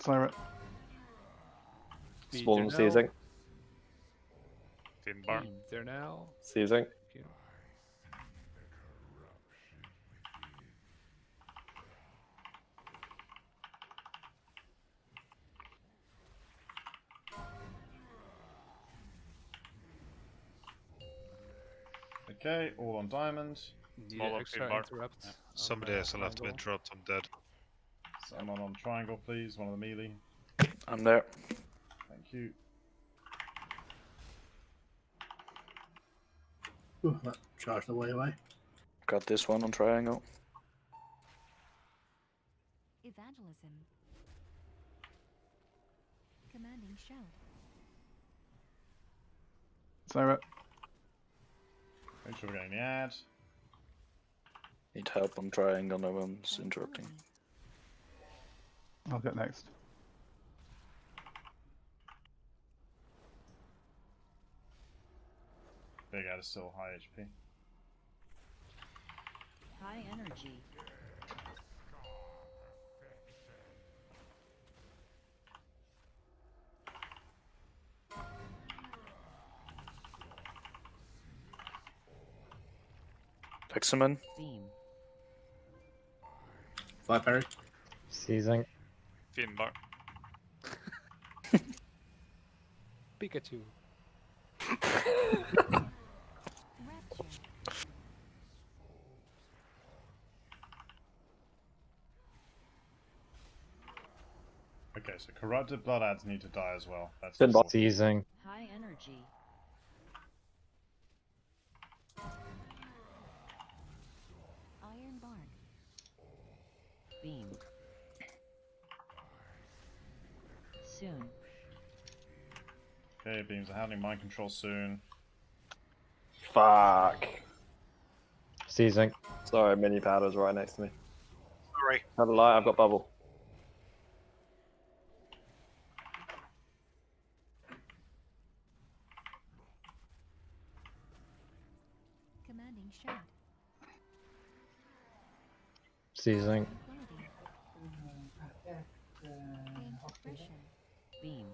Siret. Small and seizing. Thin bar. There now. Seizing. Okay, all on diamond. Need an extra interrupt. Somebody has to have to interrupt, I'm dead. Someone on triangle, please. One of the melee. I'm there. Thank you. Ooh, that charged the way away. Got this one on triangle. Evangelism. Commanding shout. Sarah. Make sure we're getting the ad. Need help on triangle, no one's interrupting. I'll get next. Big ad is still high HP. High energy. Hexaman. Beam. Fly parry. Seizing. Finbar. Pikachu. Rapture. Okay, so corrupted blood ads need to die as well. That's Seizing. High energy. Iron bark. Beam. Soon. Okay, beams are handling mind control soon. Fuck. Seizing. Sorry, mini powder's right next to me. Sorry. Had a light, I've got bubble. Commanding shout. Seizing. Gain suppression. Beam.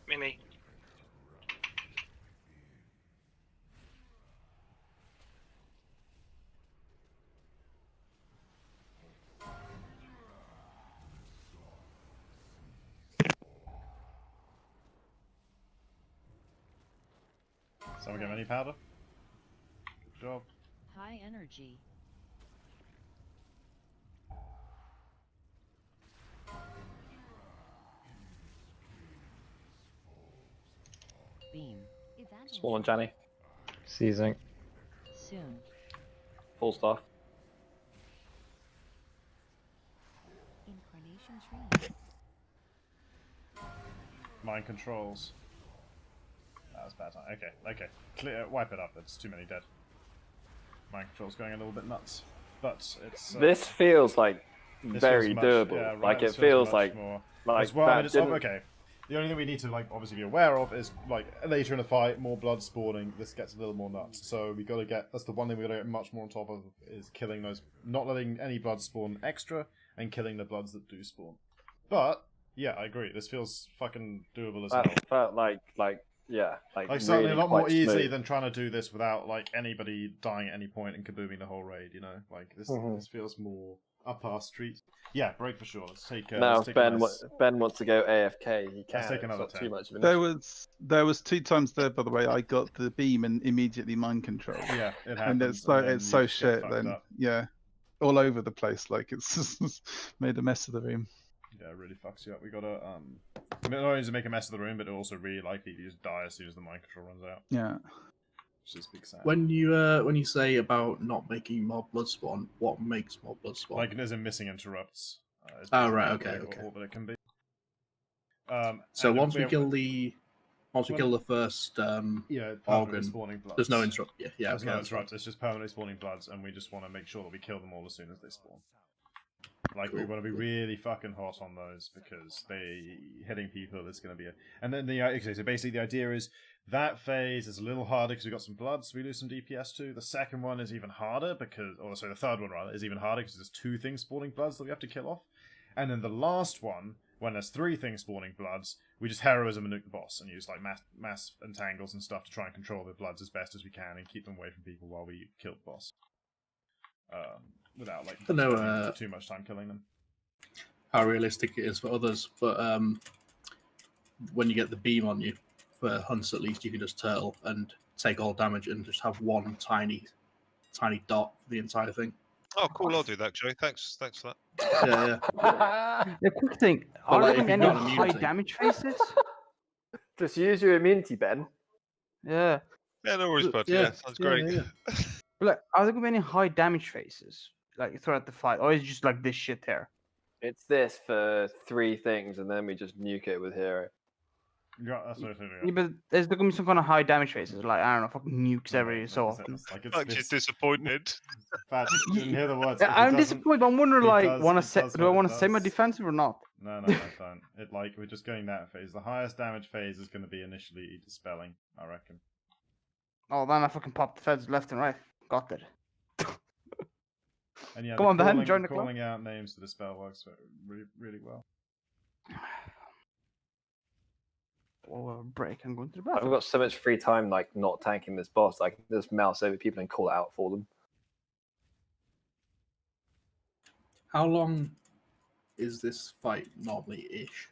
Mini. Someone get any powder? Good job. High energy. Beam. Evangelism. Small on Janny. Seizing. Soon. Full staff. Incarnation tree. Mind controls. That was bad time. Okay. Clear. Wipe it up. That's too many dead. Mind control's going a little bit nuts. But it's... This feels like this very feels much, doable. yeah, right, Like, this it feels much like... more. Like, As well, that it's, didn't... okay. The only thing we need to obviously be aware of is later in the fight, more blood spawning. This gets a little more nuts. So we got to get. That's the one thing we got to get much more on top of is killing those, not letting any blood spawn extra, and killing the bloods that do spawn. But yeah, I agree. This feels fucking doable as hell. Felt like Certainly really a lot more quite easily smooth. than trying to do this without anybody dying at any point and kabooming the whole raid. You know, this feels more up our street. Yeah, break for sure. Let's take. Now, let's take Ben wants to go AFK. He can. Let's take another it's not 10. too much of an There was 2 times there, by the way. I got the beam and immediately mind control. Yeah, it and happens. it's so you just get shit. fucked Then up. yeah, all over the place. Like it's just made a mess of the room. Yeah, it really fucks you up. We gotta not only does it make a mess of the room, but also really likely to just die as soon as the mind control runs out. Yeah. Which is big sad. When you say about not making more blood spawn, what makes more blood spawn? Like as in missing interrupts. Oh right, okay. All that it can be. So and once we we're- kill the kill the first permanently organ, spawning bloods. there's no interrupt. Yeah, There's okay, no that's fine. interrupts. It's just permanently spawning bloods, and we just want to make sure that we kill them all as soon as they spawn. Like we want to be really fucking hot on those because they hitting people is going to be a. And then so basically the idea is that phase is a little harder because we got some blood, so we lose some DPS too. The second one is even harder the third one rather is even harder because there's 2 things spawning bloods that we have to kill off. And then the last one, when there's 3 things spawning bloods, we just heroism and nuke the boss and use mass entangles and stuff to try and control the bloods as best as we can and keep them away from people while we kill the boss. Without spending too much time killing them. How realistic it is for others, but when you get the beam on you, for hunts at least, you can just turtle and take all damage and just have one tiny dot for the entire thing. Oh, cool. I'll do that, Joe. Thanks for that. Yeah. The quick thing: But, are like, there if you've any got an high immunity- damage phases? Just use your immunity, Ben. Yeah. Yeah, no worries, bud. Yeah, Yeah, sounds great. But like, are there gonna be any high damage phases like throughout the fight, or is it just like this shit here? It's this for 3 things, and then we just nuke it with hero. Yeah, that's what I said. Yeah, but there's gonna be some kind of high damage phases, like I don't know, fucking nukes every so often. Like Like she's disappointed. Pat, you didn't hear the words. Yeah, If it I'm doesn't- disappointed. I'm wondering, it like, does- wanna it say, does do I what it want to say my does. defensive or not? No, don't. It like we're just going that phase. The highest damage phase is going to be initially dispelling, I reckon. Oh, then I fucking popped the feds left and right. Got it. And yeah, Come on, Ben, join the club. calling out names to dispel works really, really well. Oh, break. I'm going to the I've bathroom. got so much free time, like not tanking this boss. I can just mouse over people and call it out for them. How long is this fight normally ish?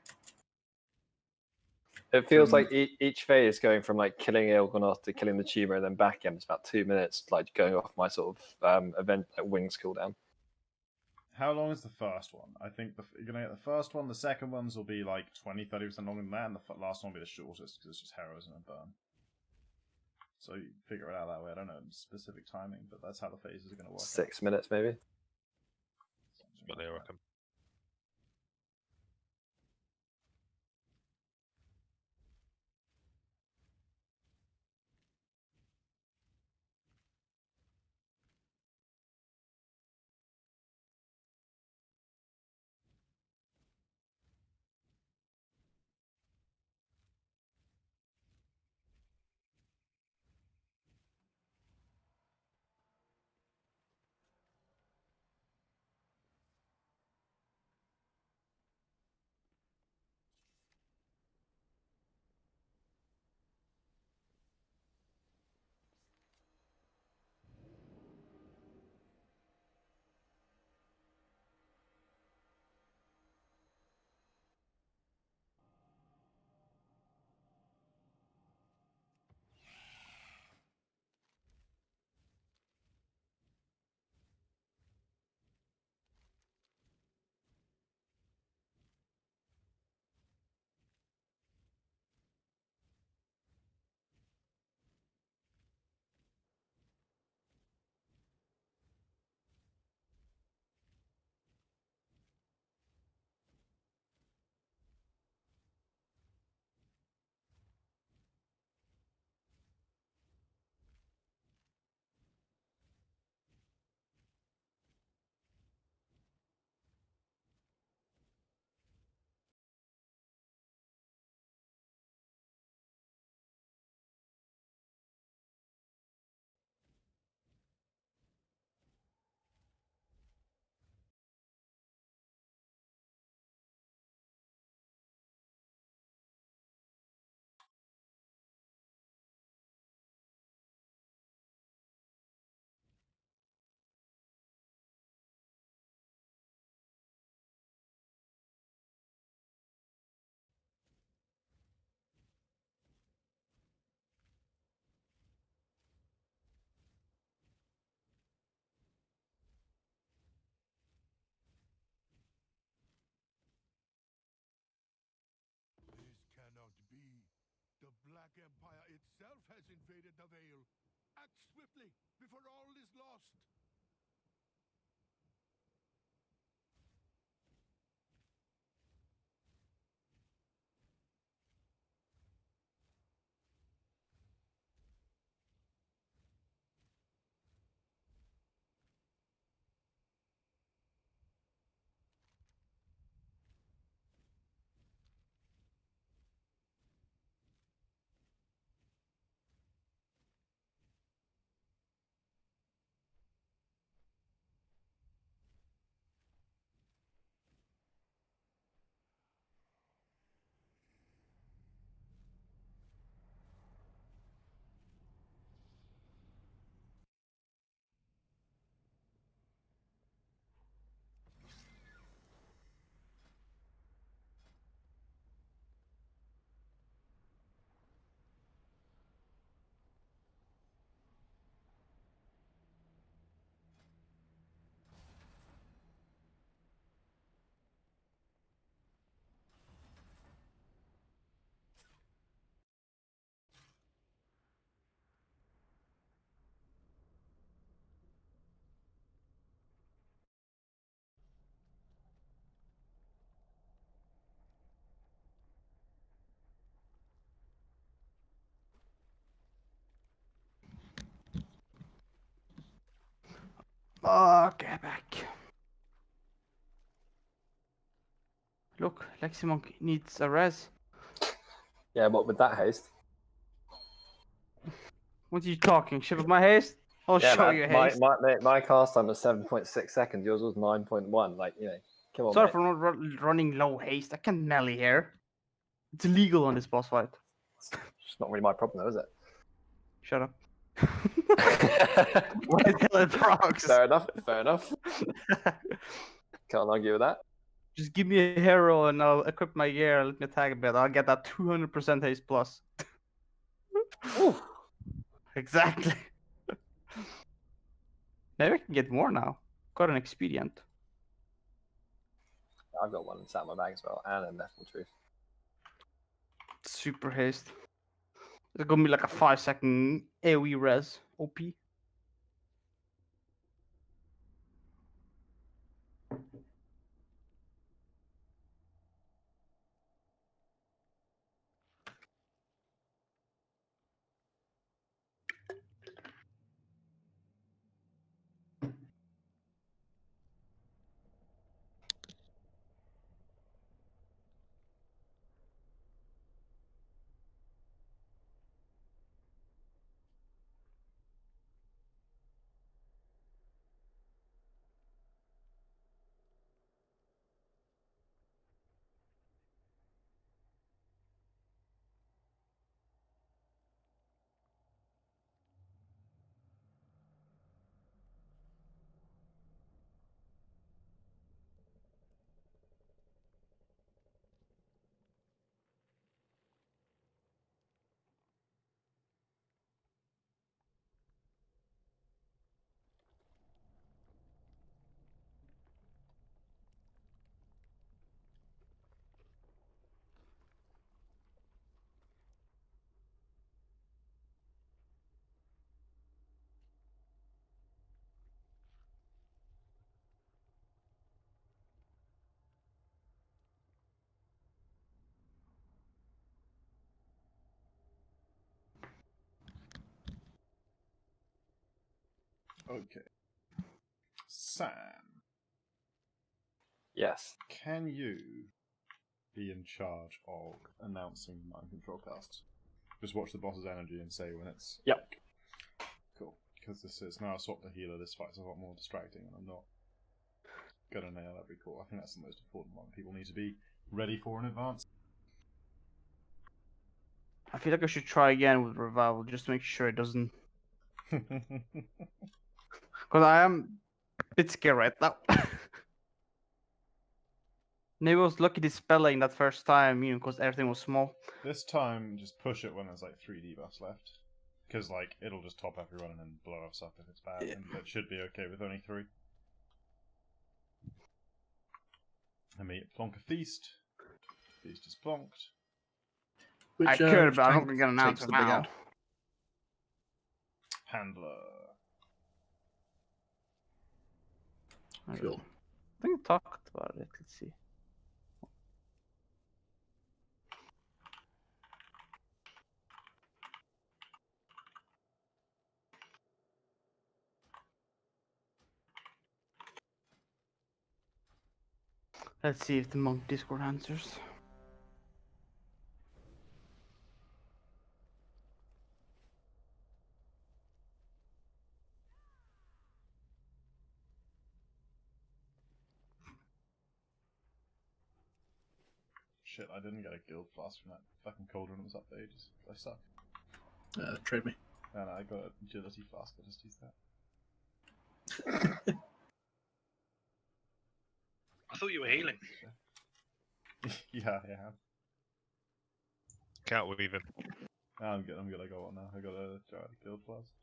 It feels like each phase going from like killing Ilgonoth to killing the tumor and then back again. It's about 2 minutes, like going off my sort of event like wings cooldown. How long is the first one? I think you're going to get the first one. The second ones will be like 20-30% longer than that, and the last one will be the shortest because it's just heroism and burn. So you figure it out that way. I don't know specific timing, but that's how the phases are going to work. 6 minutes maybe. What they reckon. The Black Empire itself has invaded the Vale. Act swiftly before all is lost. Okay, back. Look, Leximonk needs a res. Yeah, but with that haste. What are you talking? Shit with my haste? I'll Yeah, show man. you My, haste. my cast time was 7.6 seconds. Yours was 9.1. Like, you know, come on, Sorry mate. for not running low haste. I can't melee here. It's illegal on this boss fight. It's not really my problem, though, is it? Shut up. Why tell it procs? Fair enough. Fair enough. Can't argue with that. Just give me a hero and I'll equip my gear. Let me attack a bit. I'll get that 200% haste plus. Exactly. Maybe I can get more now. Got an expedient. I've got one inside my bag as well, and a Nephil Truth. Super haste. It's gonna be like a 5-second AoE res. OP. Okay. Sam. Yes. Can you be in charge of announcing mind control casts? Just watch the boss's energy and say when it's... Yep. Cool. Because this is now I swap the healer, this fight's a lot more distracting and I'm not gonna nail every call. I think that's the most important one. People need to be ready for in advance. I feel like I should try again with revival just to make sure it doesn't. Because I am a bit scared right now. Maybe I was lucky dispelling that first time, you know, because everything was small. This time, just push it when there's like 3 debuffs left. Because like it'll just top everyone and then blow us up if it's bad. Yeah. And it should be okay with only 3. I mean, plonk a feast. Feast is plonked. Which, I could, which but I'm not tank going to announce takes it the big now. L? Handler. Cool. I think we talked about it. Let's see. Let's see if the monk Discord answers. Shit, I didn't get a guild flask from that fucking cauldron that was up for ages. I suck. Trade me. And I got an agility flask, I just used that. I thought you were healing. Yeah, I am. Can't weave him. I'm good, I got one now. I got a guild flask.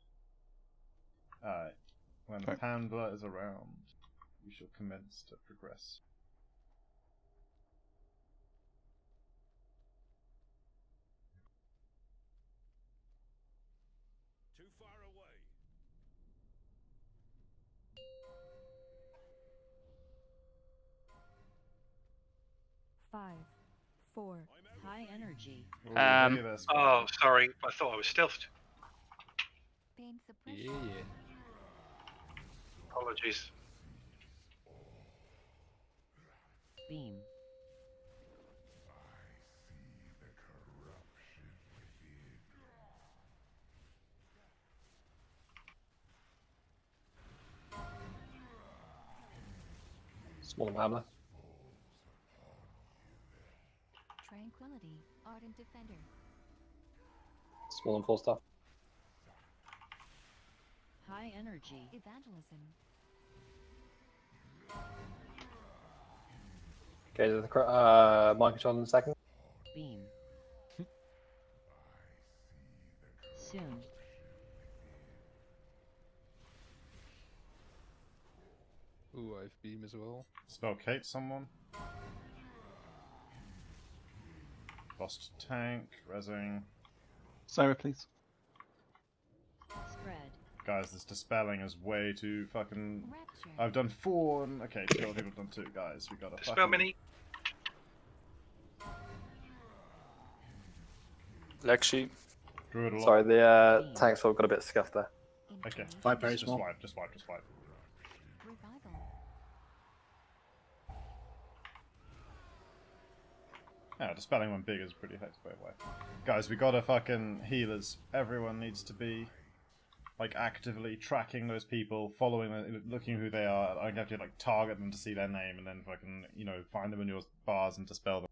Alright. When the handler is around, we shall commence to progress. Too far away. 5, 4, high energy. Oh, sorry. I thought I was stealthed. Yeah, yeah. Apologies. Beam. Small hammer. Tranquility. Ardent Defender. Small and 4 stuff. High Energy. Evangelism. Okay, the mind control in a second. Beam. Soon. Ooh, I have beam as well. Spell Kate, someone. Lost tank, rezzing. Sarah, please. Spread. Guys, this dispelling is way too fucking. Rapture. I've done 4 and okay, 2 other people have done 2. Guys, we gotta Dispel fucking. mini. Lexi. Druid a lot. Sorry, the tank sword got a bit scuffed there. Okay. Five very Just small. wipe, just wipe, just wipe. Revival. Yeah, dispelling one big is pretty effective way. Guys, we gotta fucking healers. Everyone needs to be like actively tracking those people, following them, looking who they are. I have to like target them to see their name, and then fucking find them in your bars and dispel them.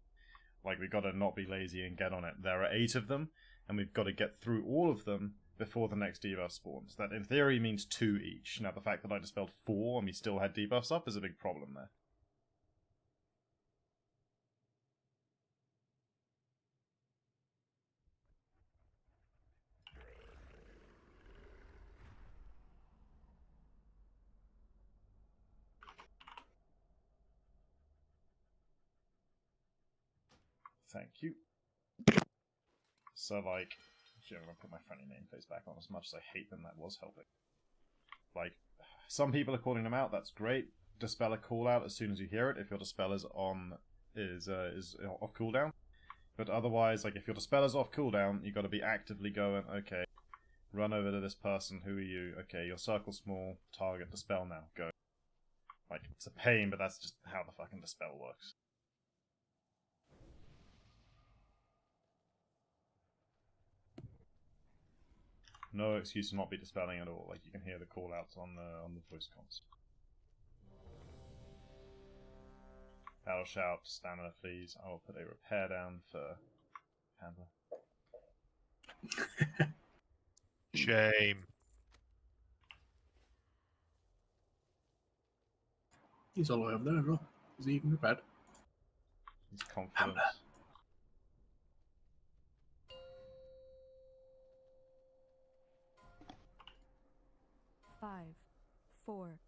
Like we gotta not be lazy and get on it. There are 8 of them, and we've got to get through all of them before the next debuff spawns. That in theory means 2 each. Now the fact that I dispelled 4 and we still had debuffs up is a big problem there. Thank you. So, like, actually, I'm gonna put my friendly name face back on. As much as I hate them, that was helping. Like, some people are calling them out. That's great. Dispel a call out as soon as you hear it. If your dispel is on is off cooldown. But otherwise, like, if your dispel is off cooldown, you got to be actively going. Okay, run over to this person. Who are you? Okay, your circle small. Target dispel now. Go. Like, it's a pain, but that's just how the fucking dispel works. No excuse to not be dispelling at all. Like you can hear the call outs on the voice comms. Battle shout, stamina please. I will put a repair down for handler. Shame. He's all the way over there as well. Is he even prepared? He's confident. 5, 4,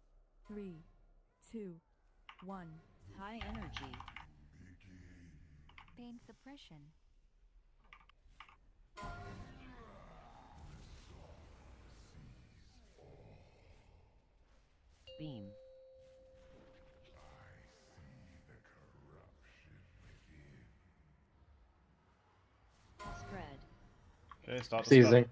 3, 2, 1. High Energy. Pain Suppression. Beam. Spread. Okay, start Seizing.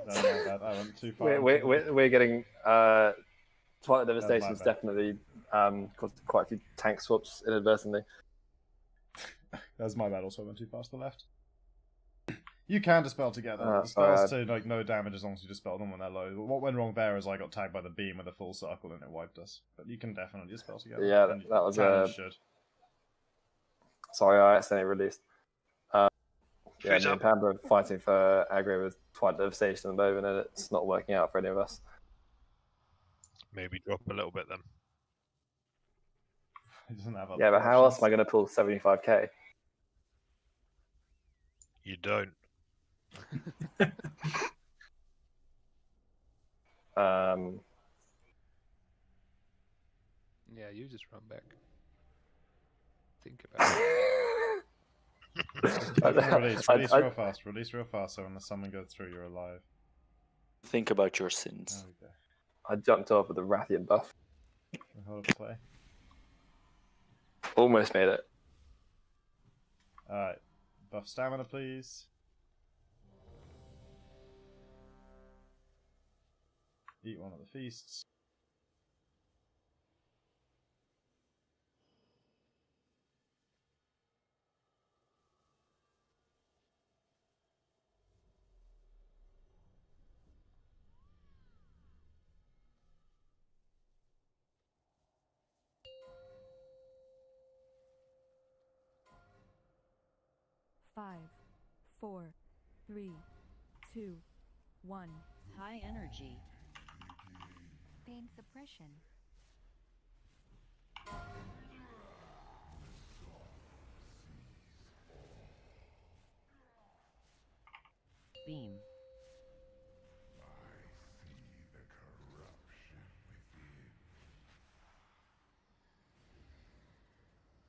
I went too far. We're getting Twilight Devastation has bad. definitely caused quite a few tank swaps inadvertently. That's my bad. Also, I went too fast to the left. You can dispel together. The sorry, spells to like no damage as long as you dispel them when they're low. What went wrong there is I got tagged by the beam with a full circle and it wiped us. But you can definitely dispel together. Yeah, And that was should. Sorry, I accidentally released. Yeah, Who's me up? and Pamba are fighting for aggro with Twilight Devastation at the moment, and it's not working out for any of us. Maybe drop a little bit then. He doesn't have Yeah, but how else am I going to pull 75k? You don't. Yeah, you just run back. Think about it. Release real fast. Release real fast so when the summon goes through, you're alive. Think about your sins. There we go. I jumped off with the Rathian buff. Hold play. Almost made it. Alright. Buff stamina, please. Eat one of the feasts. Five, 4, 3, 2, 1. High energy. Pain suppression. Beam.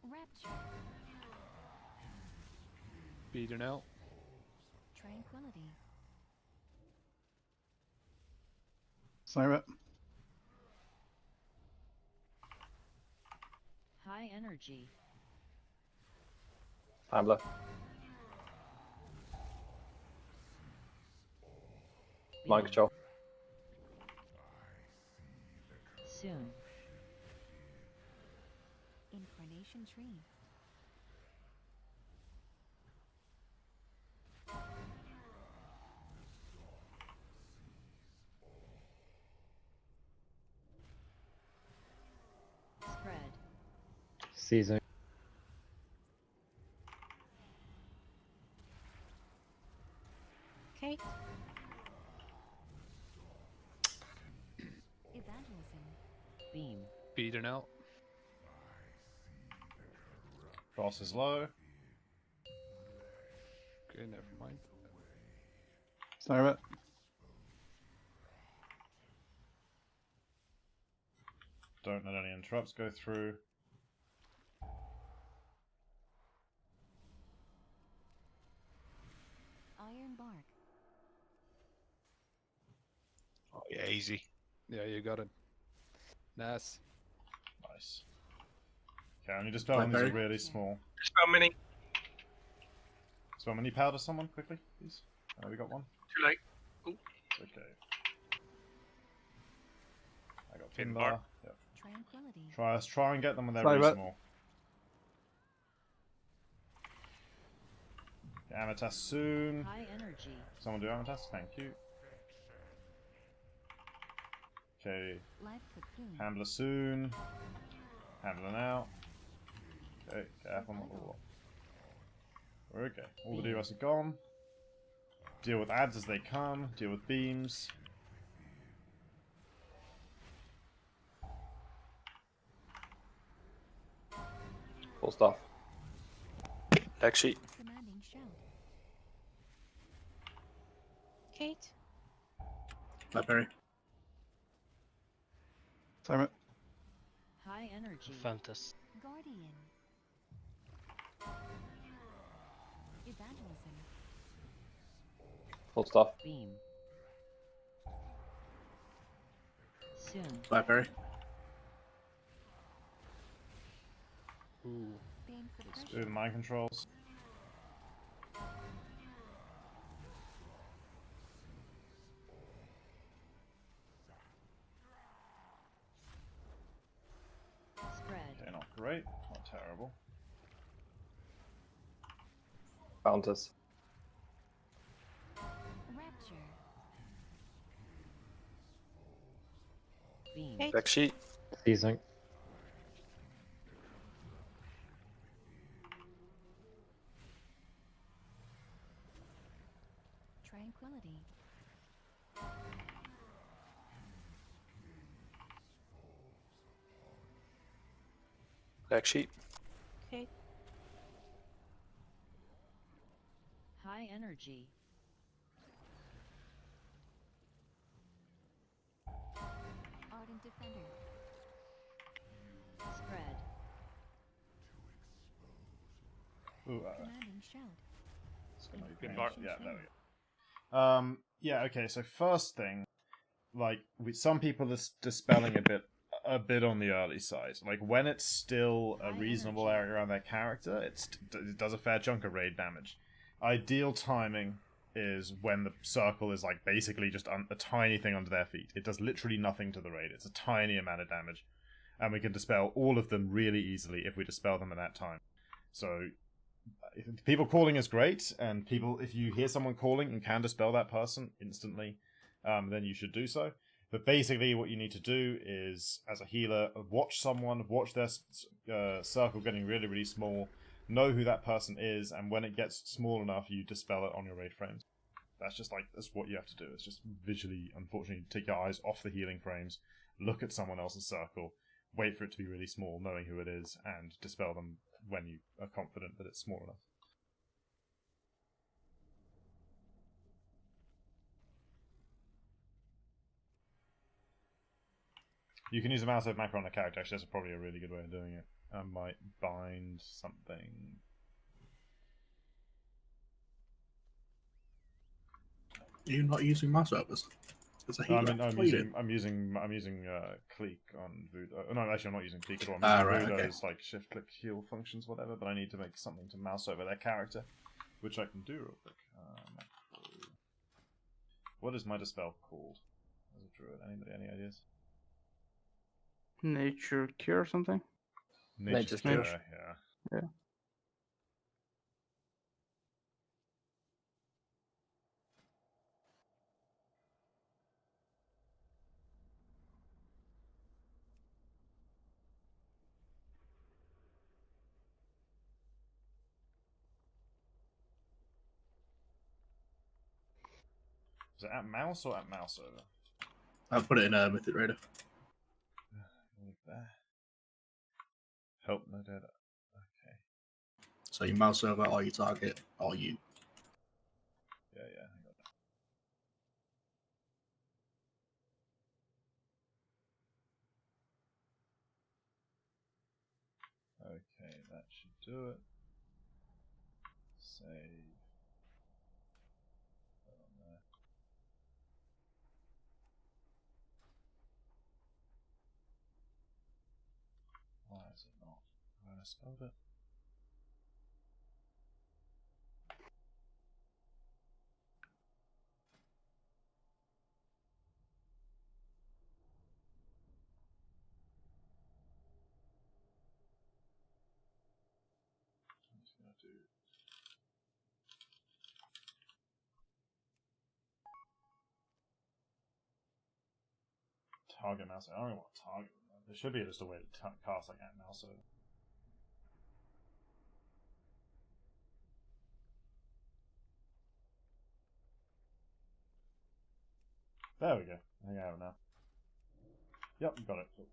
Rapture. Beaten out. Tranquility. Siret. High energy. Ambler. Mind control. Soon. Incarnation tree. Spread. Season. Kate. Evangelism. Beam. Beaten out. Boss is low. Okay, never mind. Siret. Don't let any interrupts go through. Iron bark. Oh yeah, easy. Yeah, you got it. Nice. Nice. Okay, only dispel ones are really small. Dispel mini. Dispel mini powder someone quickly, please. We got one. Too late. Ooh. Okay. I got Fin Finbar. bar. Yep. Tranquility. Try and get them when they're Sorry, really but- small. Amethyst soon. High energy. Someone do Amethyst? Thank you. Okay. Life cocoon. Handler soon. Handler now. Okay, careful not to walk. We're okay. All the DOS are gone. Deal with ads as they come. Deal with beams. Full stuff. Deck sheet. Commanding shout. Kate. Blackberry. Siret. High energy. Fantas. Guardian. Evangelism. Full stuff. Beam. Soon. Blackberry. Ooh. Pain Let's suppression. do the mind controls. Spread. Okay, not great. Not terrible. Bounties. Rapture. Beam. Deck sheet. Season. Tranquility. Deck sheet. Okay. High energy. Ardent defender. Spread. Ooh, Commanding shout. it's gonna be Fin painful. bar. Yeah, there we go. Yeah, okay, so first thing, like, some people are dispelling a bit on the early side. Like, when it's still a reasonable area around their character, it does a fair chunk of raid damage. Ideal timing is when the circle is like basically just a tiny thing under their feet. It does literally nothing to the raid. It's a tiny amount of damage, and we can dispel all of them really easily if we dispel them at that time. So people calling is great, and people, if you hear someone calling and can dispel that person instantly, then you should do so. But basically what you need to do is, as a healer, watch someone, watch their circle getting really, really small, know who that person is, and when it gets small enough, you dispel it on your raid frames. That's what you have to do. It's just visually, unfortunately, take your eyes off the healing frames, look at someone else's circle, wait for it to be really small, knowing who it is, and dispel them when you are confident that it's small enough. You can use a mouse over macro on a character. Actually, that's probably a really good way of doing it. I might bind something. You're not using mouse overs. As a healer, I'm using click on Voodoo. No, actually, I'm not using click at all. Ah, I'm right, using okay. Voodoo's like shift, click, heal functions, whatever. But I need to make something to mouse over their character, which I can do real quick. What is my dispel called? As a druid, anybody, any ideas? Nature cure or something? Nature's Cure, yeah. Yeah. Is it at mouse or at mouse over? I'll put it in a Mythic Raider. There. Help no data. Okay. So you mouse over, or you target, or you. Yeah, I got that. Okay, that should do it. Save. Put on there. Why is it not? Where I spelled it? I'm just gonna do. Target mouse. I don't know what target. There should be just a way to cast like at mouse over. There we go. I think I have it now. Yep, got it. Cool.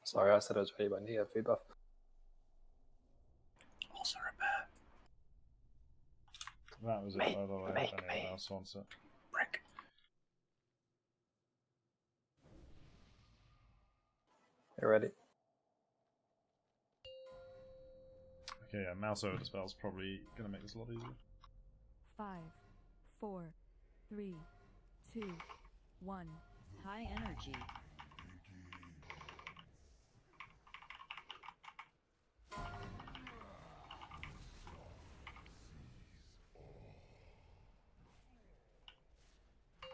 Sorry, I said I was ready, but I need a free buff. Also repair. That was it, by the way. If anyone else wants it. Brick. You ready? Okay, yeah, mouse over the spell's probably gonna make this a lot easier. 5, 4, 3, 2, 1. High energy.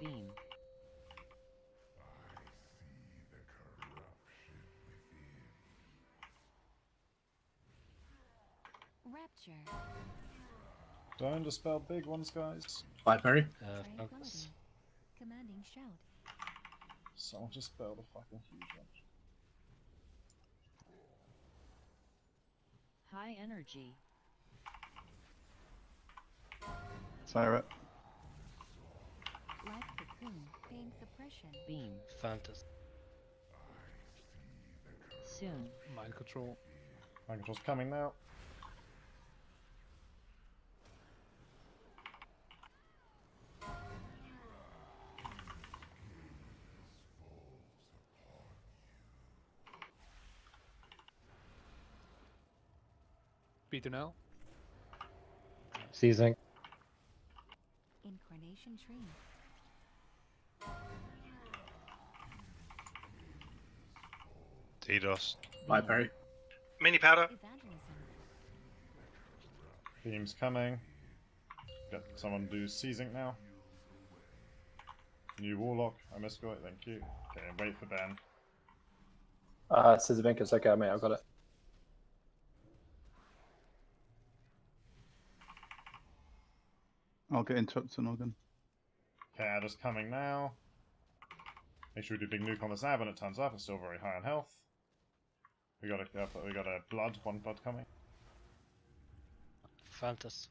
Beam. Rapture. Don't dispel big ones, guys. Parry. Tranquility. Commanding shout. Someone just spell the fucking huge one. High energy. Siret. Light cocoon. Pain suppression. Beam. Phantasm. Soon. Mind control. Mind control's coming now. Peter now. Seizing. Incarnation tree. DDoS. Bye, Perry. Mini powder. Beam's coming. Get someone do seizing now. New Warlock. I missed it. Thank you. Okay, wait for Ben. Scissor it's okay, mate. I've got it. I'll get interrupts on organ. Okay, Adder's coming now. Make sure we do big nuke on the Zab when it turns up. It's still very high on health. We got a blood, one blood coming. Fantas.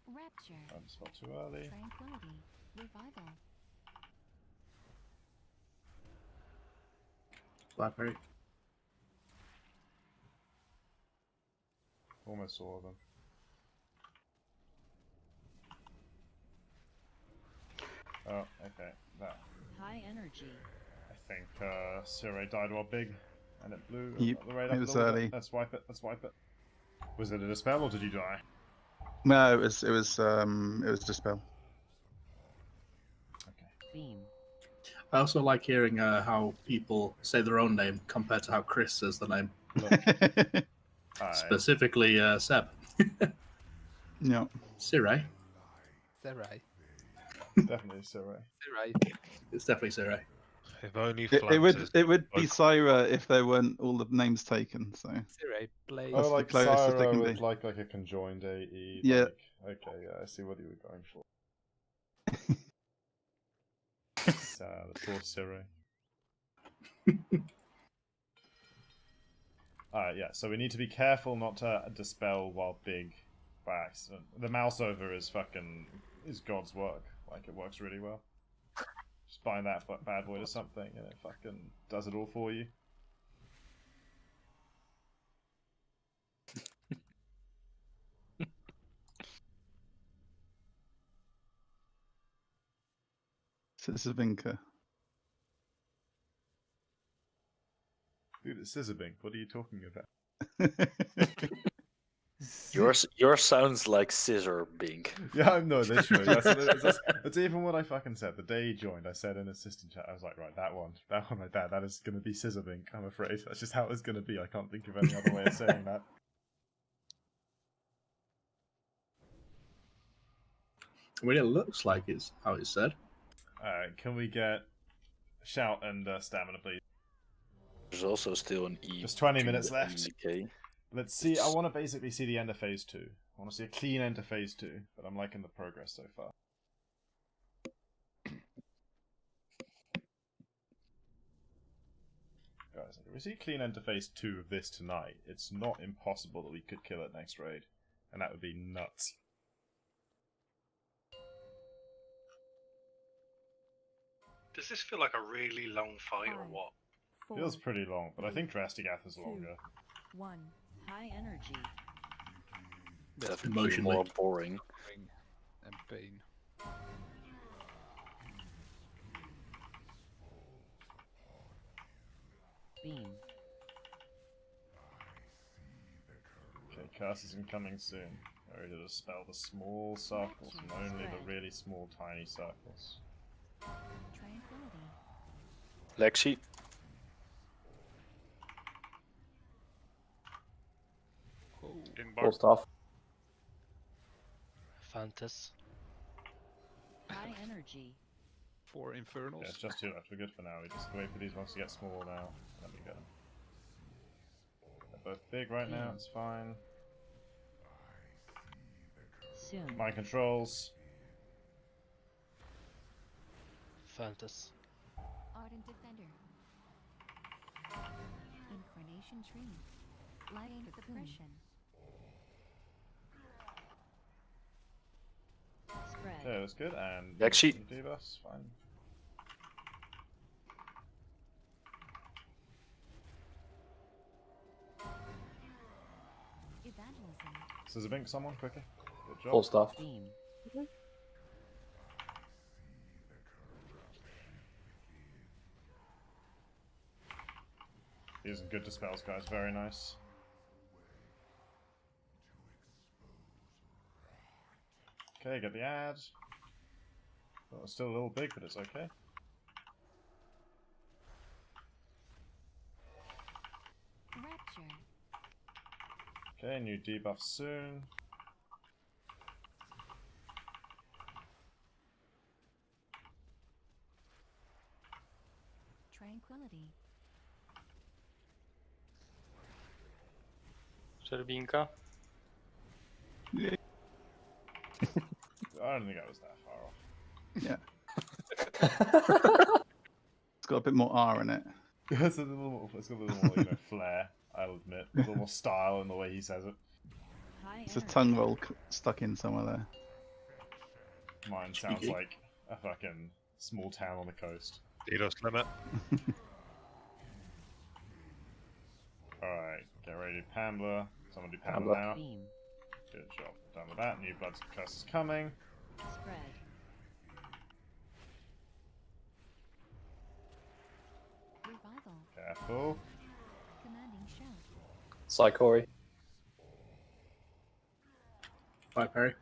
Rapture. I'm spot too early. Tranquility. Revival. Blackberry. Almost all of them. Oh, okay. That. High energy. I think Sirey died while big, and it blew Yep, the raid it up was a little early. bit. Let's wipe it. Let's wipe it. Was it a dispel or did you die? No, it was dispel. Beam. I also like hearing how people say their own name compared to how Chris says the name. Specifically, Seb. Yeah. Sirey. Serai. Definitely Sirey. Serai. It's definitely Sirey. If only It would be Syra if there weren't all the names taken. So. Serai plays. Oh, That's the like closest they Syra can with be. like a conjoined AE. Yeah. Like, okay, yeah, I see what you were going for. The poor Sirey. Alright, yeah, so we need to be careful not to dispel while big by accident. The mouse over is God's work. Like, it works really well. Just bind that bad boy to something and it fucking does it all for you. Sissavinka. Dude, it's Scissorbink. What are you talking about? Yours sounds like Scissor Bink. Yeah, no, literally. That's even what I fucking said. The day he joined, I said in assistant chat, I was like, right, that one like that is going to be Scissorbink, I'm afraid. That's just how it's going to be. I can't think of any other way of saying that. I mean, it looks like it's how it's said. Can we get shout and stamina, please? There's also still an E. Just 20 minutes to left. indicate. Let's see. I want to basically see the end of phase 2. I want to see a clean end to phase 2, but I'm liking the progress so far. Guys, if we see a clean end to phase 2 of this tonight, it's not impossible that we could kill it next raid, and that would be nuts. Does this feel like a really long fight or what? Feels pretty long, but I think Drest'Agath is longer. 1. High energy. Definitely Emotionally. more boring. And pain. Beam. Okay, curse is incoming soon. Ready to dispel the small circles, and only the really small, tiny circles. Tranquility. Lexi. Full stuff. Fantas. High energy. 4 Infernals. Yeah, it's just 2 left. We're good for now. We just wait for these ones to get small now. Then we get them. They're both big right now. It's fine. Soon. Mind controls. Fantas. Ardent Defender. Incarnation Tree. Lighting Suppression. Spread. Okay, that's good. And Next sheet. Debuffs, fine. Evangelism. Scissorbink someone quickly. Good job. Full stuff. Beam. Using good dispels, guys. Very nice. Okay, get the ad. Well, it's still a little big, but it's okay. Okay, new debuff soon. Tranquility. Czerwinka. I don't think I was that far off. Yeah. It's got a bit more R in it. It's got a little more, you know, flair. I'll admit, a little more style in the way he says it. High It's a energy. tongue roll stuck in somewhere there. Mine sounds like a fucking small town on the coast. Didos limit. Alright, get ready to Pambler. Someone do Pambler Pambler. now. Beam. Good job. Done with that. New Blood's Curse is coming. Spread. Revival. Careful. Commanding shout. Psychori. Bye, Perry.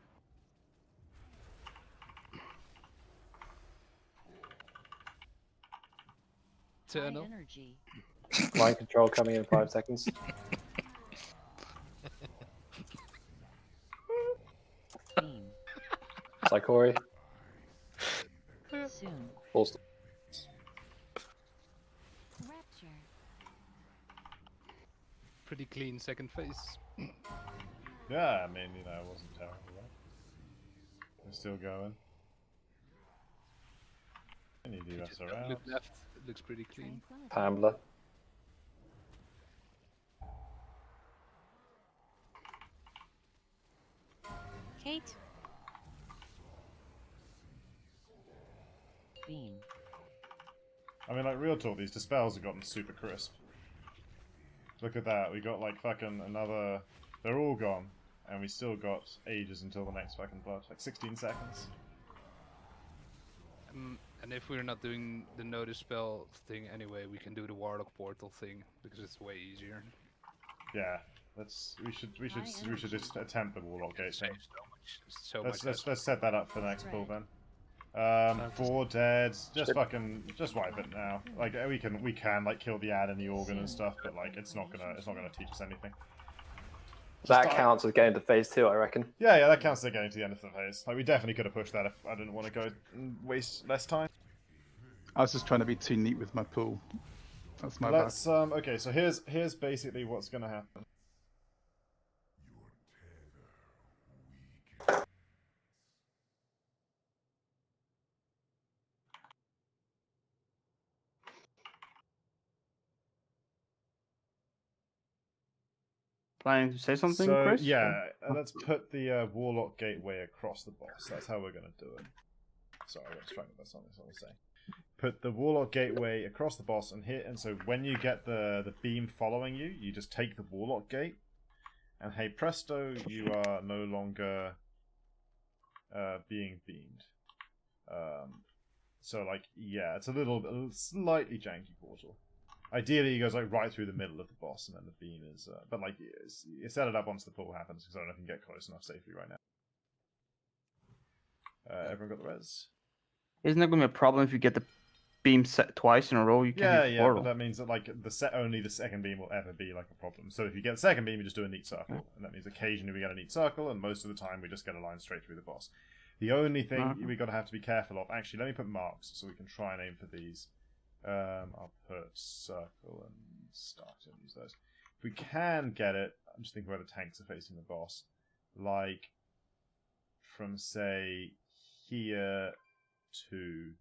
High Eternal. energy. Mind control coming in 5 seconds. Beam. Psychori. Soon. Full stop. Rapture. Pretty clean second phase. Yeah, I mean, you know, it wasn't terrible, right? We're still going. Any debuffs around? Look left. It looks pretty clean. Pambler. Kate. Beam. I mean, like, real talk, these dispels have gotten super crisp. Look at that, we got, like, fucking another... They're all gone, and we still got ages until the next fucking blood. Like, 16 seconds. And if we're not doing the notice spell thing anyway, we can do the Warlock portal thing because it's way easier. Yeah, we should just attempt the Warlock Gate thing. So Let's set that up for the next pull then. 4 dead. Just wipe it now. Like we can like kill the ad and the organ and stuff, but like it's not gonna teach us anything. That counts as getting to phase 2, I reckon. Yeah, that counts as getting to the end of the phase. Like we definitely could have pushed that if I didn't want to go and waste less time. I was just trying to be too neat with my pool. That's my bad. Okay, so here's basically what's gonna happen. Planning to say something, So Chris? yeah, let's put the Warlock Gateway across the boss. That's how we're gonna do it. Sorry, I got distracted by something. So I'll say, put the Warlock Gateway across the boss and hit. And so when you get the beam following you, you just take the Warlock Gate, and hey presto, you are no longer being beamed. So like yeah, it's a slightly janky portal. Ideally, he goes like right through the middle of the boss, and then the beam is. But like, you set it up once the pull happens, because I don't know if you can get close enough safely right now. Everyone got the res? Isn't that going to be a problem if you get the beam set twice in a row? You can't use But portal. that means that like only the second beam will ever be like a problem. So if you get the second beam, you just do a neat circle, and that means occasionally we get a neat circle, and most of the time we just get a line straight through the boss. The only thing we got to have to be careful of. Actually, let me put marks so we can try and aim for these. I'll put circle and start and use those. If we can get it, I'm just thinking where the tanks are facing the boss. Like from say here to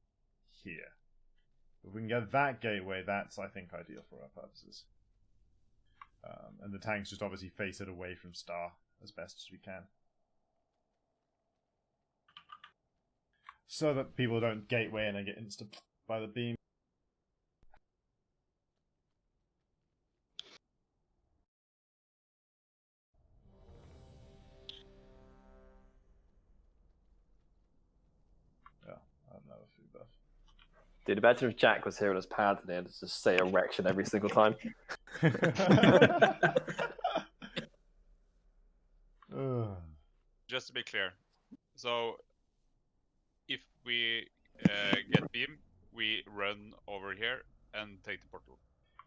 here. If we can get that gateway, that's I think ideal for our purposes. And the tanks just obviously face it away from Star as best as we can. So that people don't gateway and then get insta by the beam. Another food buff. Dude, imagine if Jack was here and his pad in there to just say erection every single time. Just to be clear, so if we get beam, we run over here and take the portal.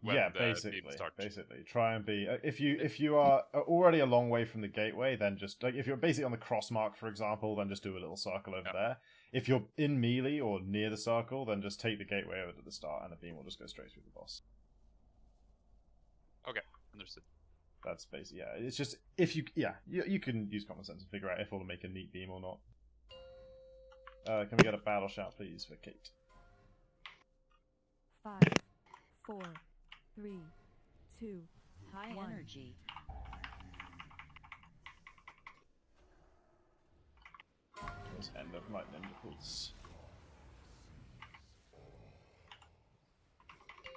when Yeah, the basically, beam starts. basically, try and be. If you are already a long way from the gateway, then just like if you're basically on the cross mark, for example, then just do a little circle over there. If you're in melee or near the circle, then just take the gateway over to the start, and the beam will just go straight through the boss. Okay, understood. That's basically It's just if you can use common sense and figure out if it'll make a neat beam or not. Can we get a battle shout, please, for Kate? 5, 4, 3, 2, High 1. energy. Let's end up lightning pulse.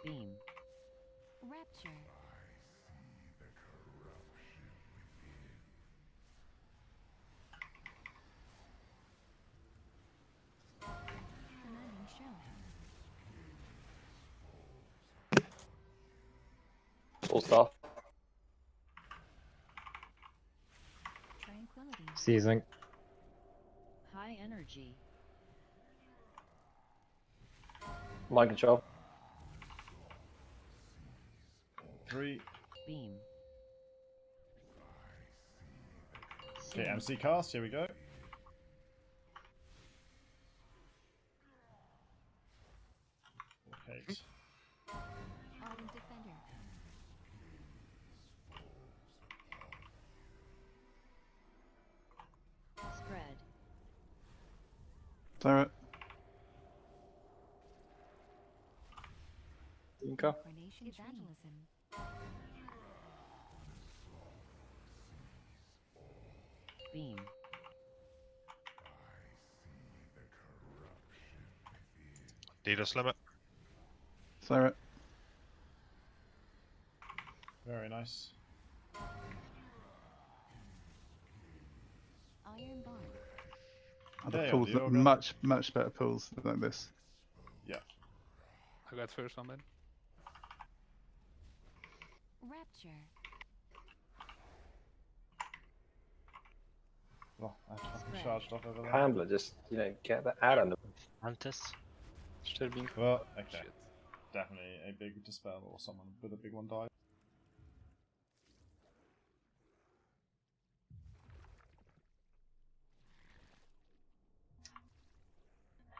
Beam. Rapture. Commanding shout. Full staff. Tranquility. Seizing. High energy. Mind control. 3. Beam. Okay, MC cast. Here we go. Okay. Ardent defender. Spread. Turret. Okay. Coordination evangelism. Beam. DDoS limit. Turret. Very nice. Iron bar. Other Yeah, pools you're look good. much better pools like this. Yeah. I got first on man. Rapture. Well, I fucking charged off over there. Hambler, just get the ad under. Mantis. Should have been. Well, okay. Definitely a big dispel, or someone with a big one died.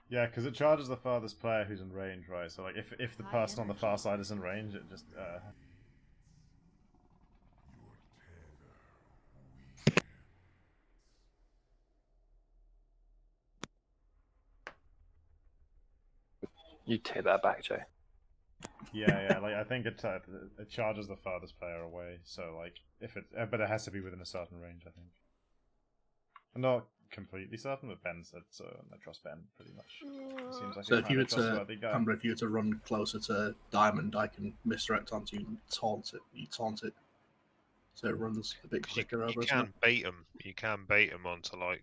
Yeah, because it charges the farthest player who's in range, right? So like, if the person on the far side is in range, it just You take that back, Jay. yeah. Like I think it charges the farthest player away. So like, but it has to be within a certain range, I think. I'm not completely certain, but Ben said so, and I trust Ben pretty much. Seems like So a if you kind were of to, trustworthy guy. Amber, if you were to run closer to Diamond, I can misdirect onto you and taunt it. You taunt it, so it runs a bit quicker over. You can bait them. You can bait them onto like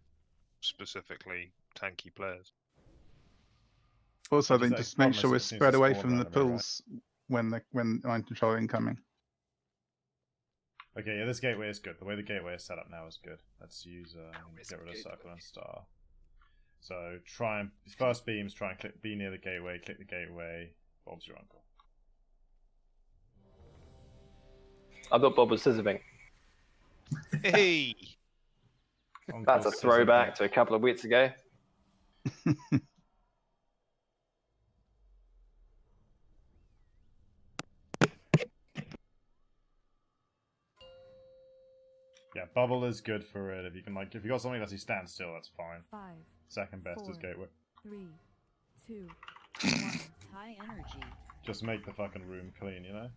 specifically tanky players. Also, I Which is think like, just make problem sure is we're it seems to spread away spawn from the randomly, right? pools when mind control incoming. Okay, yeah, this gateway is good. The way the gateway is set up now is good. Let's use get rid of circle and star. So try and first beams. Try and click. Be near the gateway. Click the gateway. Bob's your uncle. I thought Bob was scissoring. Hey, That's a throwback to a couple of weeks ago. Yeah, bubble is good for it. If you can if you got something that lets you stand still, that's fine. 5, Second best is 4, gateway. 3, 2, 1. High energy. Just make the fucking room clean, you know?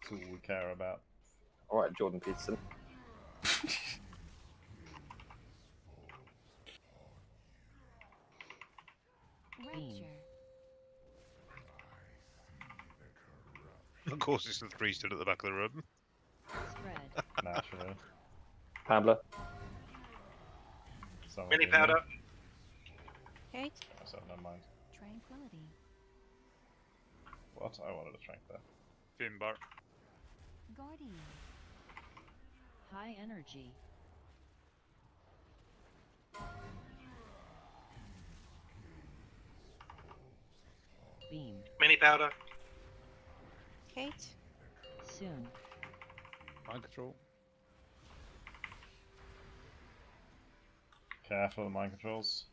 That's all we care about. Alright, Jordan Peterson. Rapture. of course, it's the three stood at the back of the room. Spread. Naturally. Hambler. Someone Mini in there. powder. Kate. So, never mind. Tranquility. What? I wanted a strength there. Finbar. Guardian. High energy. Beam. Mini powder. Kate. soon. Mind control. Careful of mind controls.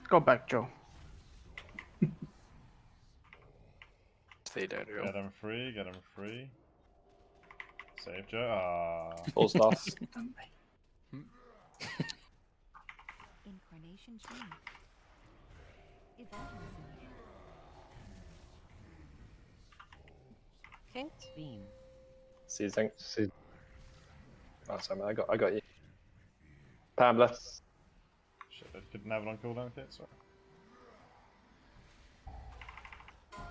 Go back, Joe. Stay there, Joe. Get him free, get him free. Save Joe. Ah. Full stars. Incarnation tree. Evangelism. Okay. Beam. Seizing. See, Oh, sorry, man, I got you. Pamela. Shit, I didn't have it on cooldown yet, sorry.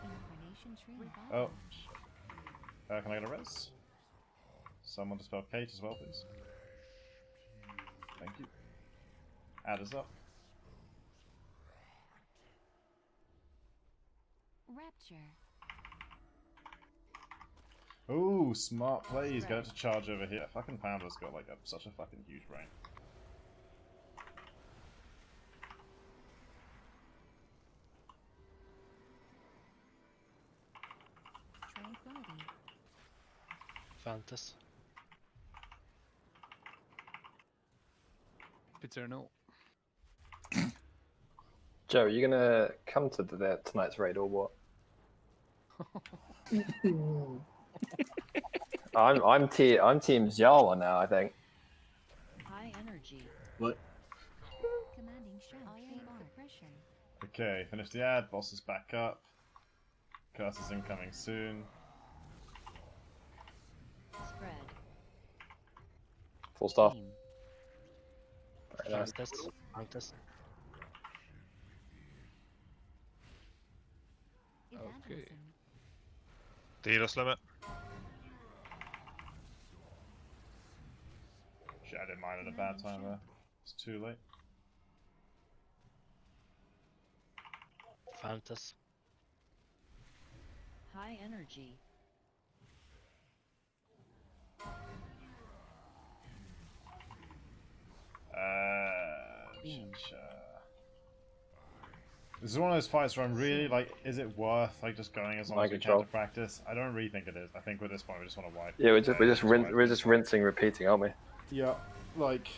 Incarnation tree. Oh, shit. Can I get a res? Someone to spell Kate as well, please. Thank you. Add us up. Rapture. Ooh, smart play. He's got to charge over here. Fucking Pounder's got like such a fucking huge brain. Tranquility. Fantas. Eternal. Joe, are you gonna come to tonight's raid or what? I'm team Jawa now, I think. High energy. What? Commanding shout. I am the pressure. Okay, finish the ad. Boss is back up. Curse is incoming soon. Spread. Full staff. Beam. Very nice. Fantas. Okay. DDoS limit. Shit, I didn't mind at a bad time there. It's too late. Fantas. High energy. Beam. This is one of those fights where I'm really like, is it worth like just going as long as we can to practice? I don't really think it is. I think at this point we just want to wipe. Yeah, we're just rinsing, repeating, aren't we? Yeah, like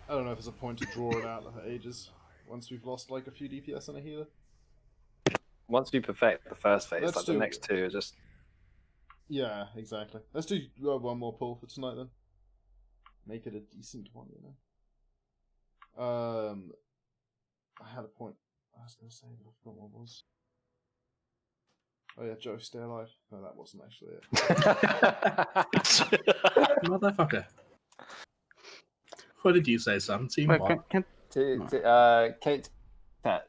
I don't know if there's a point to draw it out for ages once we've lost like a few DPS and a healer. Once we perfect the first phase, Let's like do- the next two are just. Yeah, exactly. Let's do one more pull for tonight then. Make it a decent one, you know. I had a point I was going to say, but I forgot what it was. Oh yeah, Joe, stay alive. No, that wasn't actually it. Motherfucker. What did you say, Sam? Team what? Kate Pat.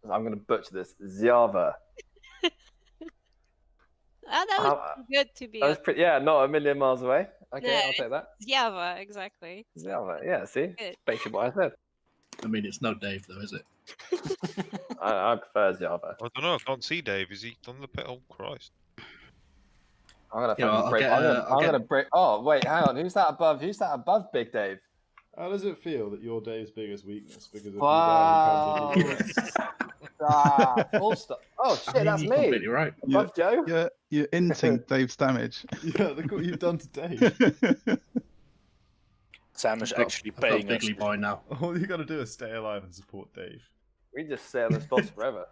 I'm going to butcher this. Ziava. Oh, that was good to be. That was pretty, yeah, not a million miles away. Okay, Yeah, I'll take that. Java, exactly. Ziava, yeah, see? Good. Basically what I said. I mean, it's no Dave, though, is it? I prefer Ziava. I don't know. I can't see Dave. Is he on the pit? Oh Christ! I'm gonna Yeah, I'll break. get, I'm gonna break. Oh wait, hang on. Who's that above? Who's that above Big Dave? How does it feel that you're Dave's biggest weakness? Because if Wow. you die, you can't do Full stop. Oh shit, I mean, that's you're me. completely right. Above Joe. You're inting Dave's damage. Yeah, look what you've done to Dave. Sam is actually I've got paying us. Bigly Boy now. All you gotta do is stay alive and support Dave. We just stay on this boss forever.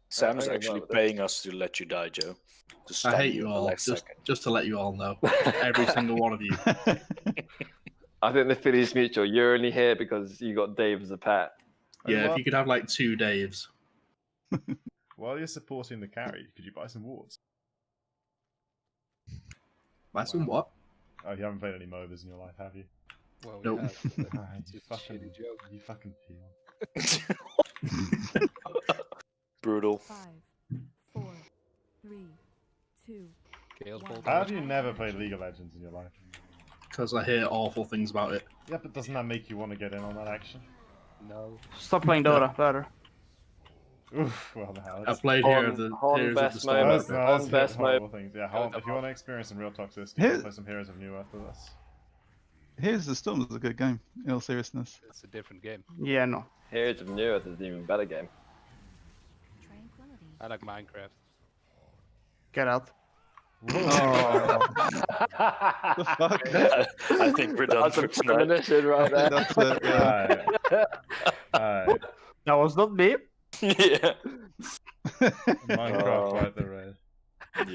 Sam is I actually love it. paying us to let you die, Joe. To I stun hate you you in the all. last second. Just to let you all know. Every single one of you. I think the feeling is mutual. You're only here because you got Dave as a pet. Yeah, if you could have like 2 Daves. While you're supporting the carry, could you buy some wards? Buy some what? Oh, you haven't played any MOBAs in your life, have you? Well, Nope. we have. Ah, It's you a fucking, shitty joke. you fucking feel. Brutal. 5, 4, 3, 2. Chaos Bolt. How have you never played League of Legends in your life? Because I hear awful things about it. Yeah, but doesn't that make you want to get in on that action? No. Stop playing Dota, better. Oof, well, now I played Heroes of the Storm. That's best horrible mode. things. Yeah, if you want to experience some real toxicity, Here- play some Heroes of New Earth with us. Here's the Storm is a good game, in all seriousness. It's a different game. Yeah, no. Heroes of New Earth is an even better game. Tranquility. I like Minecraft. Get out. Oh. The fuck? I think we're done That's for a tonight. premonition right there. That's it, yeah. That was not me. Yeah. Minecraft right the red.